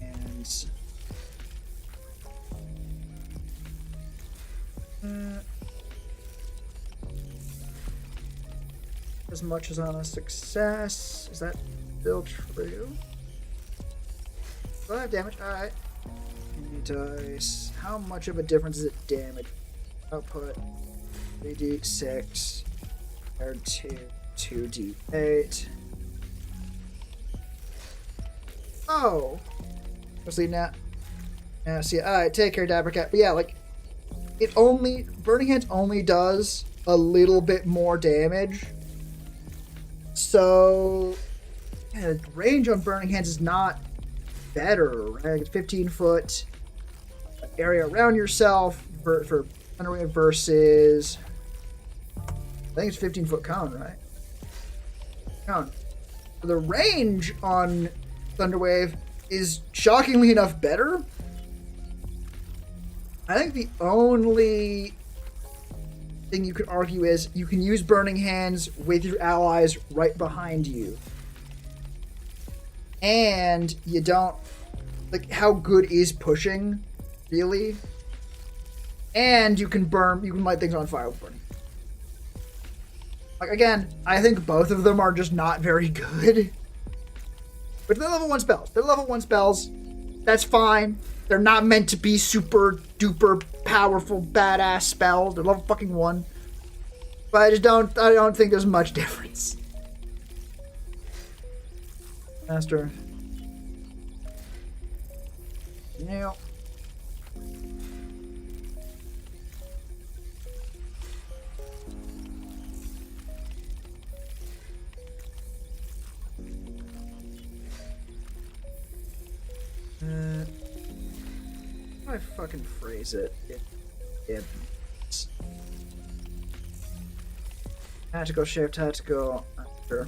And. As much as on a success. Is that still true? Do I have damage? Alright. Dice. How much of a difference is it damage? Output 3d6 compared to 2d8. Oh! See now. Yeah, see, alright, take care, Dappercat. But yeah, like, Burning Hands only does a little bit more damage. So, yeah, the range on Burning Hands is not better, right? It's 15 foot area around yourself for Thunderwave versus, I think it's 15 foot cone, right? Cone. The range on Thunderwave is shockingly enough better. I think the only thing you could argue is you can use Burning Hands with your allies right behind you. And you don't, like, how good is pushing, really? And you can light things on fire with Burning. Like, again, I think both of them are just not very good. But they're level 1 spells. They're level 1 spells. That's fine. They're not meant to be super duper powerful badass spells. They're level fucking 1. But I don't think there's much difference. Master. Yeah. How do I fucking phrase it? Tactical shift, tactical. Sure.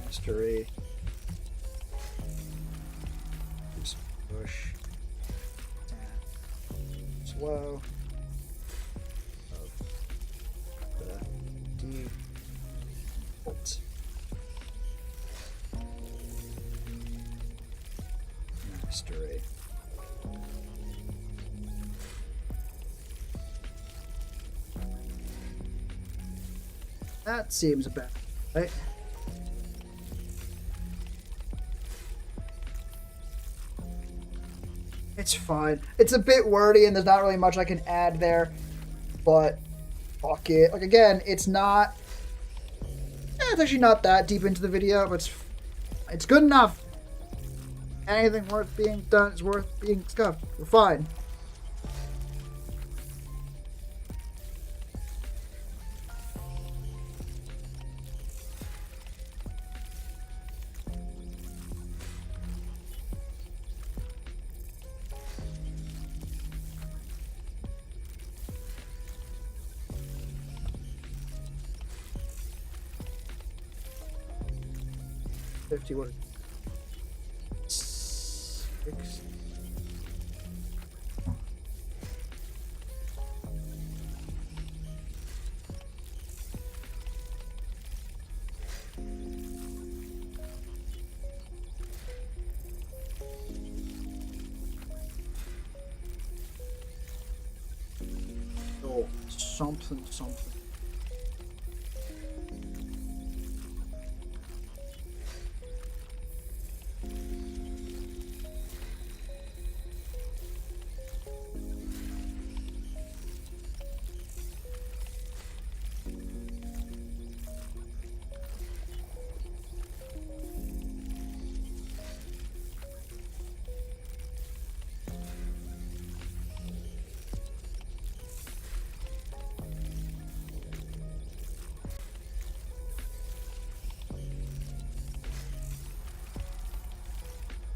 Mastery. Push. Slow. Of the default. Mastery. That seems about right. It's fine. It's a bit wordy and there's not really much I can add there, but fuck it. Like, again, it's not, it's actually not that deep into the video, but it's good enough. Anything worth being done is worth being scuffed. We're fine. What? 6. Oh, something.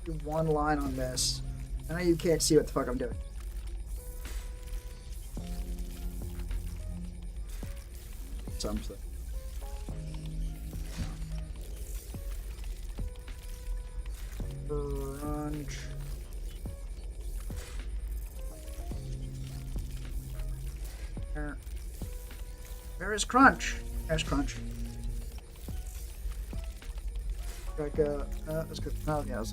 Do one line on this. I know you can't see what the fuck I'm doing. Something. Crunch. Where is Crunch? There's Crunch. Like, let's go. Oh, yeah,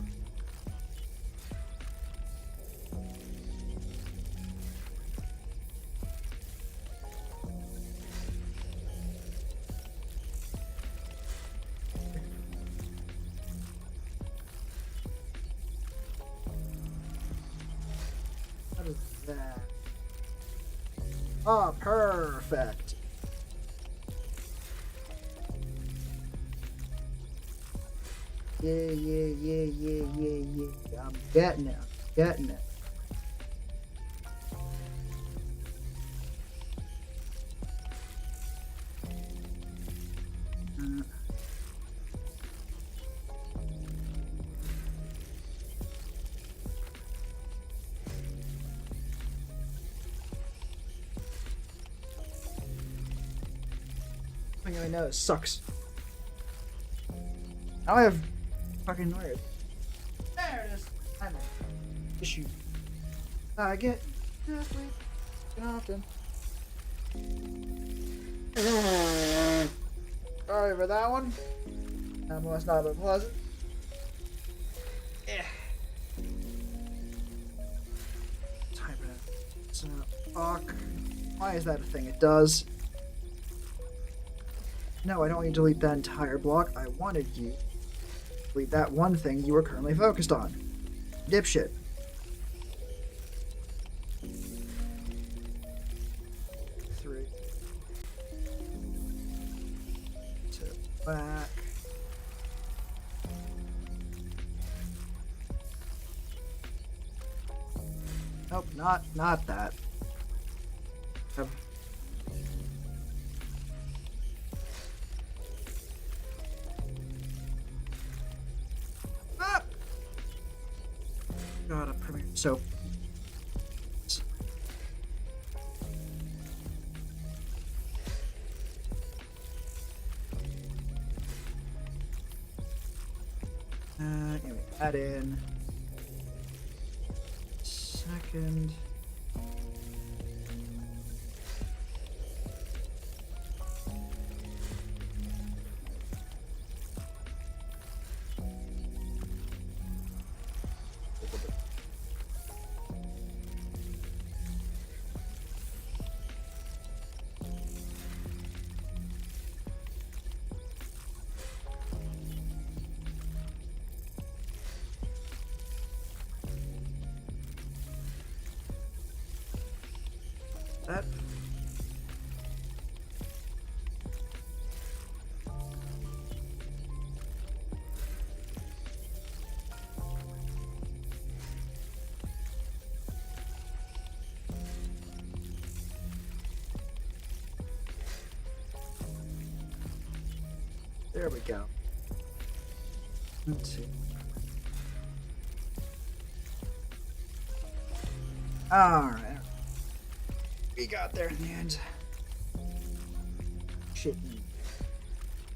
what is that? Oh, perfect. Yeah. I'm getting it. Getting it. I know it sucks. Now I have fucking weird. There it is. I'm an issue. I get often. Sorry for that one. That must not have been pleasant. Yeah. Type it out. So, fuck. Why is that a thing? It does. No, I don't want you to delete that entire block. I wanted you to delete that one thing you were currently focused on. Dipshit. Three. To back. Nope, not that. God, a premiere. So. Anyway, add in. Second. That. There we go. Let's see. Alright. We got there in the end. Shit.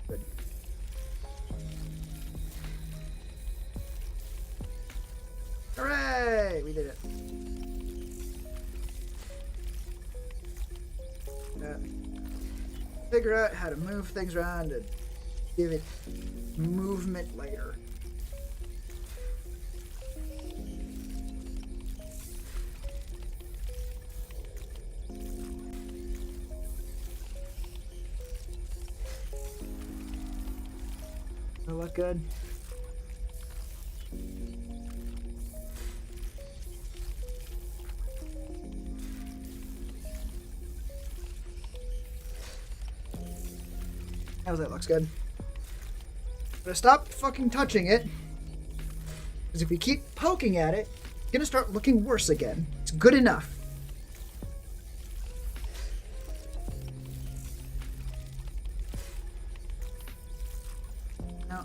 Good. Hooray! We did it. Figure out how to move things around and give it movement later. That look good? How's that? Looks good. But stop fucking touching it. Because if we keep poking at it, it's gonna start looking worse again. It's good enough. Now,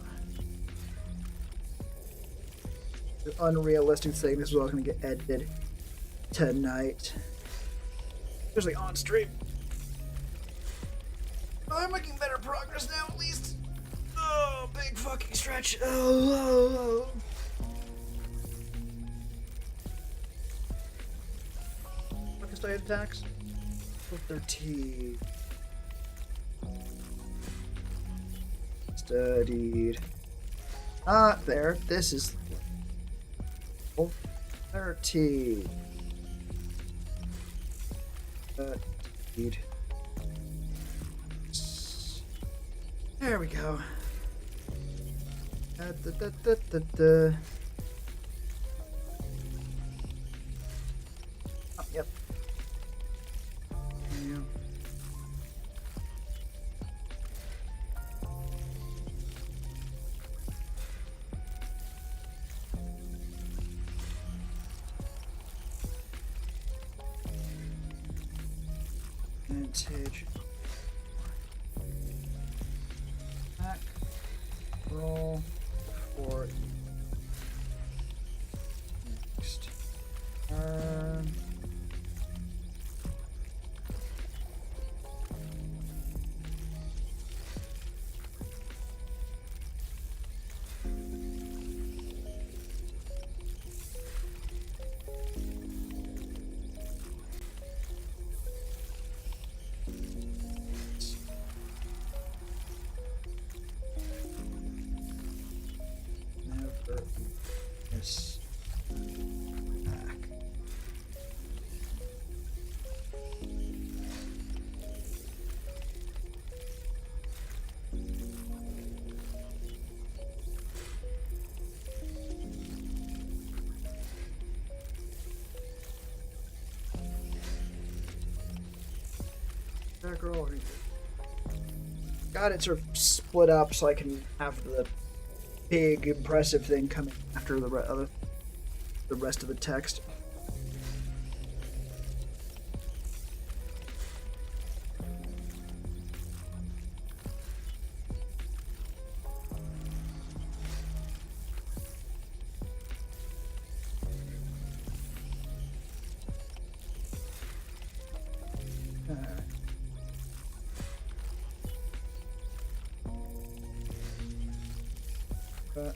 the unrealistic thing, this is all gonna get edited tonight. Especially on stream. I'm making better progress now, at least. Oh, big fucking stretch. Oh. Focus diet attacks. 13. Studied. Ah, there. This is 13. Studied. There we go. Oh, yep. Yeah. percentage back roll for next turn. Never miss back. Back roll. Got it sort of split up so I can have the big impressive thing coming after the rest of the text. But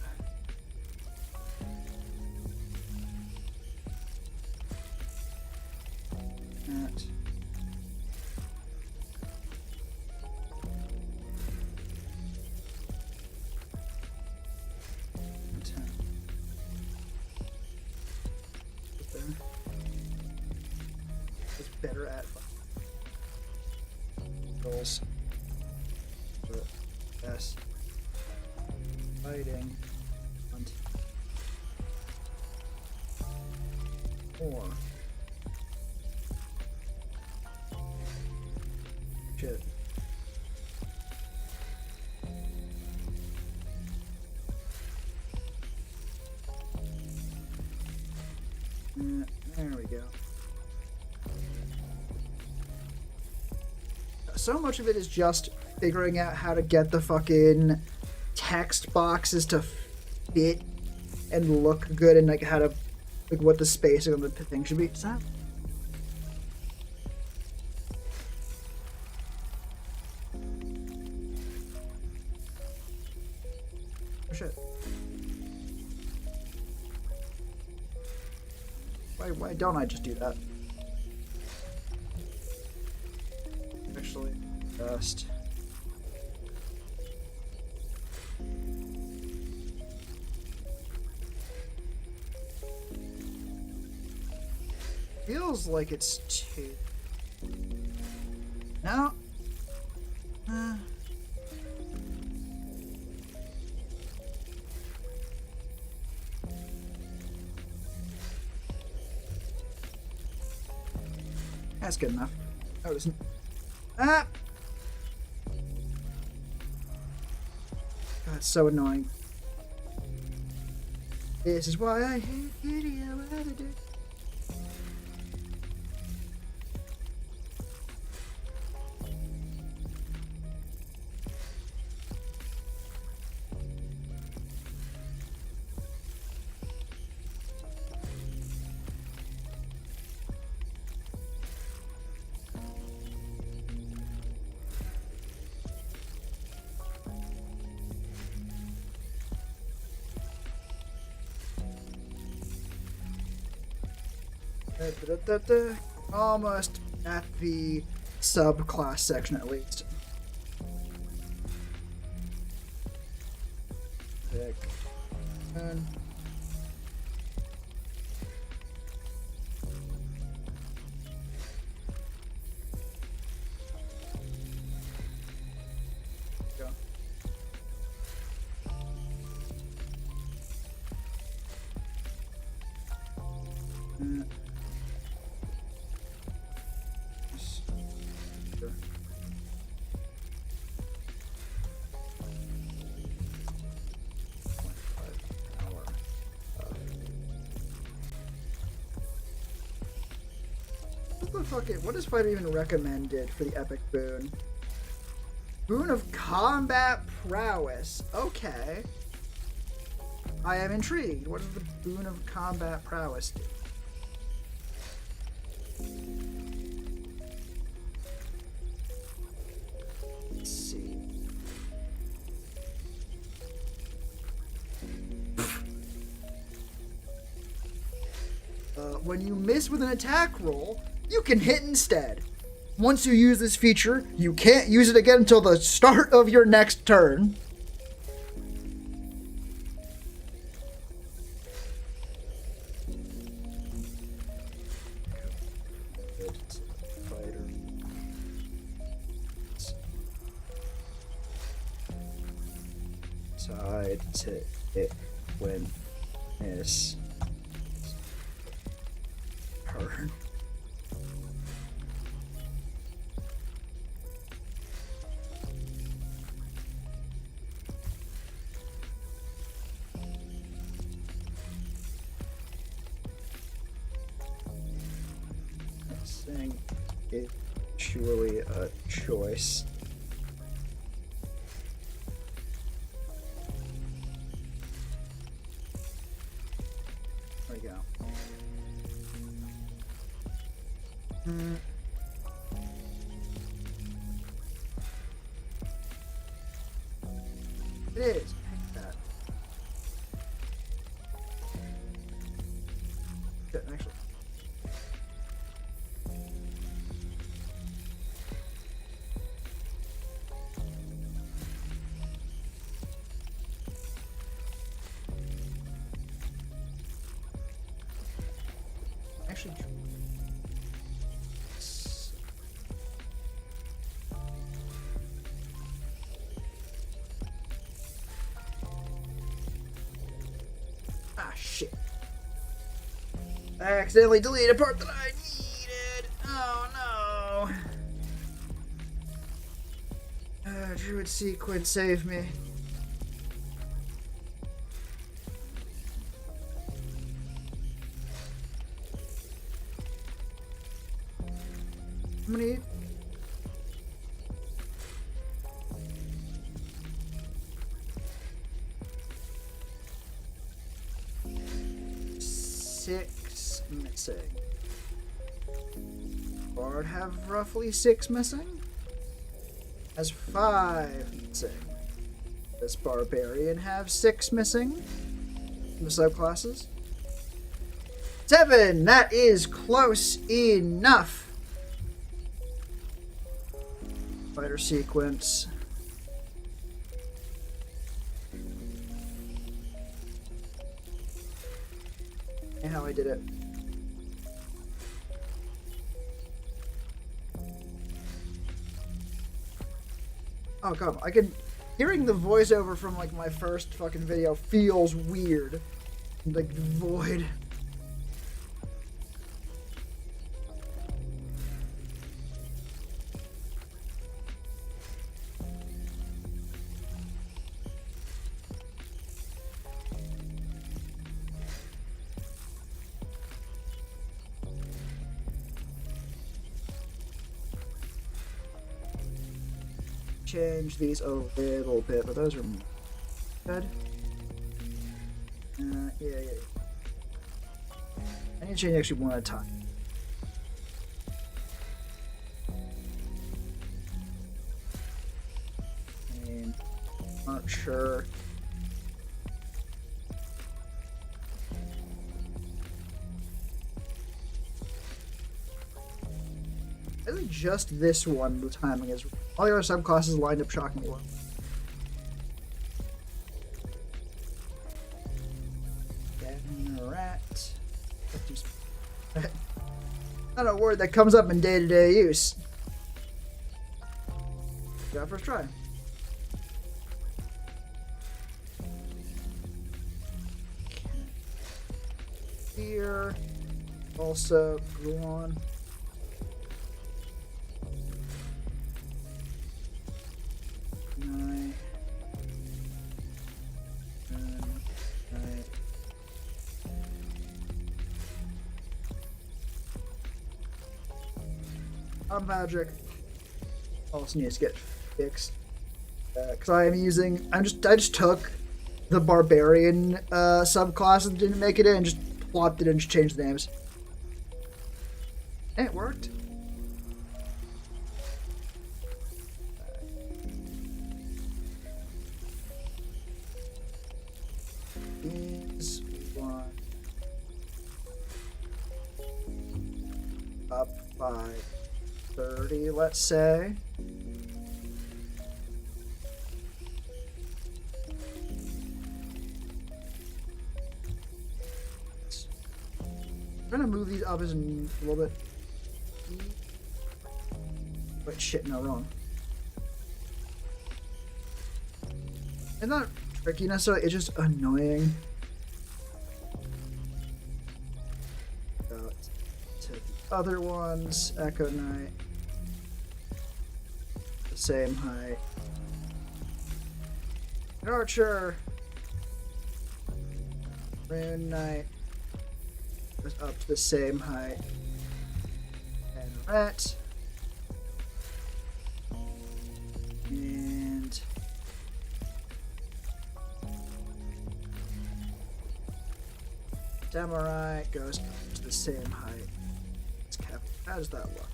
that is better at goals. Best fighting and or shit. There we go. So much of it is just figuring out how to get the fucking text boxes to fit and look good, and like how to, like, what the spacing on the thing should be. Is that? Oh shit. Why don't I just do that? Actually, just feels like it's two. No. That's good enough. No, it isn't. Ah! God, it's so annoying. This is why I hate video editing. Almost at the subclass section at least. Pick. And go. What is fighter even recommended for the epic boon? Boon of combat prowess. Okay. I am intrigued. What does the boon of combat prowess do? Let's see. When you miss with an attack roll, you can hit instead. Once you use this feature, you can't use it again until the start of your next turn. Side to it when miss turn. Saying it surely a choice. There we go. It is. That. Good, actually. Actually. Ah, shit. I accidentally deleted a part that I needed. Oh no. Druid sequence, save me. How many? Six missing. Bard have roughly 6 missing. Has 5 missing. Does Barbarian have 6 missing? In the subclasses. 7! That is close enough. Fighter sequence. And how I did it. Oh, come on. Hearing the voiceover from, like, my first fucking video feels weird. Like, void. Change these a little bit, but those are good. Yeah. I need to change actually one at a time. And not sure. I think just this one, the timing is. All the other subclasses lined up shockingly well. Rat. Not a word that comes up in day-to-day use. Got first try. Here. Also, go on. magic also needs to get fixed. Because I just took the barbarian subclass and didn't make it in, and just plopped it in and just changed the names. And it worked. These we want up by 30, let's say. I'm gonna move these up as a little bit. Wait, shit, no, wrong. It's not tricky necessarily, it's just annoying. Go to the other ones, Echo Knight. The same height. Archer. Rune Knight. Goes up to the same height. And Rat. And Samurai goes up to the same height. How does that look?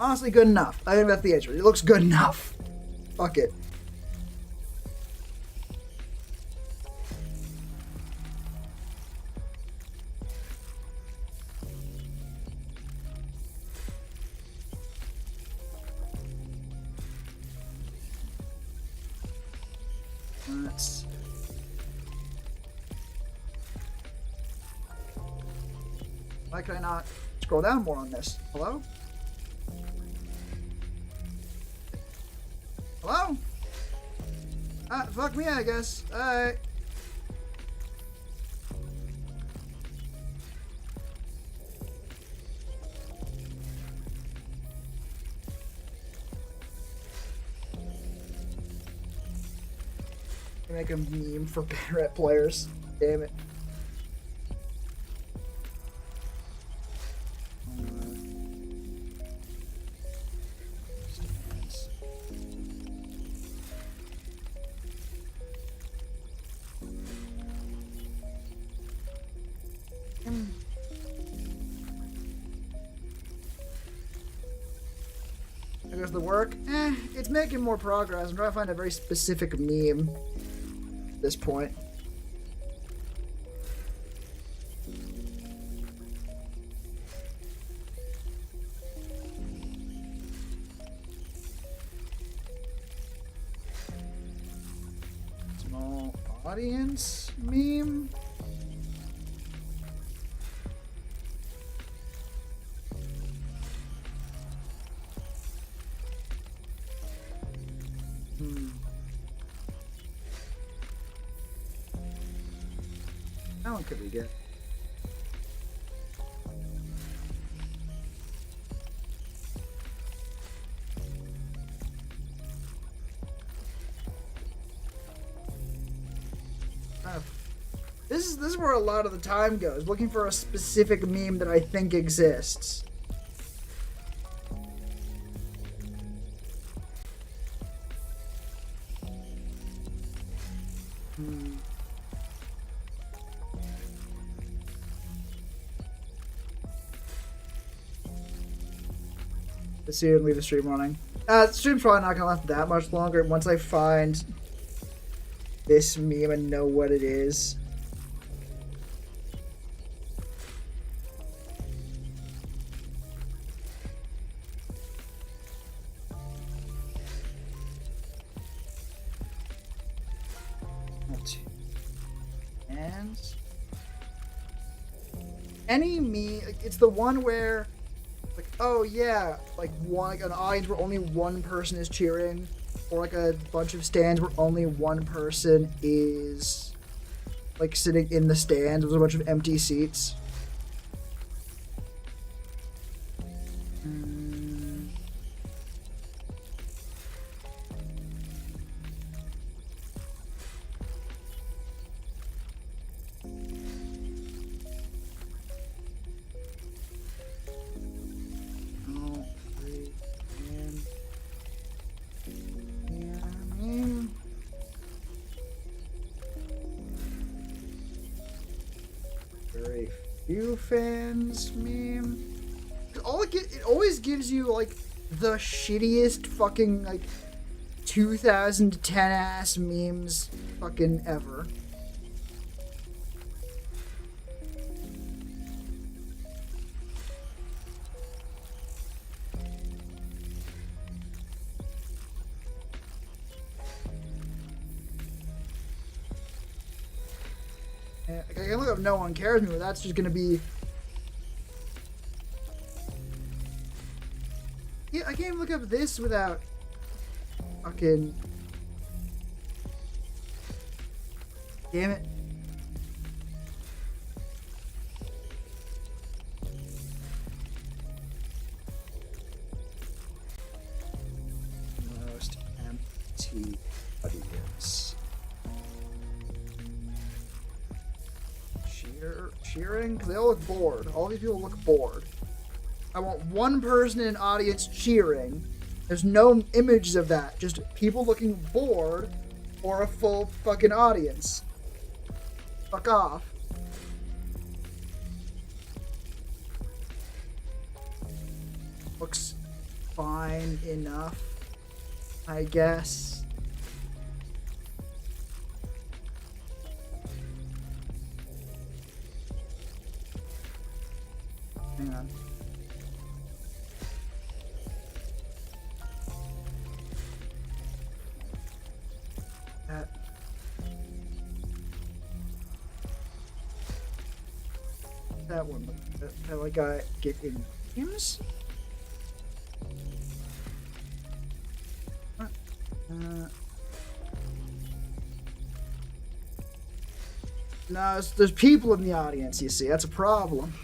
Honestly, good enough. I think that's the edge. It looks good enough. Fuck it. Why can I not scroll down more on this? Hello? Hello? Fuck me, I guess. Alright. Make a meme for Barrett players. Damn it. There goes the work. It's making more progress. I'm trying to find a very specific meme at this point. Small audience meme. How one could we get? This is where a lot of the time goes, looking for a specific meme that I think exists. Let's see and leave the stream running. The stream's probably not gonna last that much longer once I find this meme and know what it is. And any meme, it's the one where, like, oh yeah, like an audience where only one person is cheering, or like a bunch of stands where only one person is like sitting in the stands with a bunch of empty seats. very few fans meme. It always gives you like the shittiest fucking like 2010 ass memes fucking ever. I can look up No One Cares Me, but that's just gonna be. Yeah, I can't even look up this without fucking. Damn it. Most empty audience. Cheering? Because they all look bored. All these people look bored. I want one person in an audience cheering. There's no images of that. Just people looking bored or a full fucking audience. Fuck off. Looks fine enough, I guess. Hang on. That one. That like I get in games. No, there's people in the audience. You see, that's a problem.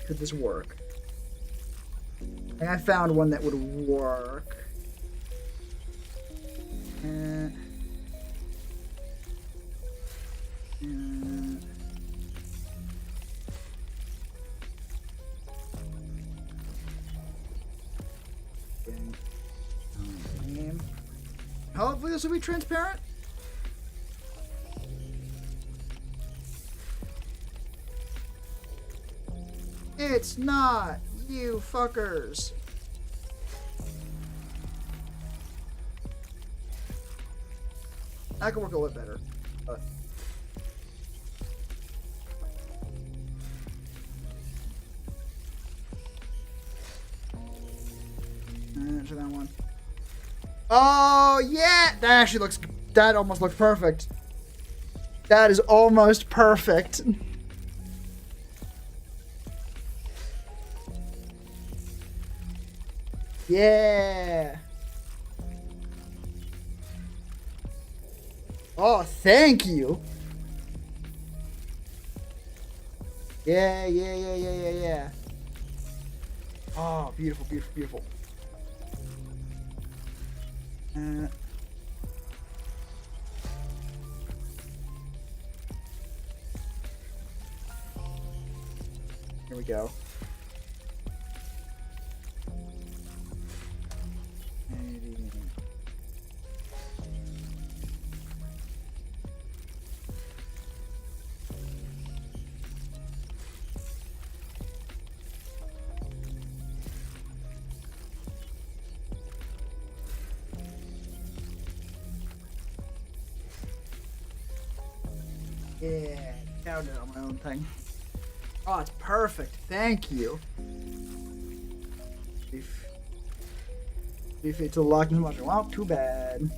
Could this work? I think I found one that would work. Hopefully this will be transparent. It's not, you fuckers. That could work a little better, but. Answer that one. Oh yeah, that almost looks perfect. That is almost perfect. Yeah. Oh, thank you. Yeah. Oh, beautiful. Here we go. Yeah, counted on my own thing. Oh, it's perfect. Thank you. If it's a lock in much. Well, too bad. Could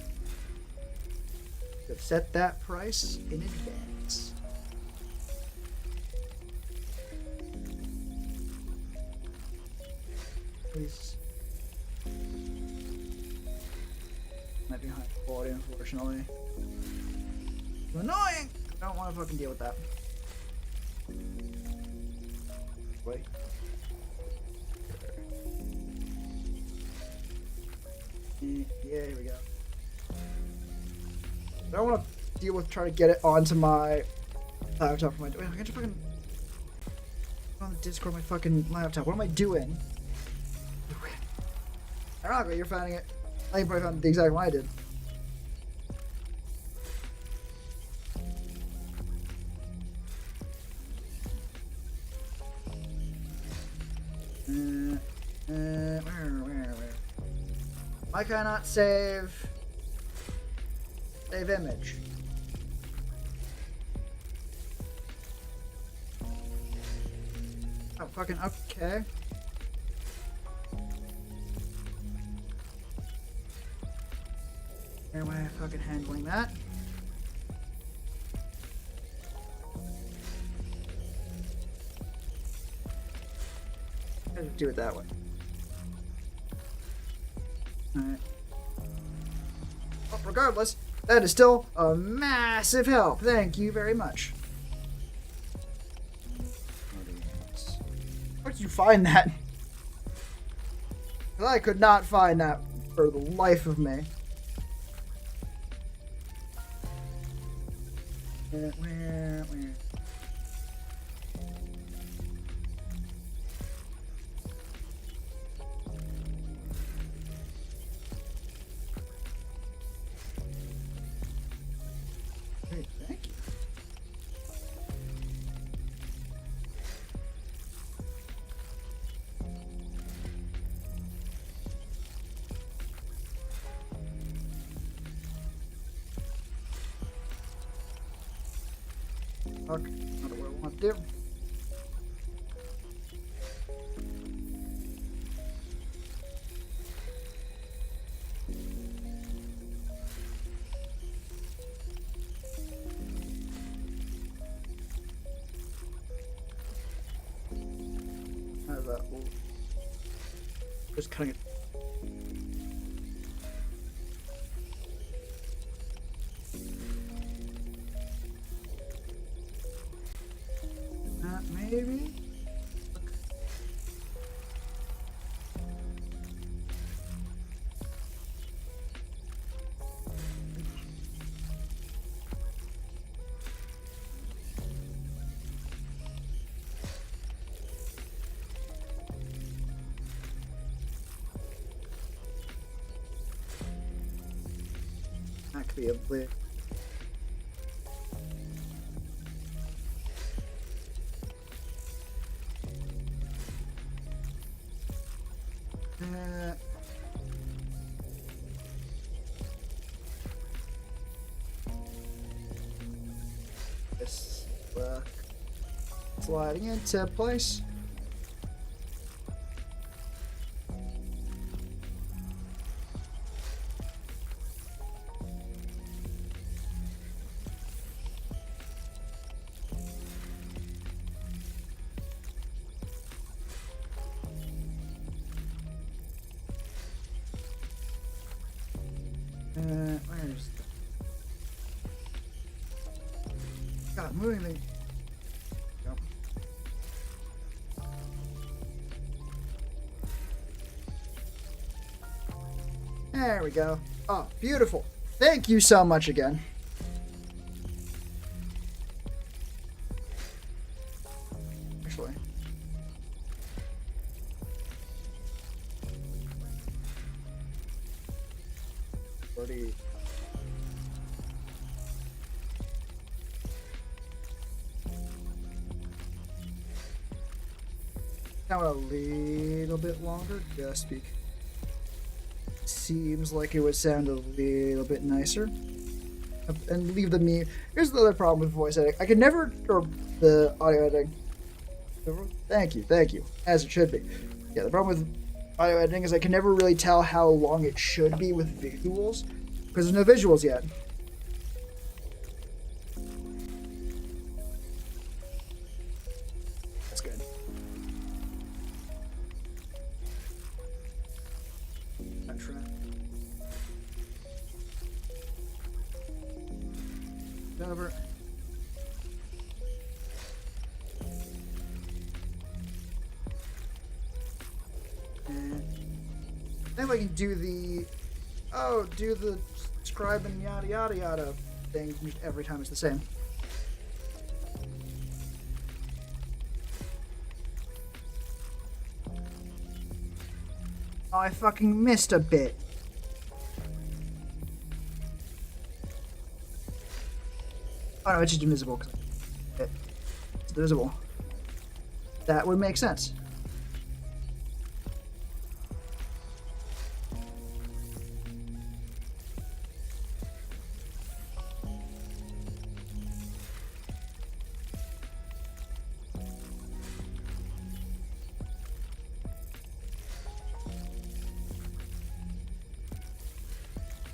have set that price in advance. Please. Might be high quality, unfortunately. Annoying. I don't want to fucking deal with that. Wait. Yeah, here we go. I don't want to deal with trying to get it onto my laptop. Wait, I can't fucking on the Discord my fucking laptop. What am I doing? Ironically, you're finding it. I probably found the exact one I did. Where? Why can I not save image? Oh, fucking okay. How am I fucking handling that? I'll just do it that way. Alright. Well, regardless, that is still a massive help. Thank you very much. Where did you find that? Because I could not find that for the life of me. Where? Hey, thank you. Fuck, not what I want to do. How's that? Well, just cutting it. Maybe? That could be a bit. This sliding into place. Where's the... God, moving me. Go. There we go. Oh, beautiful. Thank you so much again. Actually. Already. Now a little bit longer, just because seems like it would sound a little bit nicer. And leave the me. Here's the other problem with voice editing. I can never, or the audio editing. Thank you, as it should be. Yeah, the problem with audio editing is I can never really tell how long it should be with visuals, because there's no visuals yet. That's good. That's right. Over. think I can do the scribe and yada yada yada thing just every time it's the same. Oh, I fucking missed a bit. Oh no, it's just invisible. It's divisible. That would make sense.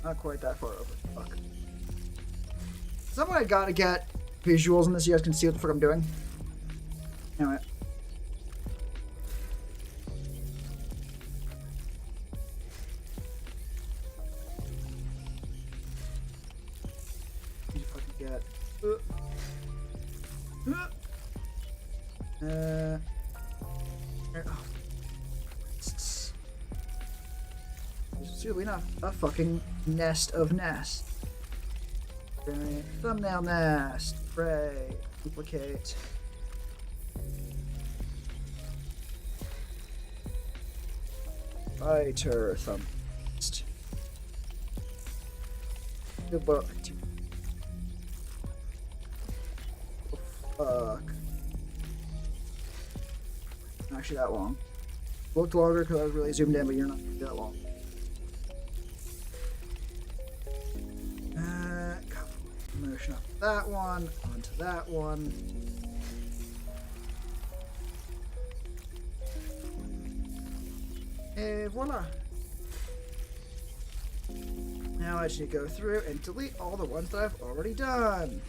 Not quite that far over. Fuck. Someone I gotta get visuals in this so you guys can see what the fuck I'm doing. Anyway. You fucking get. Oh. Seriously enough, a fucking nest of nests. Okay. Thumbnail nest. Pray. Duplicate. Fighter thumb nest. Good book. Oh, fuck. Not actually that long. Looked longer because I was really zoomed in, but you're not that long. Motion up that one, onto that one. And voila. Now I just need to go through and delete all the ones that I've already done.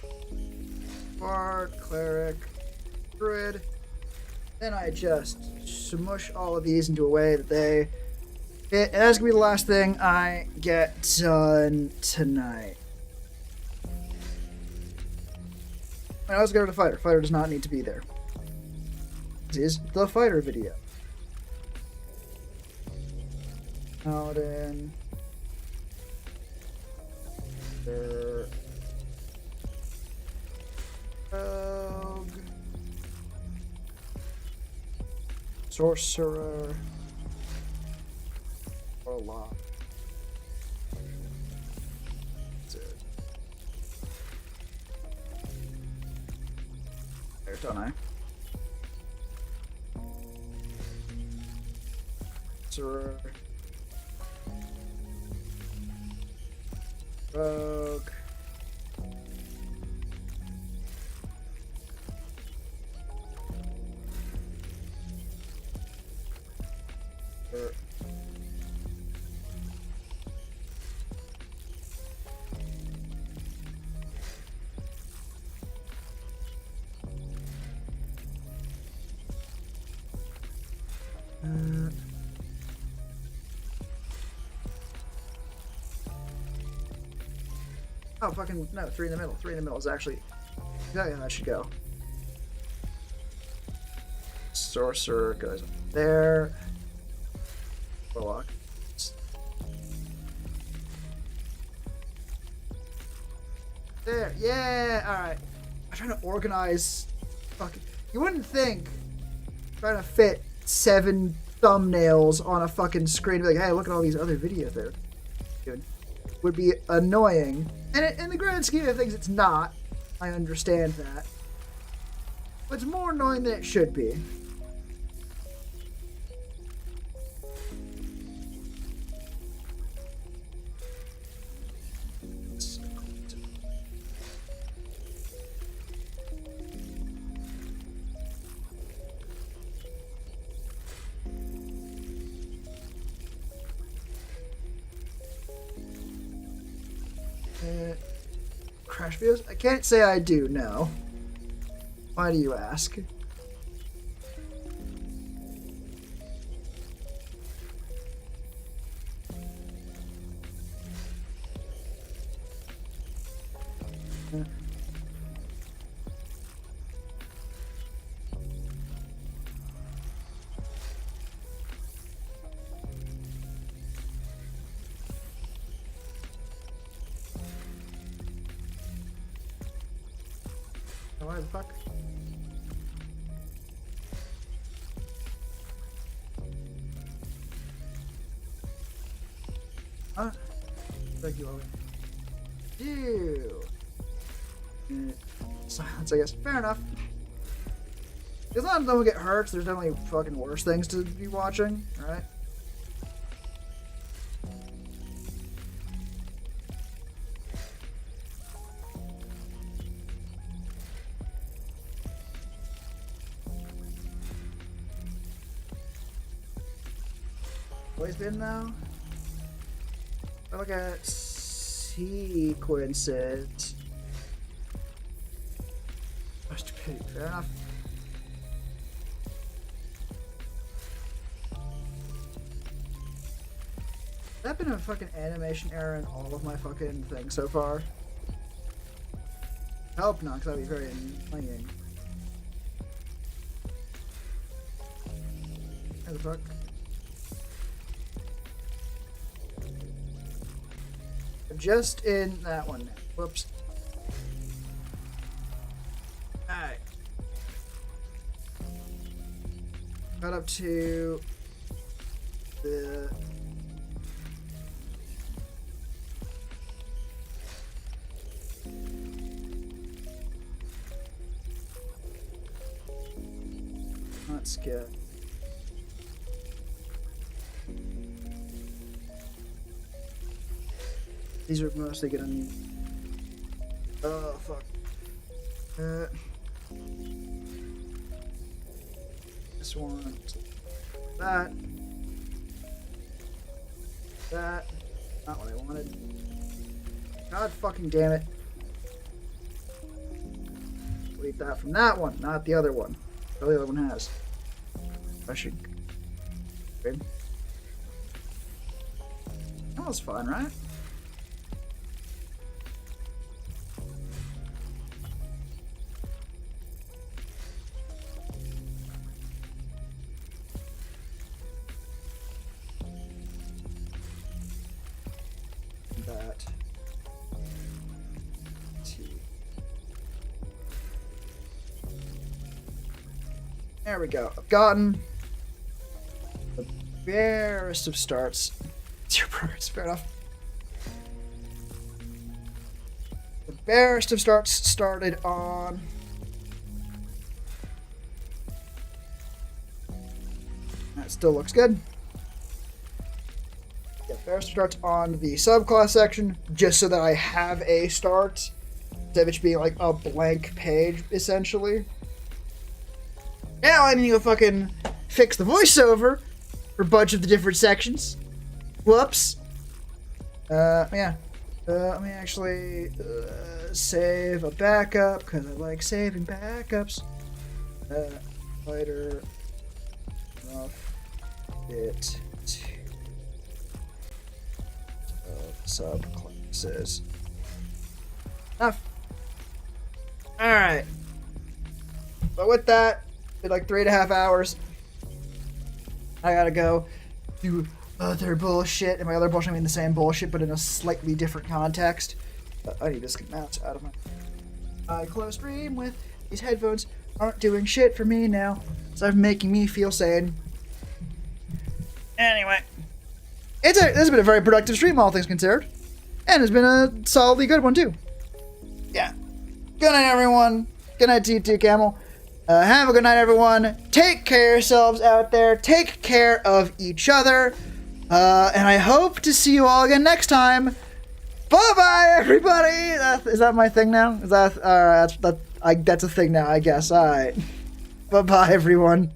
Bard, cleric, druid. Then I just smush all of these into a way that they fit. And that's gonna be the last thing I get done tonight. I was going to fighter. Fighter does not need to be there. This is the fighter video. Paladin. Rogue. Sorcerer. Warlock. Don't I? Sorcerer. Rogue. Oh, fucking, no, 3 in the middle. 3 in the middle is actually exactly how that should go. Sorcerer goes up there. Warlock. There, yeah, alright. I'm trying to organize. Fucking, you wouldn't think trying to fit 7 thumbnails on a fucking screen, be like, hey, look at all these other videos there. Dude, would be annoying. And in the grand scheme of things, it's not. I understand that. But it's more annoying than it should be. Crash videos? I can't say I do, no. Why do you ask? Why the fuck? Huh? Thank you, Ollie. Ew. Silence, I guess. Fair enough. As long as no one get hurt, there's definitely fucking worse things to be watching, right? Always been now. I look at sequences. Oh, stupidity. Fair enough. Has that been a fucking animation error in all of my fucking things so far? I hope not, because that'd be very annoying. How the fuck? Just in that one. Whoops. Alright. Got up to the let's get these are mostly gonna need. Oh fuck. This one. That. That. Not what I wanted. God fucking damn it. Delete that from that one, not the other one. The other one has. I should. Okay. That was fun, right? That. There we go. I've gotten the barest of starts. It's your progress, fair enough. The barest of starts started on. That still looks good. Yeah, barest of starts on the subclass section, just so that I have a start, instead of it being like a blank page, essentially. Now I need to go fucking fix the voiceover for a bunch of the different sections. Whoops. Yeah. Let me actually save a backup, because I like saving backups. Lighter rough bit of subclasses. Enough. Alright. But with that, did like 3.5 hours. I gotta go do other bullshit. And by other bullshit, I mean the same bullshit, but in a slightly different context. I need this mouse out of my close stream with these headphones. Aren't doing shit for me now. So making me feel sane. Anyway. This has been a very productive stream, all things considered. And it's been a solidly good one, too. Yeah. Good night, everyone. Good night to you too, Camel. Have a good night, everyone. Take care of yourselves out there. Take care of each other. And I hope to see you all again next time. Bye-bye, everybody. Is that my thing now? Is that that's a thing now, I guess. All right. Bye-bye, everyone.